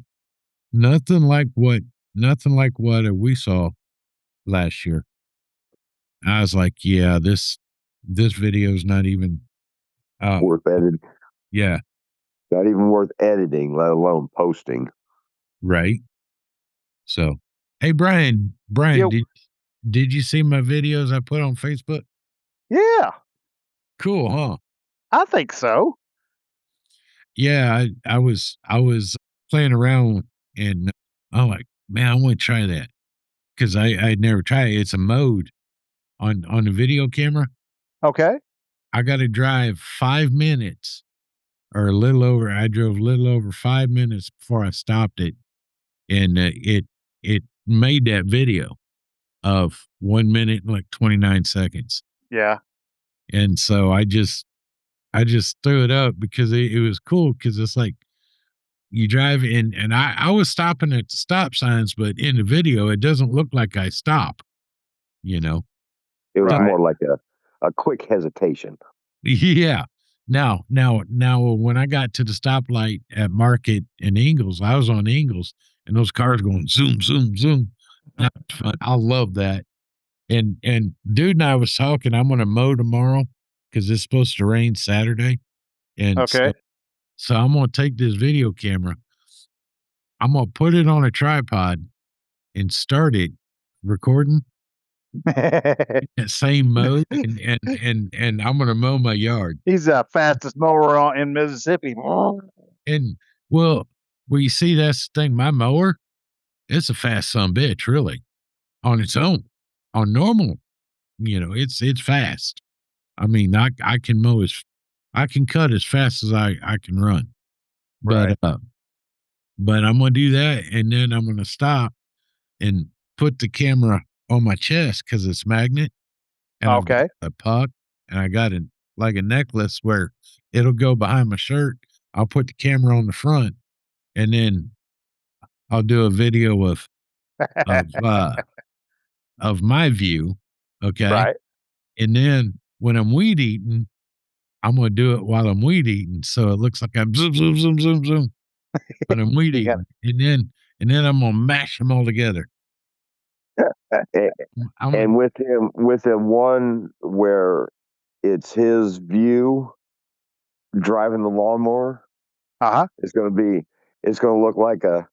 nothing like what we saw last year. I was like, yeah, this video is not even worth editing. Yeah. Not even worth editing, let alone posting. Right. So, hey, Bryan, did you see my videos I put on Facebook? Yeah. Cool, huh? I think so. Yeah, I was playing around, and I'm like, man, I want to try that because I'd never tried it. It's a mode on the video camera. Okay. I got to drive 5 minutes or a little over. I drove a little over 5 minutes before I stopped it, and it made that video of 1 minute and like 29 seconds. Yeah. And so I just threw it up because it was cool, because it's like you drive in, and I was stopping at the stop signs, but in the video it doesn't look like I stop. It was more like a quick hesitation. Yeah. Now when I got to the stoplight at Market and Ingalls, I was on Ingalls, and those cars going zoom, zoom, zoom. That was fun. I love that. And dude and I was talking, I'm going to mow tomorrow because it's supposed to rain Saturday. And okay. So I'm going to take this video camera. I'm going to put it on a tripod and start it recording. Same mode, and I'm going to mow my yard. He's the fastest mower in Mississippi. And well, you see, that's the thing. My mower, it's a fast son bitch, really, on its own. On normal, it's fast. I mean, I can I can cut as fast as I can run. Right. But I'm going to do that, and then I'm going to stop and put the camera on my chest because it's magnet. And okay. a puck, and I got like a necklace where it'll go behind my shirt. I'll put the camera on the front, and then I'll do a video of my view. Okay. Right. And then when I'm weed eating, I'm gonna do it while I'm weed eating, so it looks like I'm zoom, zoom, zoom, zoom, zoom when I'm weed You got eating, and then I'm gonna mash them all together. And with him one where it's his view driving the lawnmower, it's gonna look like a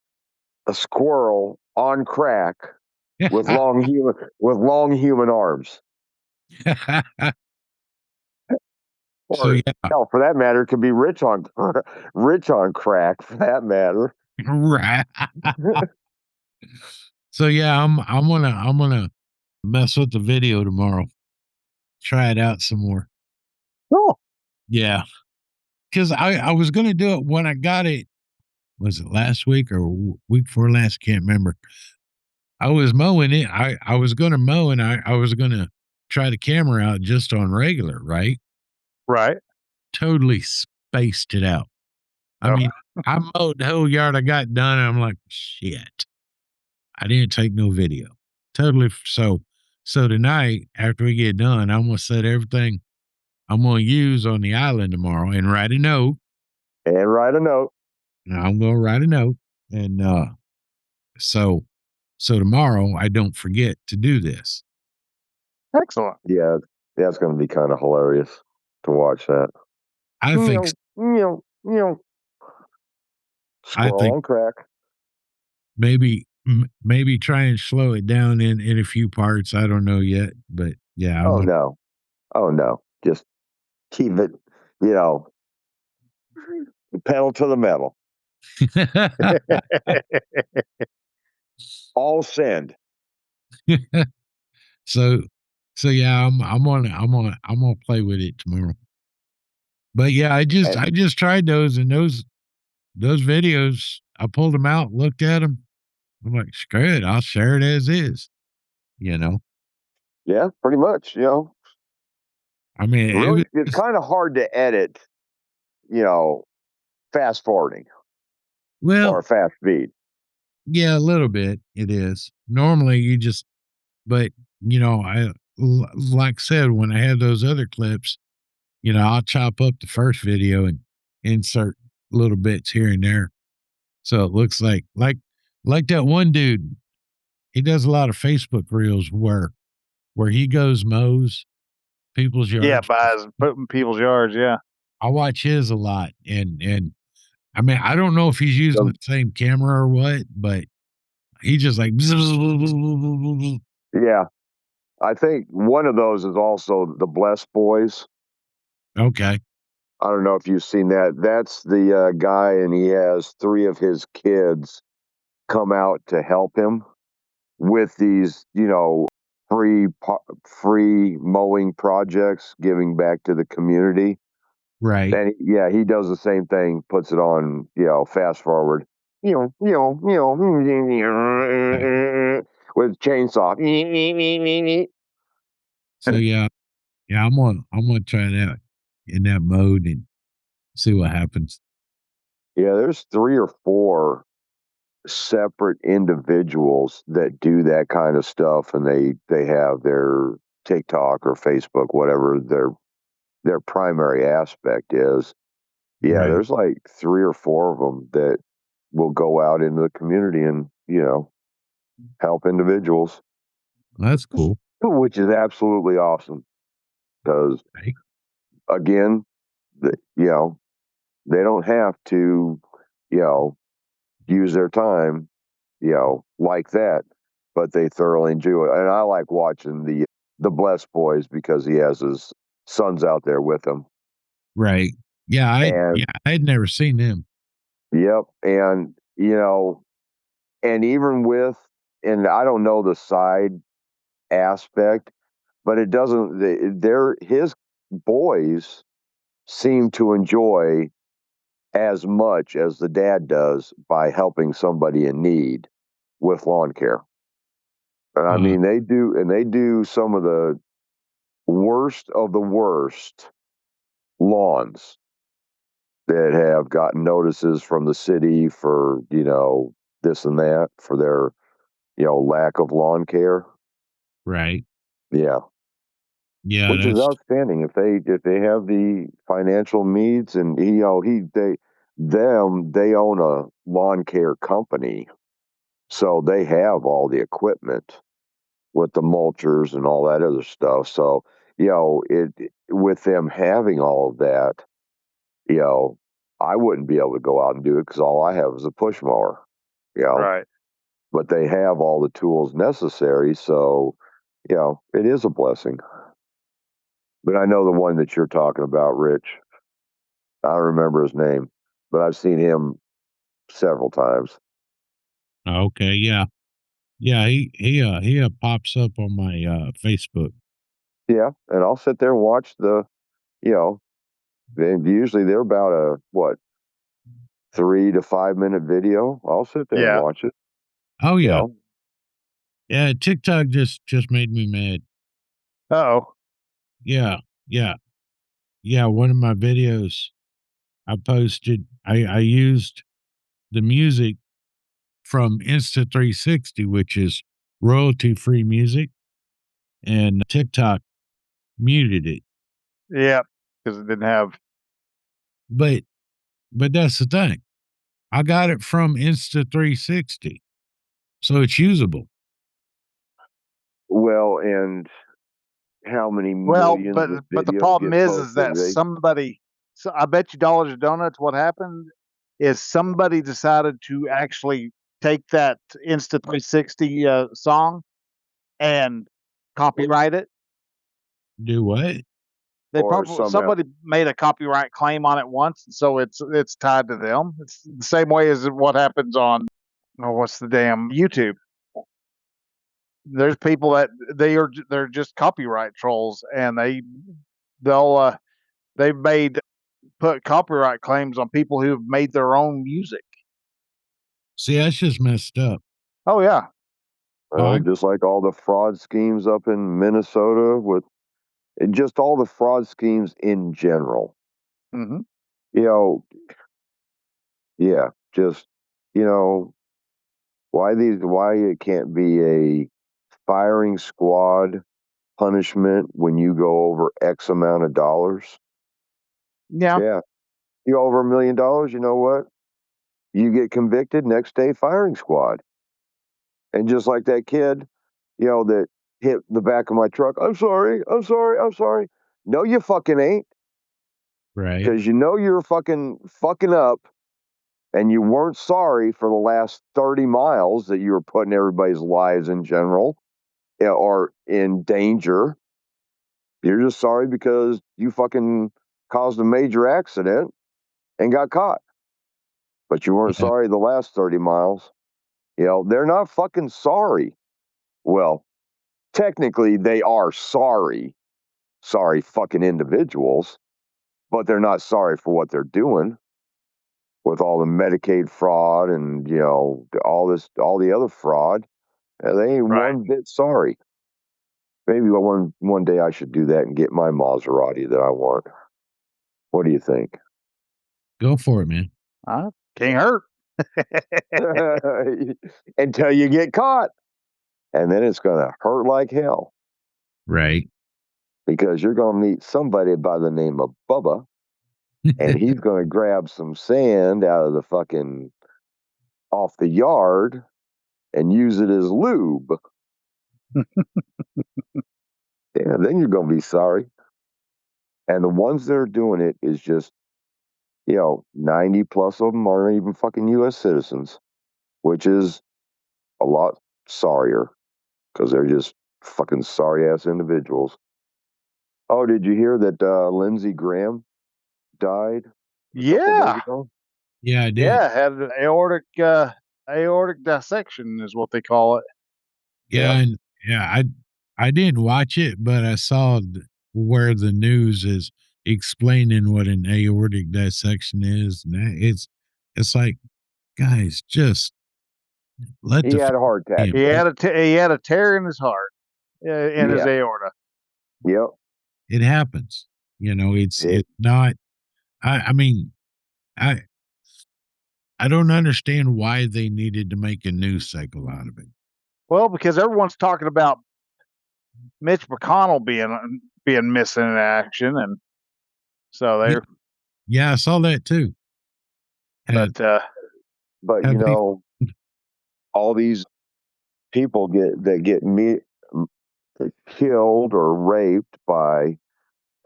squirrel on crack with long human arms. Or So yeah, hell, for that matter, it could be rich on crack for that matter. right. So yeah, I'm gonna mess with the video tomorrow. Try it out some more. cool. Yeah, because I was gonna do it when I got it. Was it last week or week before last? Can't remember. I was mowing it. I was gonna mow, and I was gonna try the camera out just on regular, right? Right. Totally spaced it out. I mean, I mowed the whole yard. I got done, and I'm like, shit. I didn't take no video. Totally. So tonight, after we get done, I'm gonna set everything I'm gonna use on the island tomorrow and write a note. Now I'm gonna write a note, and so tomorrow I don't forget to do this. Excellent. Yeah, that's going to be kind of hilarious to watch that. I think Squirrel on crack. maybe try and slow it down in a few parts. I don't know yet, but yeah. Oh no, just keep it, pedal to the metal. All send. so yeah, I'm gonna play with it tomorrow. But yeah, I just tried those, and those videos, I pulled them out, looked at them. I'm like, screw it, I'll share it as is. Yeah, pretty much. I mean, really, it's kind of hard to edit. Fast forwarding. Or fast speed. Yeah, a little bit. It is. Normally, you just, but I like I said, when I have those other clips, I'll chop up the first video and insert little bits here and there, so it looks like that one dude. He does a lot of Facebook reels where he goes mows people's yards. Yeah, buys people's yards. Yeah, I watch his a lot, and I mean, I don't know if he's using the same camera or what, but he just like. Yeah, I think one of those is also the Blessed Boys. Okay. I don't know if you've seen that. That's the guy, and he has 3 of his kids come out to help him with these, free mowing projects, giving back to the community. Right. And he does the same thing, puts it on, fast forward, with chainsaw. So yeah, I'm gonna try it out in that mode and see what happens. Yeah, there's 3 or 4 separate individuals that do that kind of stuff, and they have their TikTok or Facebook, whatever their primary aspect is. Yeah, Right. there's like 3 or 4 of them that will go out into the community and, help individuals. That's cool. Which is absolutely awesome. Because, again, they don't have to, use their time, like that, but they thoroughly enjoy it. And I like watching the Blessed Boys because he has his sons out there with him. Right. Yeah, I'd never seen them. Yep. And, and even with, and I don't know the side aspect, but it doesn't, his boys seem to enjoy as much as the dad does by helping somebody in need with lawn care. And I mean, they do some of the worst of the worst lawns that have gotten notices from the city for, this and that for their, lack of lawn care. Right. Yeah. Yeah. Which is outstanding if they have the financial needs, and they own a lawn care company, so they have all the equipment with the mulchers and all that other stuff. So with them having all of that, I wouldn't be able to go out and do it because all I have is a push mower. Right. But they have all the tools necessary, so it is a blessing. But I know the one that you're talking about, Rich. I don't remember his name, but I've seen him several times. Okay. Yeah. Yeah. He pops up on my Facebook. Yeah, and I'll sit there and watch usually they're about a 3 to 5 minute video. I'll sit there and Yeah. watch it. Oh yeah. Yeah. TikTok just made me mad. Oh. Yeah. Yeah. Yeah. One of my videos I posted, I used the music from Insta360, which is royalty free music, and TikTok muted it. Yeah, because it didn't have. But that's the thing. I got it from Insta360, so it's usable. Well, and how many Well, millions but of the videos problem get is that posted? somebody. So I bet you dollars to donuts. What happened is somebody decided to actually take that Insta 360 song and copyright it. Do what? They Or probably somebody made a copyright claim on it once, so it's tied to them. It's the same way as what happens on what's the damn YouTube. There's people that they're just copyright trolls, and they'll they've put copyright claims on people who've made their own music. See, that's just messed up. Oh yeah. Just like all the fraud schemes up in Minnesota and just all the fraud schemes in general. Mm-hmm. Yeah, just why it can't be a firing squad punishment when you go over X amount of dollars. Yeah. You over $1 million, you know what? You get convicted, next day firing squad. And just like that kid, that hit the back of my truck, I'm sorry. No, you fucking ain't. Right. Because you're fucking up, and you weren't sorry for the last 30 miles that you were putting everybody's lives in general or in danger. You're just sorry because you fucking caused a major accident and got caught. But you weren't sorry the last 30 miles. They're not fucking sorry. Well, technically they are sorry fucking individuals, but they're not sorry for what they're doing with all the Medicaid fraud and, all the other fraud. They ain't one bit sorry. Maybe one day I should do that and get my Maserati that I want. What do you think? Go for it, man. Can't hurt. Until you get caught. And then it's going to hurt like hell. Right. Because you're going to meet somebody by the name of Bubba, and he's going to grab some sand out of the fucking off the yard and use it as lube. Yeah, then you're going to be sorry. And the ones that are doing it is just, 90 plus of them aren't even fucking U.S. citizens, which is a lot sorrier because they're just fucking sorry ass individuals. Oh, did you hear that Lindsey Graham died? Yeah. Yeah, I did. Yeah, had an aortic dissection is what they call it. Yeah, and I didn't watch it, but I saw where the news is explaining what an aortic dissection is, and it's like, guys, just let he had a heart attack. He had a tear in his heart, in his aorta. Yep. It happens. It's not. I mean, I don't understand why they needed to make a news cycle out of it. Well, because everyone's talking about Mitch McConnell being missing in action, and so they're. Yeah, I saw that too. But all these people get killed or raped by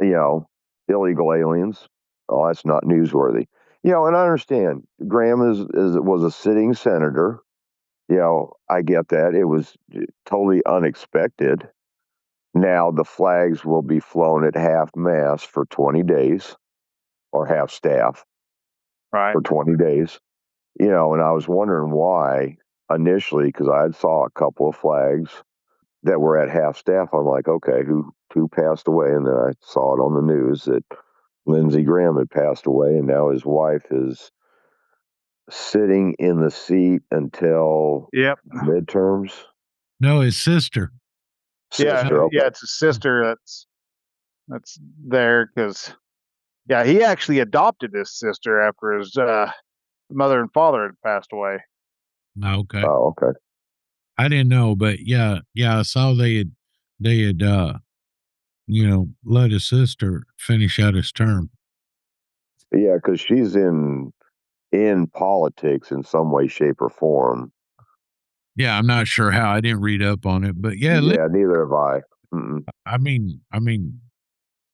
illegal aliens. Oh, that's not newsworthy. And I understand Graham was a sitting senator. I get that. It was totally unexpected. Now the flags will be flown at half mast for 20 days or half staff for 20 days. And I was wondering why initially, because I had saw a couple of flags that were at half staff. I'm like, okay, who passed away? And then I saw it on the news that Lindsey Graham had passed away, and now his wife is sitting in the seat until midterms. No, his sister. Okay. Yeah, it's a sister that's there because he actually adopted his sister after his mother and father had passed away. Okay. Oh, okay. I didn't know, but yeah, I saw they had let his sister finish out his term. Yeah, because she's in politics in some way, shape, or form. Yeah, I'm not sure how. I didn't read up on it, but neither have I. Mm-mm. I mean,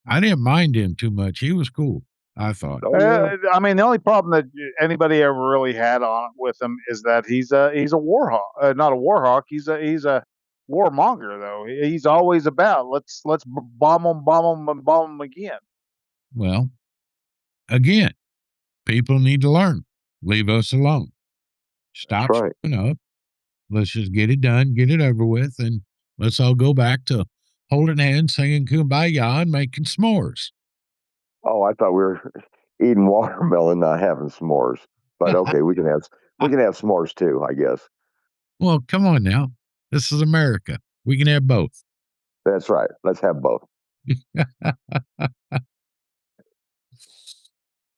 I didn't mind him too much. He was cool, I thought. I mean, the only problem that anybody ever really had on with him is that he's a war hawk, not a war hawk. He's a warmonger, though. He's always about let's bomb them, and bomb them again. Well, again, people need to learn. Leave us alone. Stop showing up. Let's just get it done, get it over with, and let's all go back to holding hands, singing Kumbaya, and making s'mores. Oh, I thought we were eating watermelon, not having s'mores. But okay, we can have s'mores too, I guess. Well, come on now. This is America. We can have both. That's right. Let's have both.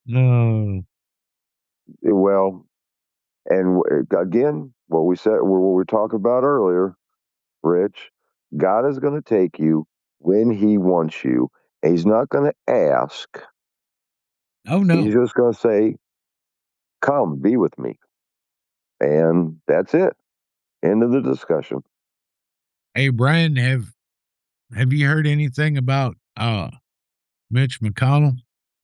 No. Well, and again, what we talked about earlier, Rich, God is going to take you when He wants you. And He's not going to ask. Oh no. He's just going to say, "Come, be with me," and that's it. End of the discussion. Hey, Bryan, have you heard anything about Mitch McConnell?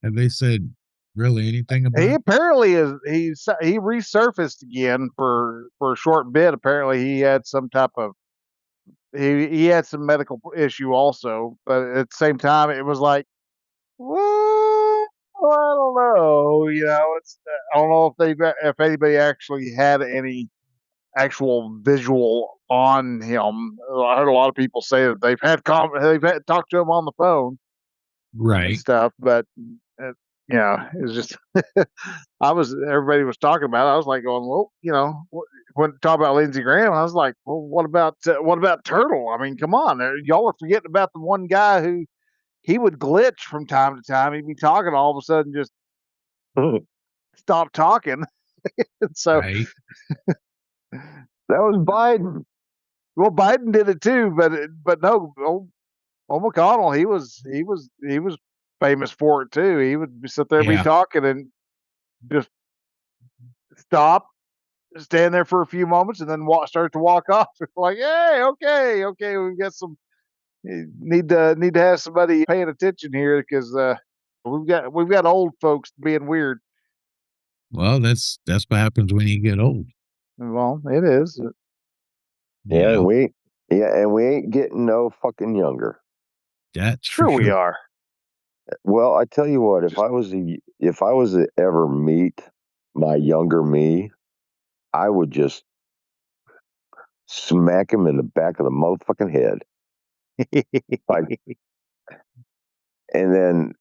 Have they said really anything about? He apparently he resurfaced again for a short bit. Apparently, he had some type of he had some medical issue also, but at the same time, it was like, well, I don't know. It's I don't know if anybody actually had any actual visual on him. I heard a lot of people say that they've talked to him on the phone, and stuff, but it was just everybody was talking about it. I was like going, well, when talk about Lindsey Graham, I was like, well, what about Turtle? I mean, come on, y'all are forgetting about the one guy who he would glitch from time to time. He'd be talking, all of a sudden just stop talking. So that was Biden. Well, Biden did it too, but no, old McConnell, he was famous for it too. He would sit there, be talking, and just stop, stand there for a few moments, and then start to walk off. Like, hey, okay, we've got need to have somebody paying attention here because we've got old folks being weird. Well, that's what happens when you get old. Well, it is. Yeah, we ain't getting no fucking younger. That's sure we are. Well, I tell you what, if I was to ever meet my younger me, I would just smack him in the back of the motherfucking head. And then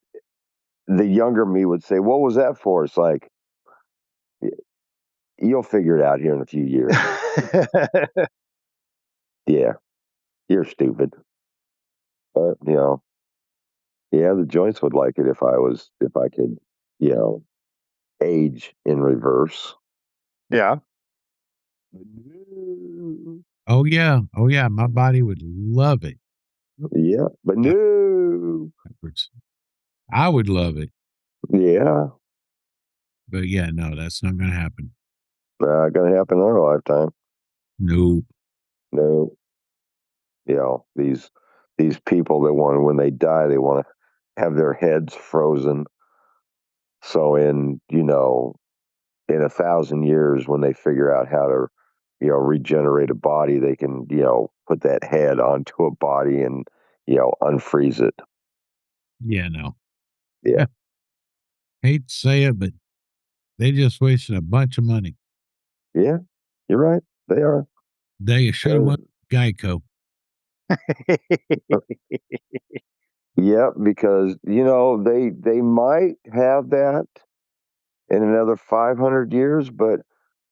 the younger me would say, "What was that for?" It's like, you'll figure it out here in a few years. Yeah, you're stupid. But the joints would like it if I could, age in reverse. Yeah. Oh yeah. My body would love it. Yeah, but no. I would love it. Yeah. But yeah, no, that's not going to happen. Not going to happen in our lifetime. Nope. No. You know, these people that want, when they die, they want to have their heads frozen. So in 1,000 years, when they figure out how to, regenerate a body, they can, put that head onto a body and, unfreeze it. Yeah, no. Yeah. Hate to say it, but they just wasted a bunch of money. Yeah, you're right. They are. They should have went Geico. Yeah, because they might have that in another 500 years, but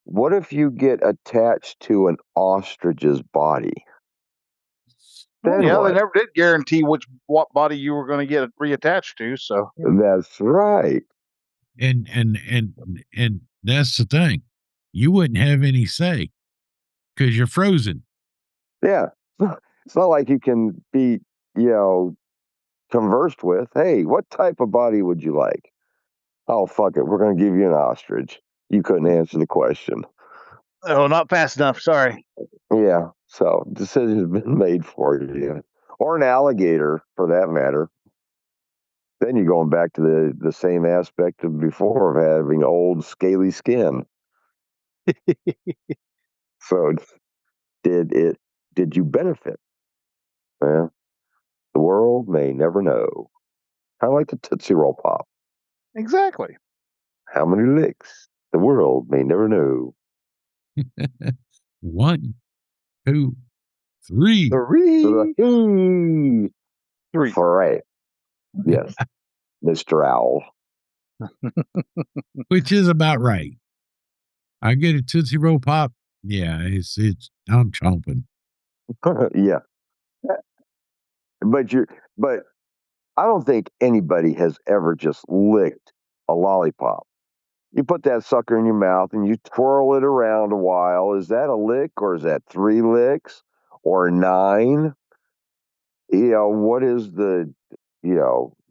what if you get attached to an ostrich's body? Well, Then yeah, what? they never did guarantee what body you were going to get reattached to. So That's right. And that's the thing. You wouldn't have any say because you're frozen. Yeah. It's not like you can be, conversed with. Hey, what type of body would you like? Oh, fuck it. We're going to give you an ostrich. You couldn't answer the question. oh, not fast enough. Sorry. Yeah. So decision's been made for you. Or an alligator, for that matter. Then you're going back to the same aspect of before of having old, scaly skin. So did you benefit? Well, the world may never know. Kind of like the Tootsie Roll Pop. Exactly. How many licks? The world may never know. 1, 2, 3. Three. Three. Yes, Mr. Owl. Which is about right. I get a Tootsie Roll Pop. Yeah, it's I'm chomping. Yeah. But I don't think anybody has ever just licked a lollipop. You put that sucker in your mouth and you twirl it around a while. Is that a lick, or is that 3 licks or 9? What is the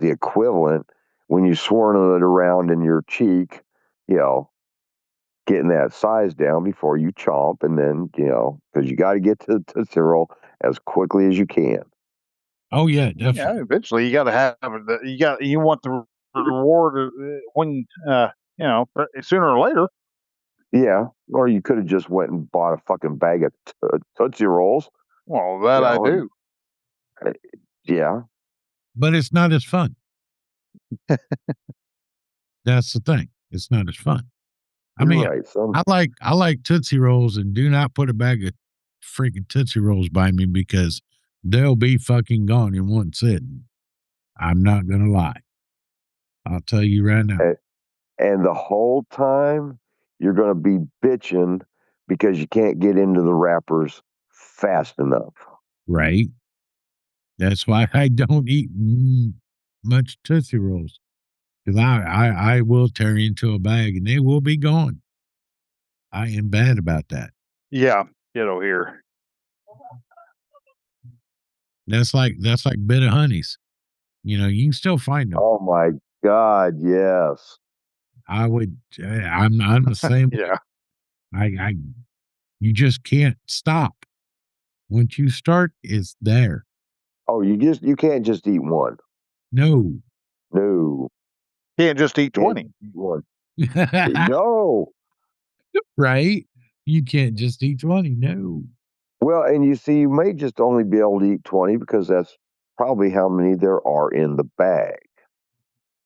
equivalent when you swirl it around in your cheek, getting that size down before you chomp, and then, because you got to get to Tootsie Roll as quickly as you can. Oh yeah, definitely. Yeah, eventually you got to have it. You want the reward when sooner or later. Yeah, or you could have just went and bought a fucking bag of Tootsie Rolls. Well, that I do. Yeah. But it's not as fun. That's the thing. It's not as fun. I mean, right. I like Tootsie Rolls, and do not put a bag of freaking Tootsie Rolls by me because they'll be fucking gone in one sitting. I'm not going to lie. I'll tell you right now. And the whole time you're going to be bitching because you can't get into the wrappers fast enough. Right. That's why I don't eat much Tootsie Rolls. Because I will tear into a bag and they will be gone. I am bad about that. Yeah, ditto here. That's like bit of honeys. You can still find them. Oh my God, yes. I'm the same. Yeah. You just can't stop. Once you start, it's there. Oh, you can't just eat one. No. Can't just eat 20. One. No. Right? You can't just eat 20. No. Well, and you may just only be able to eat 20 because that's probably how many there are in the bag.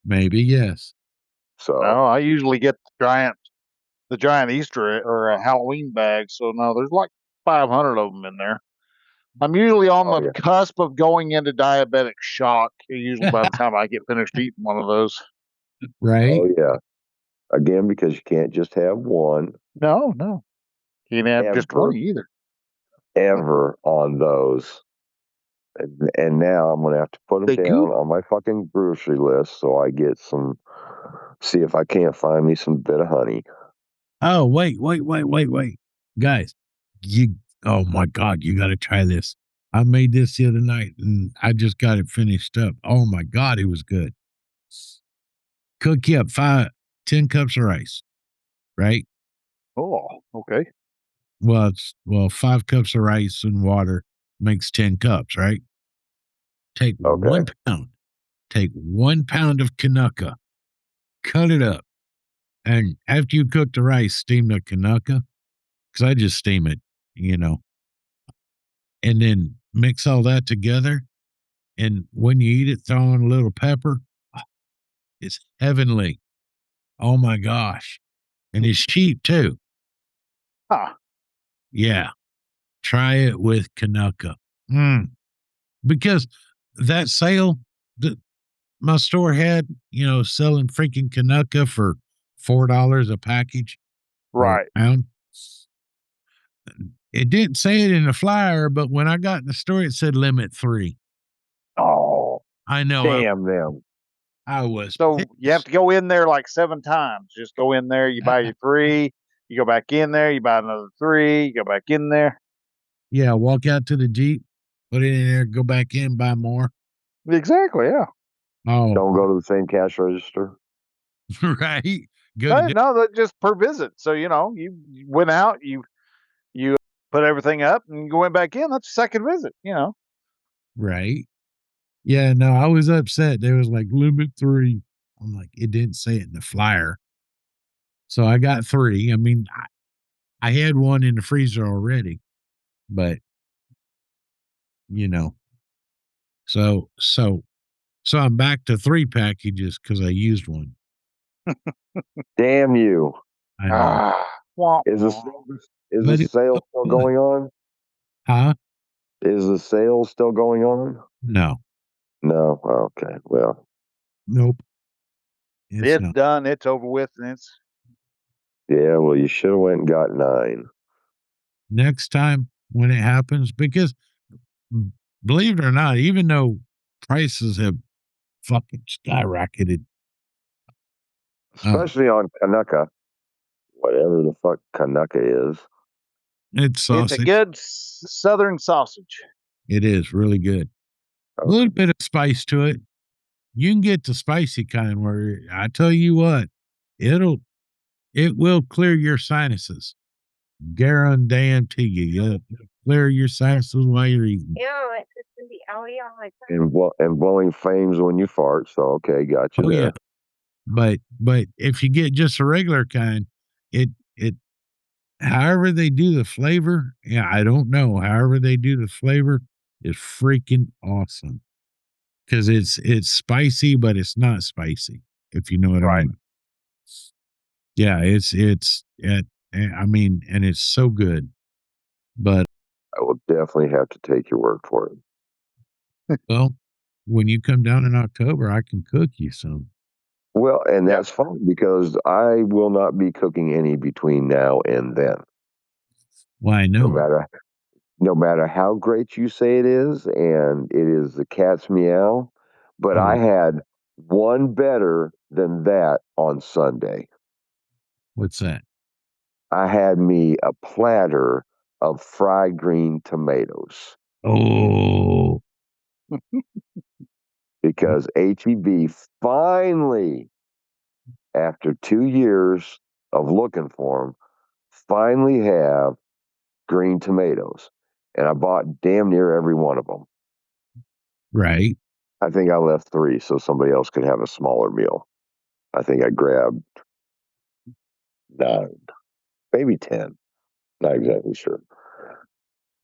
Maybe, yes. So no, I usually get the giant Easter or a Halloween bag. So no, there's like 500 of them in there. I'm usually on the cusp of going into diabetic shock. Usually by the time I get finished eating one of those. Right? Oh yeah. Again, because you can't just have one. No. You can't have just 20 either. Ever on those. And now I'm going to have to put them down on my fucking grocery list so I get some see if I can't find me some bit of honey. Oh, wait. Guys, oh my God, you got to try this. I made this the other night and I just got it finished up. Oh my God, it was good. Cook you up 10 cups of rice, right? Oh, okay. Well, 5 cups of rice and water makes 10 cups, right? Take Okay. 1 pound. Take 1 pound of Canucka, cut it up. And after you cook the rice, steam the Canucka, because I just steam it, and then mix all that together. And when you eat it, throw on a little pepper. It's heavenly. Oh my gosh. And it's cheap too. Huh. Yeah. Try it with Canucka. Because that sale that my store had, selling freaking Canucka for $4 a package. Right. Pound. It didn't say it in the flyer, but when I got in the store, it said limit 3. Oh, I know. damn them. I was. So pissed. you have to go in there like 7 times. Just go in there, you buy your 3, you go back in there, you buy another 3, you go back in there. Yeah, walk out to the Jeep, put it in there, go back in, buy more. Exactly, yeah. Oh, Don't go to the same cash register. right. Go to No, that just per visit. So you went out, you put everything up, and you went back in. That's a second visit. right. Yeah, no, I was upset. There was like limit 3. I'm like, it didn't say it in the flyer. So I got 3. I mean, I had one in the freezer already, but so I'm back to 3 packages because I used one. Damn you. I know. Is the sale still going on? Huh? Is the sale still going on? No. No. Okay. Well. Nope. It's not. done. It's over with. And it's Yeah. Well, you should have went and got 9. Next time when it happens, because believe it or not, even though prices have fucking skyrocketed, especially on Canucka, whatever the fuck Canucka is. It's sausage. a good southern sausage. It is really good. Okay. A little bit of spice to it. You can get the spicy kind where I tell you what, it will clear your sinuses. Guarantee you. It'll clear your sinuses while you're eating. And blowing flames when you fart. So okay, got you there. Yeah. But if you get just a regular kind, it however they do the flavor, I don't know. However they do the flavor is freaking awesome. Because it's spicy, but it's not spicy, if you know what I mean. Yeah, and it's so good. But I will definitely have to take your word for it. Well, when you come down in October, I can cook you some. Well, and that's fine because I will not be cooking any between now and then. Well, I know. No matter how great you say it is, and it is the cat's meow, but I had one better than that on Sunday. What's that? I had me a platter of fried green tomatoes. Oh. Because HEB finally, after 2 years of looking for them, finally have green tomatoes. And I bought damn near every one of them. Right. I think I left 3 so somebody else could have a smaller meal. I think I grabbed 9, maybe 10. Not exactly sure.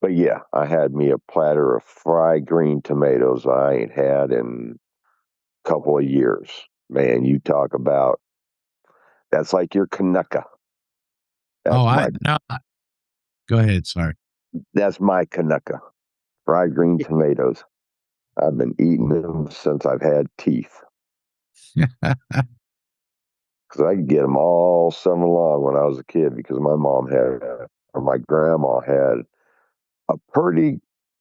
But yeah, I had me a platter of fried green tomatoes I ain't had in a couple of years. Man, you talk about, that's like your Canucka. Go ahead, sorry. That's my Canucka. Fried green tomatoes. I've been eating them since I've had teeth. Because I could get them all summer long when I was a kid because my grandma had a pretty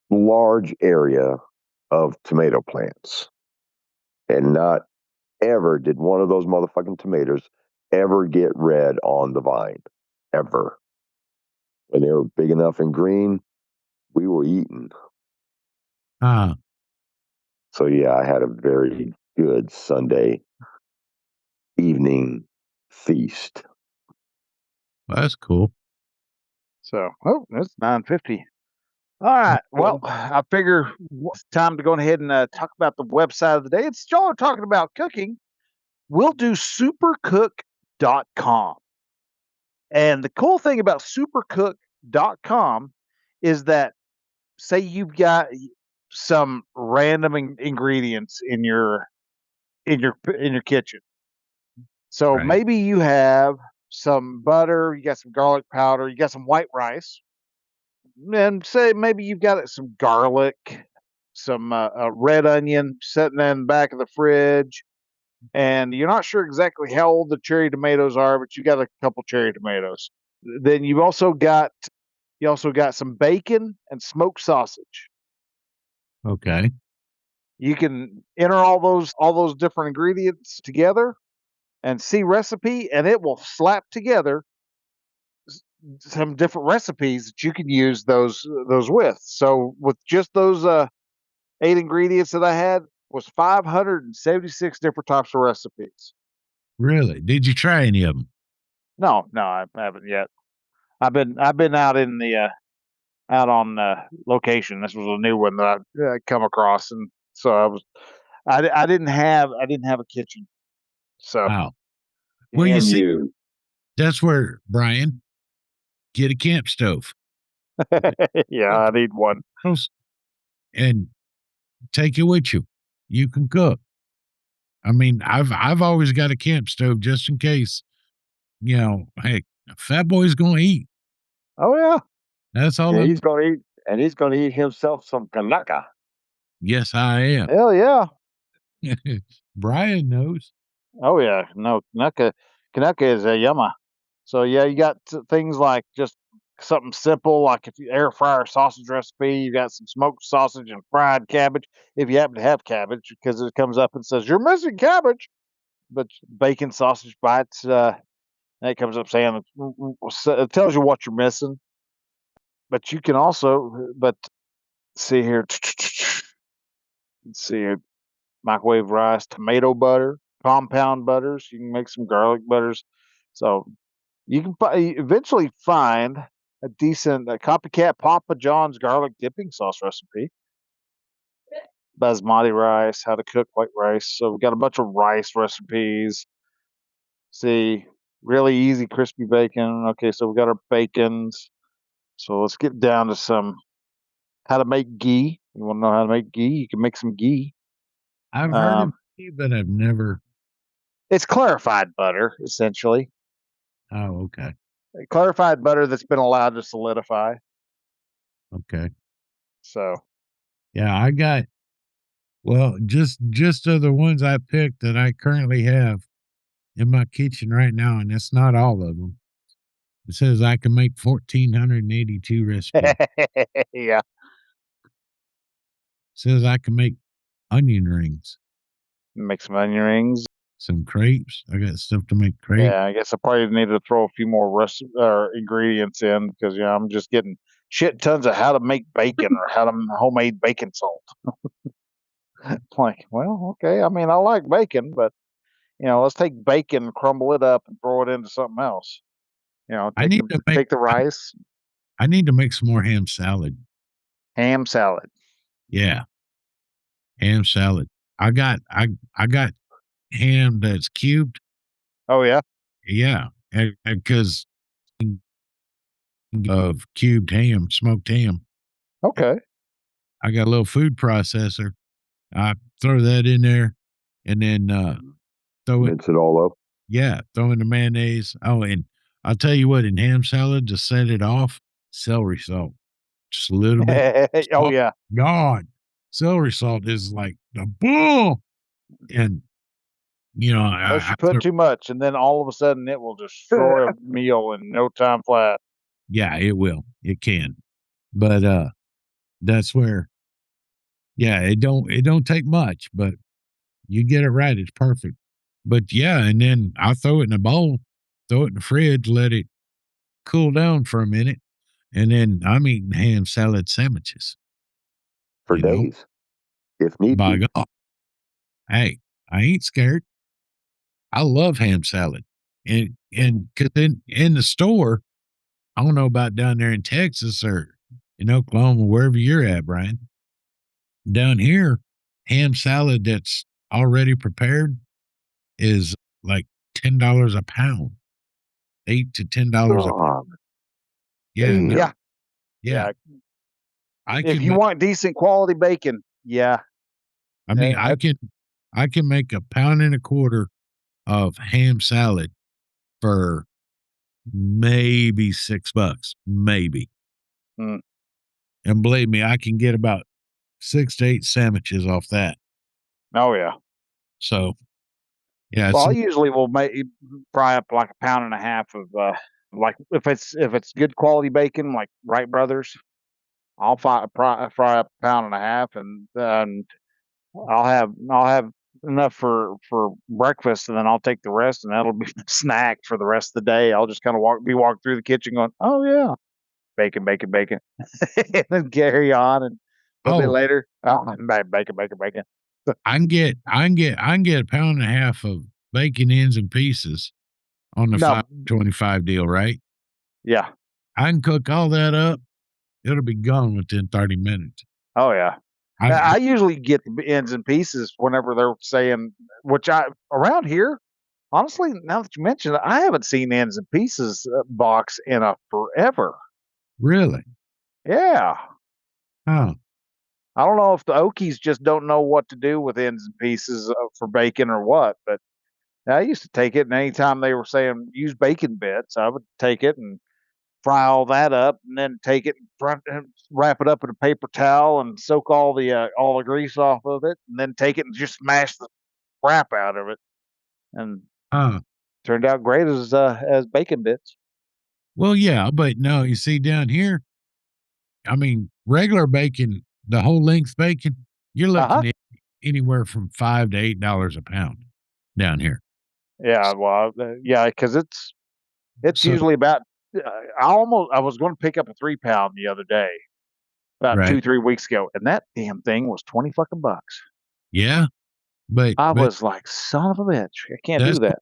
large area of tomato plants. And not ever did one of those motherfucking tomatoes ever get red on the vine. Ever. When they were big enough and green, we were eating. So yeah, I had a very good Sunday evening feast. Well, that's cool. So, it's 9:50. All right. Well, I figure it's time to go ahead and talk about the website of the day. It's y'all are talking about cooking. We'll do supercook.com. And the cool thing about supercook.com is that, say you've got some random ingredients in your kitchen. So Right. maybe you have some butter, you got some garlic powder, you got some white rice, and say maybe you've got some garlic, some red onion sitting in the back of the fridge, and you're not sure exactly how old the cherry tomatoes are, but you got a couple cherry tomatoes. Then you also got some bacon and smoked sausage. Okay. You can enter all those different ingredients together and see recipe, and it will slap together some different recipes that you can use those with. So with just those 8 ingredients that I had was 576 different types of recipes. Really? Did you try any of them? No, I haven't yet. I've been out in the out on location. This was a new one that I come across, and so I didn't have a kitchen. So Wow. Well, you see, that's where, Bryan, get a camp stove. yeah, I need one. And take it with you. You can cook. I mean, I've always got a camp stove just in case, hey, fat boy's gonna eat. Oh yeah. That's all. Yeah, he's gonna eat, and he's gonna eat himself some kanaka. Yes, I am. Hell yeah. Bryan knows. Oh yeah, no, Kanaka is a yumma. So yeah, you got things like just something simple, like if you air fryer sausage recipe, you got some smoked sausage and fried cabbage, if you happen to have cabbage, because it comes up and says you're missing cabbage. But bacon sausage bites, and it comes up saying it tells you what you're missing. But you can also, see here, let's see here, microwave rice, tomato butter, compound butters. You can make some garlic butters. So you can eventually find a decent copycat Papa John's garlic dipping sauce recipe. Basmati rice, how to cook white rice. So we've got a bunch of rice recipes. See, really easy crispy bacon. Okay, so we've got our bacons. So let's get down to some how to make ghee. You want to know how to make ghee? You can make some ghee. I've heard of ghee, but I've never. It's clarified butter, essentially. Oh, okay. Clarified butter that's been allowed to solidify. Okay. So. Yeah, I got. Well, just of the ones I picked that I currently have in my kitchen right now, and it's not all of them. It says I can make 1,482 recipes. Yeah. It says I can make onion rings. Make some onion rings. Some crepes. I got stuff to make crepes. Yeah, I guess I probably need to throw a few more ingredients in because I'm just getting shit tons of how to make bacon or how to homemade bacon salt. Like, well, okay. I mean, I like bacon, but let's take bacon, crumble it up, and throw it into something else. Take the rice. I need to make some more ham salad. Ham salad. Yeah, ham salad. I got ham that's cubed. Oh yeah. Yeah, because of cubed ham, smoked ham. Okay. I got a little food processor. I throw that in there, and then mince it all up. Yeah, throw in the mayonnaise. Oh, and I'll tell you what, in ham salad, to set it off, celery salt, just a little bit. Oh yeah. God, celery salt is like the bull, and Unless you put too much, and then all of a sudden it will destroy a meal in no time flat. Yeah, it will. It can, but that's where. Yeah, it don't take much, but you get it right, it's perfect. But yeah, and then I'll throw it in a bowl, throw it in the fridge, let it cool down for a minute, and then I'm eating ham salad sandwiches. For You know, days, if need by be. God, hey, I ain't scared. I love ham salad, and because in the store, I don't know about down there in Texas or in Oklahoma, wherever you're at, Bryan. Down here, ham salad that's already prepared is like $10 a pound, $8 to $10 a pound. Oh, Yeah, damn. Yeah. yeah. I If can. you want decent quality bacon, yeah. I mean, Yeah, I can make a pound and a quarter of ham salad for maybe $6, maybe. Mm. And believe me, I can get about 6 to 8 sandwiches off that. Oh yeah. So, yeah, Well, I usually will fry up like a pound and a half of like if it's good quality bacon, like Wright Brothers, I'll fry up a pound and a half, and then I'll have enough for breakfast, and then I'll take the rest, and that'll be the snack for the rest of the day. I'll just kind of walk through the kitchen going, oh yeah, bacon, bacon, bacon, and then carry on, and a little bit later, bacon, bacon, bacon. I can get a pound and a half of bacon ends and pieces on the No. 525 deal, right? Yeah. I can cook all that up. It'll be gone within 30 minutes. Oh yeah. I usually get the ends and pieces whenever they're saying, which around here, honestly, now that you mention it, I haven't seen ends and pieces box in a forever. Really? Yeah. Oh, I don't know if the Okies just don't know what to do with ends and pieces for bacon or what, but I used to take it, and anytime they were saying use bacon bits, I would take it and fry all that up, and then take it and wrap it up in a paper towel and soak all the grease off of it, and then take it and just smash the crap out of it, and turned out great as bacon bits. well, yeah, but no, you see down here, I mean, regular bacon, the whole length bacon, you're looking at anywhere from $5 to $8 a pound down here. Yeah, well, yeah, because it's usually about. I was going to pick up a 3-pound the other day, about Right. 2-3 weeks ago, and that damn thing was $20 fucking bucks. Yeah, but I was like, son of a bitch, I can't do that.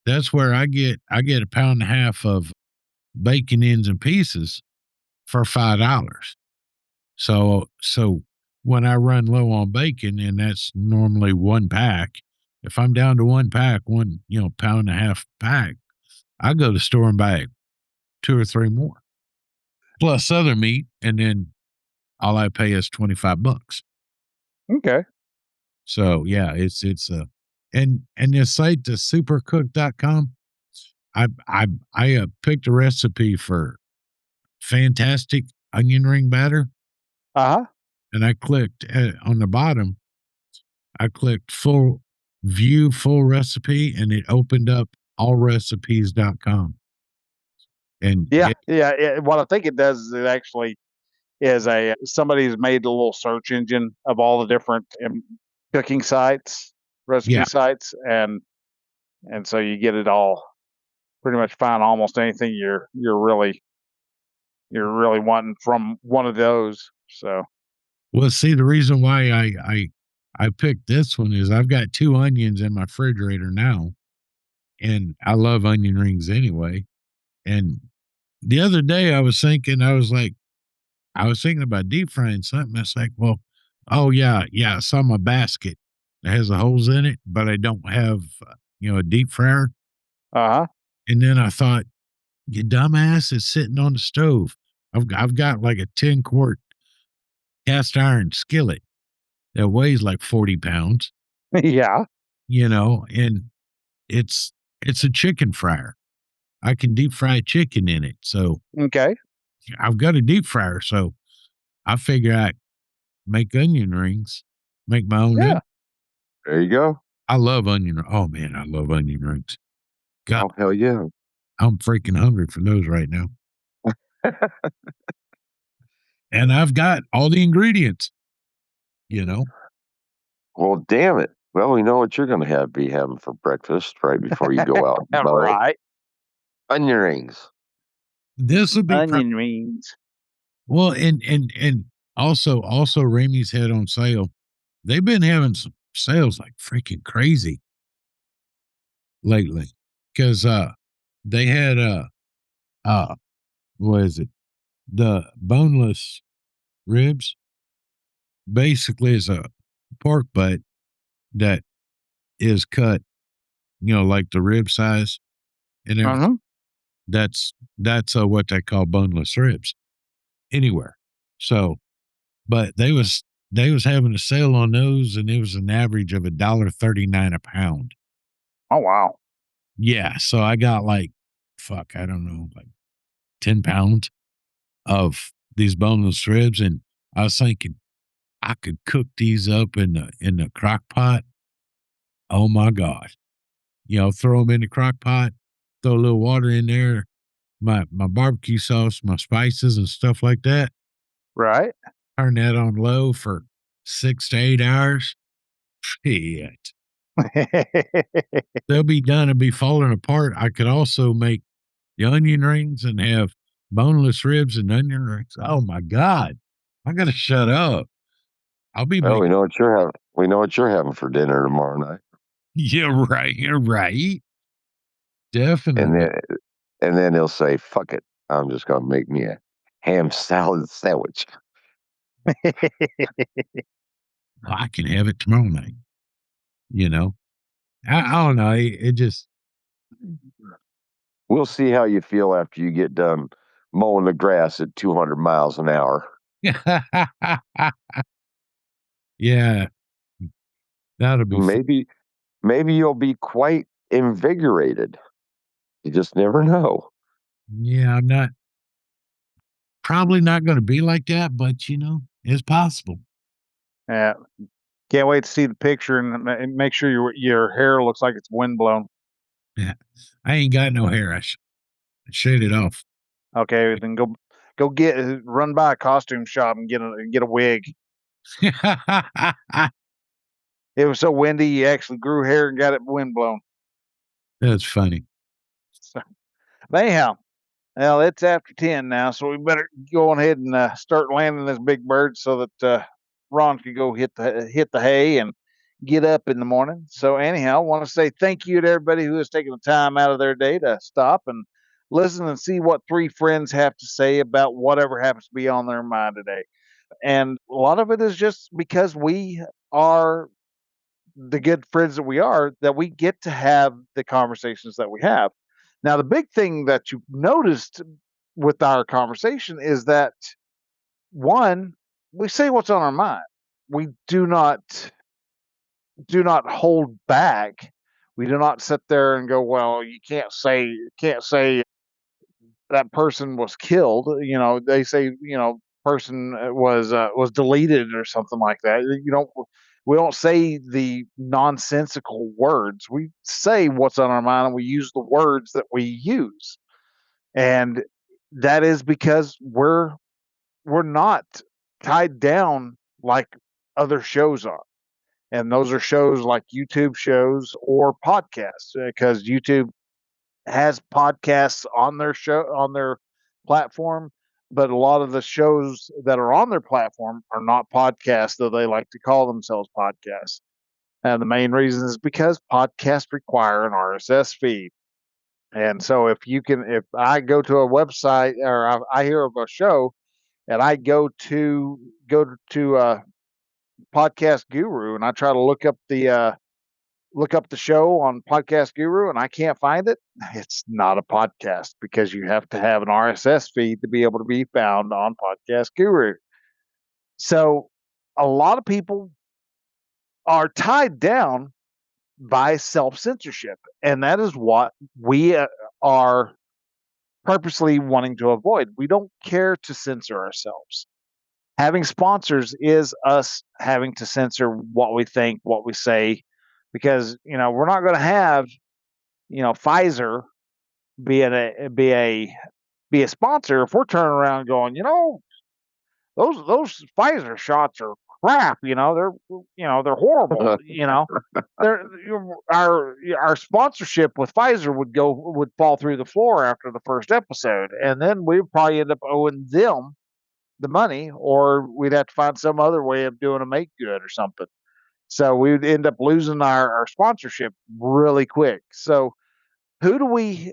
That's where I get a pound and a half of bacon ends and pieces for $5. So when I run low on bacon, and that's normally 1 pack, if I'm down to 1 pack, pound and a half pack, I go to the store and buy 2 or 3 more, plus other meat, and then all I pay is $25. Okay. So yeah, it's and the site, the supercook.com, I picked a recipe for fantastic onion ring batter. And I clicked on the bottom, I clicked full recipe, and it opened up allrecipes.com. And what I think it does is it actually is somebody's made a little search engine of all the different cooking sites, recipe sites, and so you get it all, pretty much find almost anything you're really wanting from one of those. So, well, see, the reason why I picked this one is I've got 2 onions in my refrigerator now, and I love onion rings anyway. And the other day I was thinking about deep frying something. It's like, well, oh yeah, I saw my basket that has the holes in it, but I don't have a deep fryer. And then I thought, you dumbass, it's sitting on the stove. I've got like a 10-quart cast iron skillet that weighs like 40 pounds. Yeah. And it's a chicken fryer. I can deep fry chicken in it. So okay, I've got a deep fryer. So I figure I make onion rings, make my own. Yeah. There you go. I love onion. Oh man, I love onion rings. God, oh hell yeah! I'm freaking hungry for those right now. And I've got all the ingredients. Well, damn it. Well, we know what you're going to be having for breakfast right before you go out. Right. Onion rings. This would be Onion rings. well, and also Ramey's had on sale. They've been having some sales like freaking crazy lately because they had what is it? The boneless ribs basically is a pork butt that is cut, like the rib size and everything. That's what they call boneless ribs anywhere. So, but they was having a sale on those, and it was an average of $1.39 a pound. Oh wow! Yeah, so I got like, I don't know, like 10 pounds of these boneless ribs, and I was thinking I could cook these up in the crock pot. Oh my God! Throw them in the crock pot, throw a little water in there, my barbecue sauce, my spices and stuff like that. Right. Turn that on low for 6 to 8 hours. Shit. They'll be done and be falling apart. I could also make the onion rings and have boneless ribs and onion rings. Oh my God. I gotta shut up. I'll be Well, we know what you're having. We know what you're having for dinner tomorrow night. Yeah, right. You're right. Definitely. And then he'll say, "Fuck it, I'm just gonna make me a ham salad sandwich." I can have it tomorrow night. I don't know. It just. We'll see how you feel after you get done mowing the grass at 200 miles an hour. Yeah. That'll be maybe you'll be quite invigorated. You just never know. Yeah, I'm probably not going to be like that, but it's possible. Yeah. Can't wait to see the picture and make sure your hair looks like it's windblown. Yeah. I ain't got no hair. I shade it off. Okay, then go run by a costume shop and get a wig. It was so windy, you actually grew hair and got it windblown. That's funny. So, but anyhow, well, it's after 10 now, so we better go on ahead and start landing this big bird so that Ron can go hit the hay and get up in the morning. So anyhow, I want to say thank you to everybody who has taken the time out of their day to stop and listen and see what three friends have to say about whatever happens to be on their mind today. And a lot of it is just because we are the good friends that we are, that we get to have the conversations that we have. Now, the big thing that you noticed with our conversation is that one, we say what's on our mind. We do not hold back. We do not sit there and go, well, you can't say that person was killed. They say, person was deleted or something like that. We don't say the nonsensical words. We say what's on our mind, and we use the words that we use. And that is because we're not tied down like other shows are. And those are shows like YouTube shows or podcasts, because YouTube has podcasts on their platform, but a lot of the shows that are on their platform are not podcasts, though they like to call themselves podcasts. And the main reason is because podcasts require an RSS feed. And so if I go to a website, or I hear of a show and I go to Podcast Guru and I try to look up the show on Podcast Guru and I can't find it, it's not a podcast, because you have to have an RSS feed to be able to be found on Podcast Guru. So a lot of people are tied down by self-censorship, and that is what we are purposely wanting to avoid. We don't care to censor ourselves. Having sponsors is us having to censor what we think, what we say, because we're not going to have Pfizer be a sponsor if we're turning around going, those Pfizer shots are crap. They're horrible. Our sponsorship with Pfizer would fall through the floor after the first episode, and then we'd probably end up owing them the money, or we'd have to find some other way of doing a make good or something. So we would end up losing our sponsorship really quick. So how do we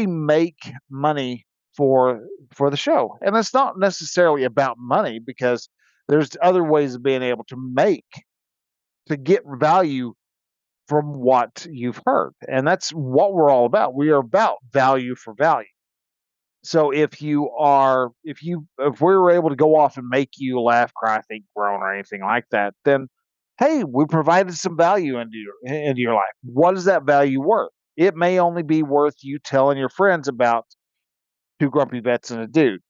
make money for the show? And it's not necessarily about money, because there's other ways of being able to get value from what you've heard. And that's what we're all about. We are about value for value. So if we were able to go off and make you laugh, cry, think, groan, or anything like that, then hey, we provided some value into your life. What is that value worth? It may only be worth you telling your friends about Two Grumpy Vets and a Dude.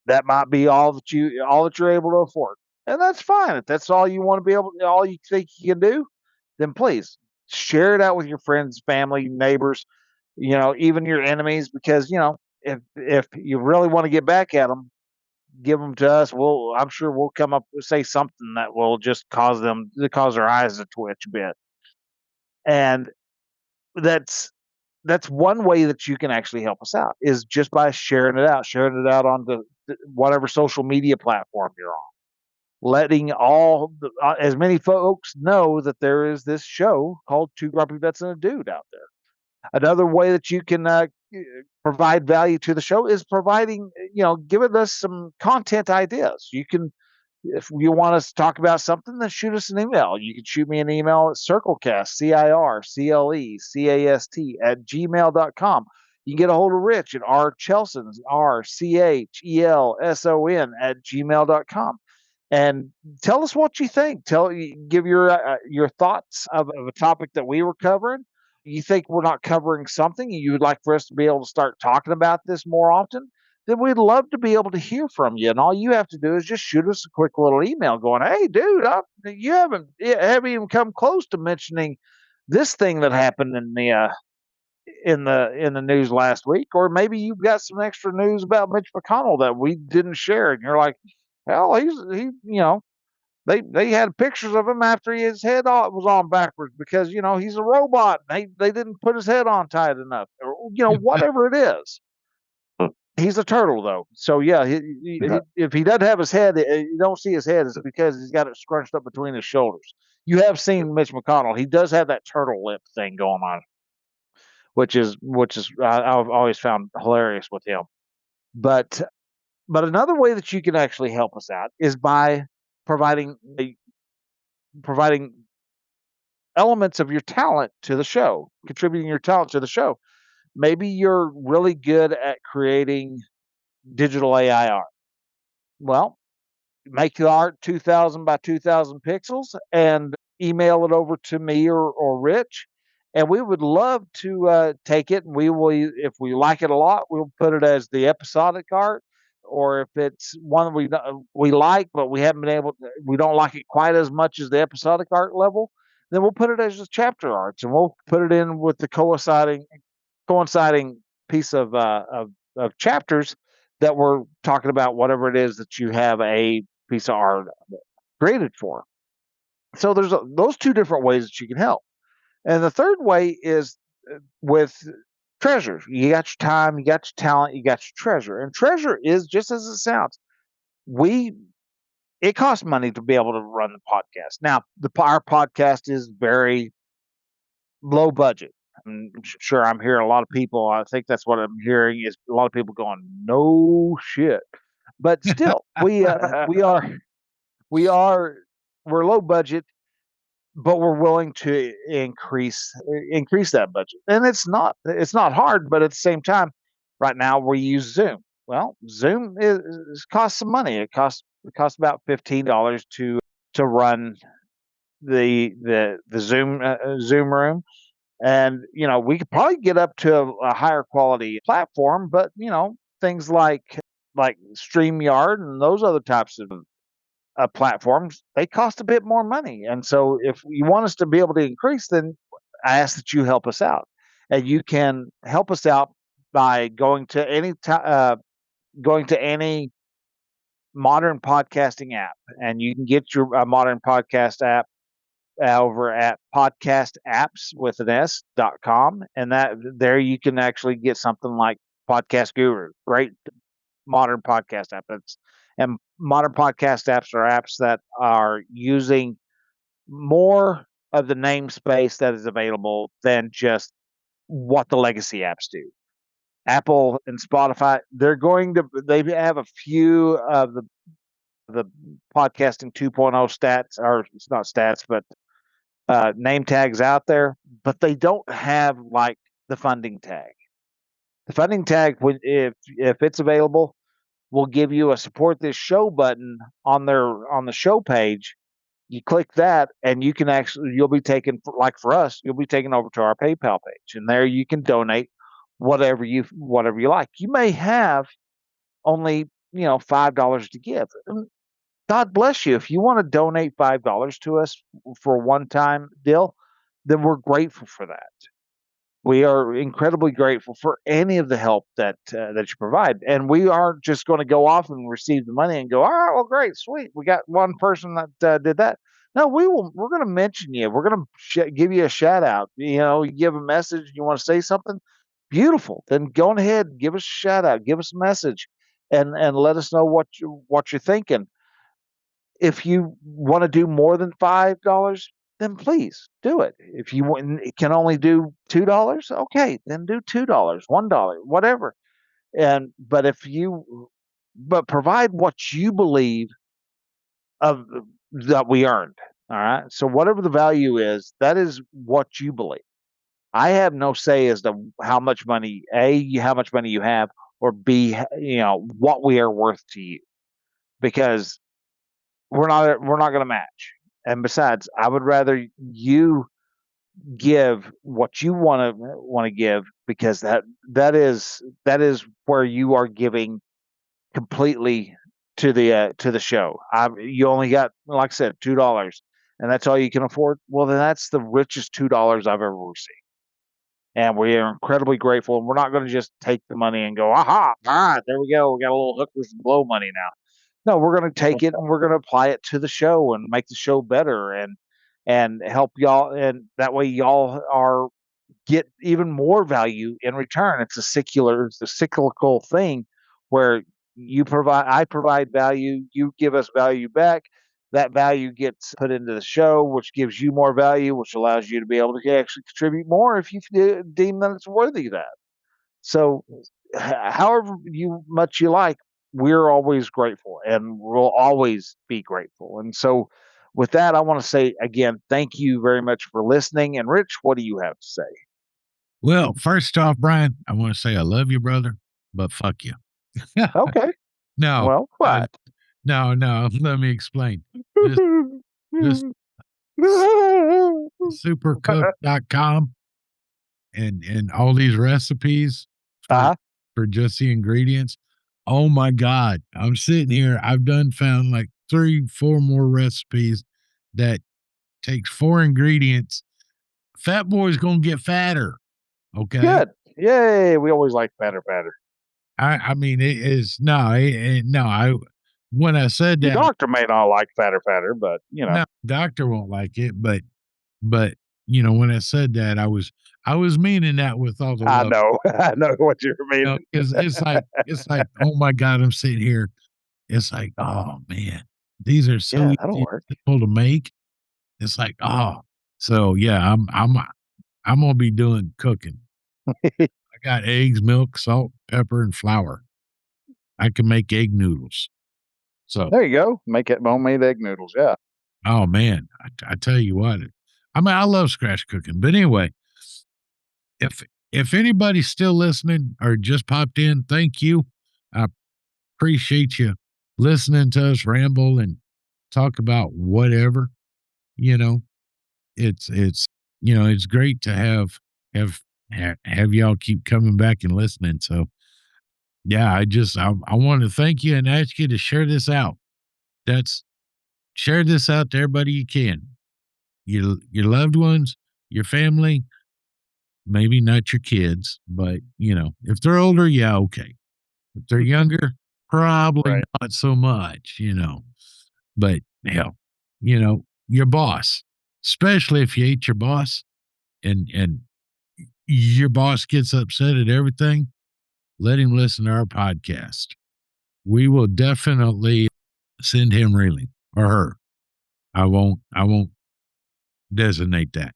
That might be all that you're able to afford. And that's fine. If that's all you want to be all you think you can do, then please share it out with your friends, family, neighbors, even your enemies, because, if you really want to get back at them, give them to us. I'm sure we'll come up with say something that will just cause their eyes to twitch a bit. And that's one way that you can actually help us out, is just by sharing it out on the whatever social media platform you're on, letting as many folks know that there is this show called Two Grumpy Vets and a Dude out there. Another way that you can provide value to the show is giving us some content ideas. You can, if you want us to talk about something, then shoot us an email. You can shoot me an email at circlecast, circlecast@gmail.com. You can get a hold of Rich at rchelson, rchelson @gmail.com. And tell us what you think. Give your thoughts of a topic that we were covering. You think we're not covering something, and you would like for us to be able to start talking about this more often, then we'd love to be able to hear from you. And all you have to do is just shoot us a quick little email going, hey, dude, you haven't even come close to mentioning this thing that happened in the news last week. Or maybe you've got some extra news about Mitch McConnell that we didn't share. And you're like, hell, they had pictures of him after his head was on backwards, because he's a robot. They didn't put his head on tight enough, or whatever it is. He's a turtle, though. So yeah, if he doesn't have his head, you don't see his head, it's because he's got it scrunched up between his shoulders. You have seen Mitch McConnell. He does have that turtle lip thing going on, which is I've always found hilarious with him. But another way that you can actually help us out is by providing elements of your talent to the show, contributing your talent to the show. Maybe you're really good at creating digital AI art. Well, make the art 2,000 by 2,000 pixels and email it over to me or Rich, and we would love to take it, and we will, if we like it a lot, we'll put it as the episodic art. Or if it's one we like, but we don't like it quite as much as the episodic art level, then we'll put it as just chapter arts, and we'll put it in with the coinciding piece of chapters that we're talking about, whatever it is that you have a piece of art created for. So there's those two different ways that you can help. And the third way is with treasure. You got your time, you got your talent, you got your treasure. And treasure is just as it sounds. It costs money to be able to run the podcast. Now, our podcast is very low budget. I'm sure I'm hearing a lot of people. I think that's what I'm hearing, is a lot of people going, no shit. But still, we're low budget, but we're willing to increase that budget. And it's not hard, but at the same time, right now we use Zoom. Well, Zoom costs some money. It costs about $15 to run the Zoom room. And we could probably get up to a higher quality platform, but things like StreamYard and those other types of platforms, they cost a bit more money. And so if you want us to be able to increase, then I ask that you help us out. And you can help us out by going to any modern podcasting app, and you can get your modern podcast app over at podcastapps.com, and that there you can actually get something like Podcast Guru, great modern podcast app. And modern podcast apps are apps that are using more of the namespace that is available than just what the legacy apps do. Apple and Spotify, they have a few of the podcasting 2.0 stats, or it's not stats, but name tags out there, but they don't have like the funding tag. The funding tag, if it's available, will give you a support this show button on the show page. You click that, and you can you'll be taken, like for us, you'll be taken over to our PayPal page, and there you can donate whatever you like. You may have only $5 to give. God bless you. If you want to donate $5 to us for a one-time deal, then we're grateful for that. We are incredibly grateful for any of the help that you provide, and we aren't just going to go off and receive the money and go, "All right, well, great, sweet, we got one person that did that." No, we're going to mention you. We're going to give you a shout out. You give a message. You want to say something, beautiful. Then go ahead, give us a shout out, give us a message, and let us know what you're thinking. If you want to do more than $5, then please do it. If you can only do $2, okay, then do $2, $1, whatever. But provide what you believe that we earned. All right. So whatever the value is, that is what you believe. I have no say as to how much money you have, or B, what we are worth to you, because we're not going to match. And besides, I would rather you give what you want to give, because that is where you are giving completely to the show. You only got, like I said, $2, and that's all you can afford. Well, then that's the richest $2 I've ever received. And we are incredibly grateful. And we're not going to just take the money and go, aha, there we go. We got a little hookers and blow money now. No, we're going to take it and we're going to apply it to the show and make the show better and help y'all. And that way y'all get even more value in return. It's a cyclical thing where I provide value, you give us value back. That value gets put into the show, which gives you more value, which allows you to be able to actually contribute more if you deem that it's worthy of that. So however much you like, we're always grateful, and we'll always be grateful. And so with that, I want to say again, thank you very much for listening. And Rich, what do you have to say? Well, first off, Bryan, I want to say I love you, brother, but fuck you. Okay. No. Well, what? No, let me explain. Just supercook.com and all these recipes for just the ingredients. Oh my God. I'm sitting here. I've found like 3-4 more recipes that takes 4 ingredients. Fat boy's going to get fatter. Okay. Good. Yay. We always like fatter. I mean, it is when I said that, the doctor may not like fatter, but no, doctor won't like it, but when I said that, I was meaning that with all the love. I know what you're meaning. Because it's like, oh my God, I'm sitting here. It's like, oh man, these are so simple to make. It's like, so yeah, I'm gonna be doing cooking. I got eggs, milk, salt, pepper, and flour. I can make egg noodles. So there you go. Make it homemade egg noodles. Yeah. Oh man, I tell you what. I mean, I love scratch cooking. But anyway, if anybody's still listening or just popped in, thank you. I appreciate you listening to us ramble and talk about whatever. It's it's great to have y'all keep coming back and listening. So yeah, I want to thank you and ask you to share this out. Share this out to everybody you can. Your loved ones, your family, maybe not your kids, but if they're older, yeah, okay. If they're younger, Probably not so much, but hell, your boss, especially if you hate your boss and your boss gets upset at everything, let him listen to our podcast. We will definitely send him reeling or her. I won't designate that.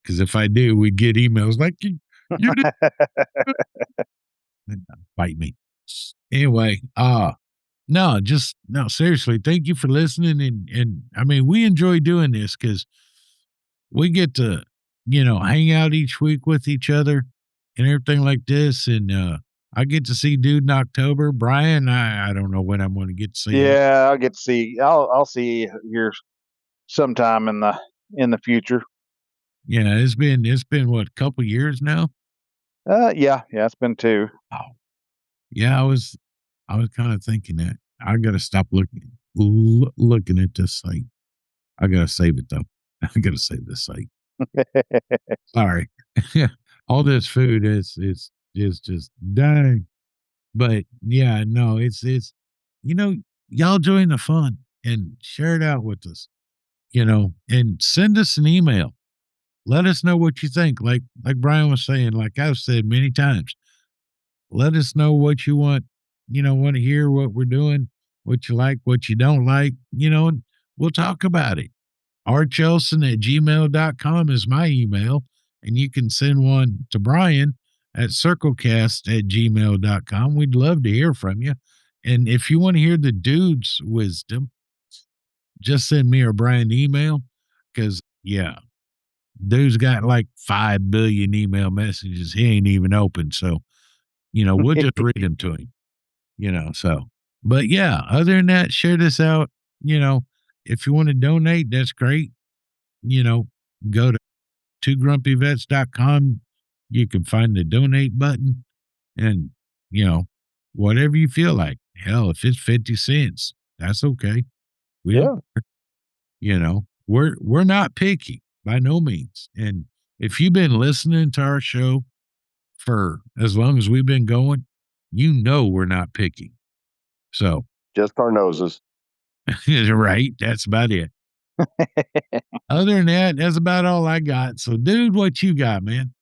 Because if I do, we get emails like you did bite me. Anyway, no, seriously, thank you for listening. And I mean, we enjoy doing this because we get to, hang out each week with each other and everything like this. And I get to see Dude in October. Bryan, I don't know when I'm going to get to see him. Yeah, I'll get to see. I'll see you here sometime in the future. Yeah, it's been what, a couple years now? Yeah, it's been 2. Oh, yeah, I was kind of thinking that I got to stop looking at this site. I got to save it though. I got to save this site. Sorry. All this food is just dang. But yeah, no, it's y'all join the fun and share it out with us, and send us an email. Let us know what you think. Like Bryan was saying, like I've said many times, let us know what you want to hear, what we're doing, what you like, what you don't like, and we'll talk about it. rchelson@gmail.com is my email, and you can send one to Bryan at circlecast@gmail.com. We'd love to hear from you. And if you want to hear the dude's wisdom, just send me or Bryan an email because, yeah, dude's got like 5 billion email messages he ain't even opened. So, we'll just read them to him, so. But yeah, other than that, share this out. If you want to donate, that's great. Go to twogrumpyvets.com. You can find the donate button and, whatever you feel like. Hell, if it's 50 cents, that's okay. We're not picky by no means. And if you've been listening to our show for as long as we've been going, we're not picky. So just our noses. Right. That's about it. Other than that, that's about all I got. So, dude, what you got, man?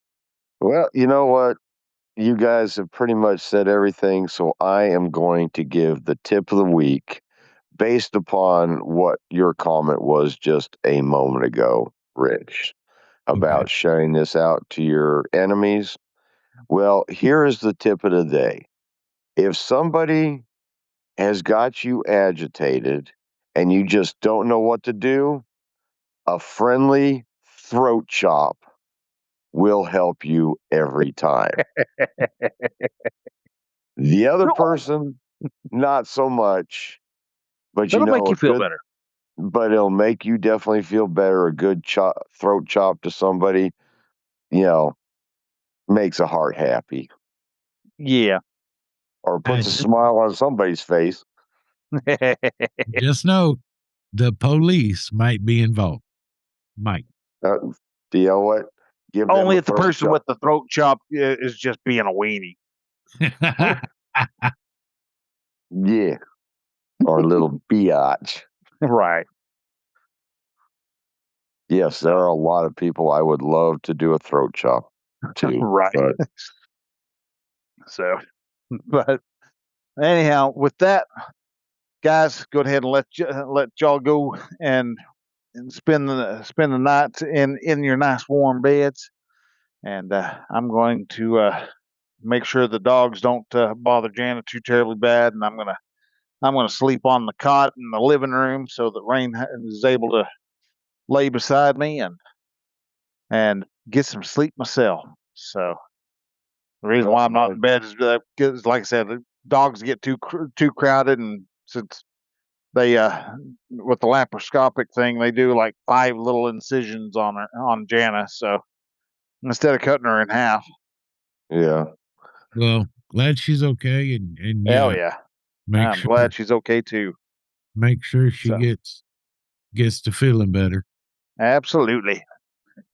Well, you know what? You guys have pretty much said everything. So I am going to give the tip of the week based upon what your comment was just a moment ago, Rich, about sharing this out to your enemies. Well, here is the tip of the day. If somebody has got you agitated and you just don't know what to do, a friendly throat chop will help you every time. The other person, not so much, but it'll make you feel better. But it'll make you definitely feel better. A good throat chop to somebody, makes a heart happy. Yeah. Or puts a smile on somebody's face. Just know the police might be involved. Might. Do you know what? Give only if the person with the throat chop is just being a weenie. Yeah. Or a little biatch. Right. Yes, there are a lot of people I would love to do a throat chop to. Right. So, but anyhow, with that, guys, go ahead and let y'all go and spend the night in your nice warm beds. And I'm going to make sure the dogs don't bother Jana too terribly bad, and I'm gonna sleep on the cot in the living room so that Rain is able to lay beside me and get some sleep myself. So the reason why I'm not in bed is because, like I said, the dogs get too crowded, and since they with the laparoscopic thing, they do like 5 little incisions on Jana. So instead of cutting her in half. Yeah. Well, glad she's okay, and hell yeah. I'm glad she's okay too. Make sure she gets to feeling better. Absolutely.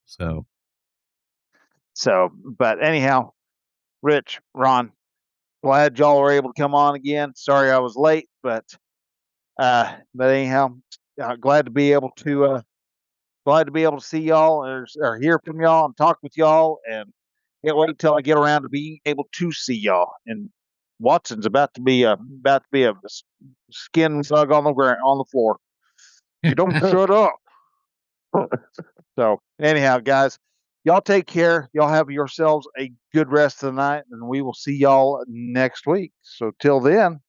So, but anyhow, Rich, Ron, glad y'all were able to come on again. Sorry I was late, but anyhow, glad to be able to see y'all or hear from y'all and talk with y'all, and can't wait till I get around to being able to see y'all. And Watson's about to be a skin bug on the ground on the floor. You don't shut up. So anyhow, guys, y'all take care. Y'all have yourselves a good rest of the night, and we will see y'all next week. So till then,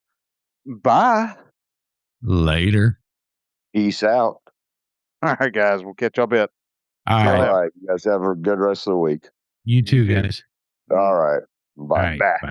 bye. Later. Peace out. All right, guys, we'll catch y'all a bit. All All right. right. You guys have a good rest of the week. You too, guys. All right. Bye. All right. Bye. Bye.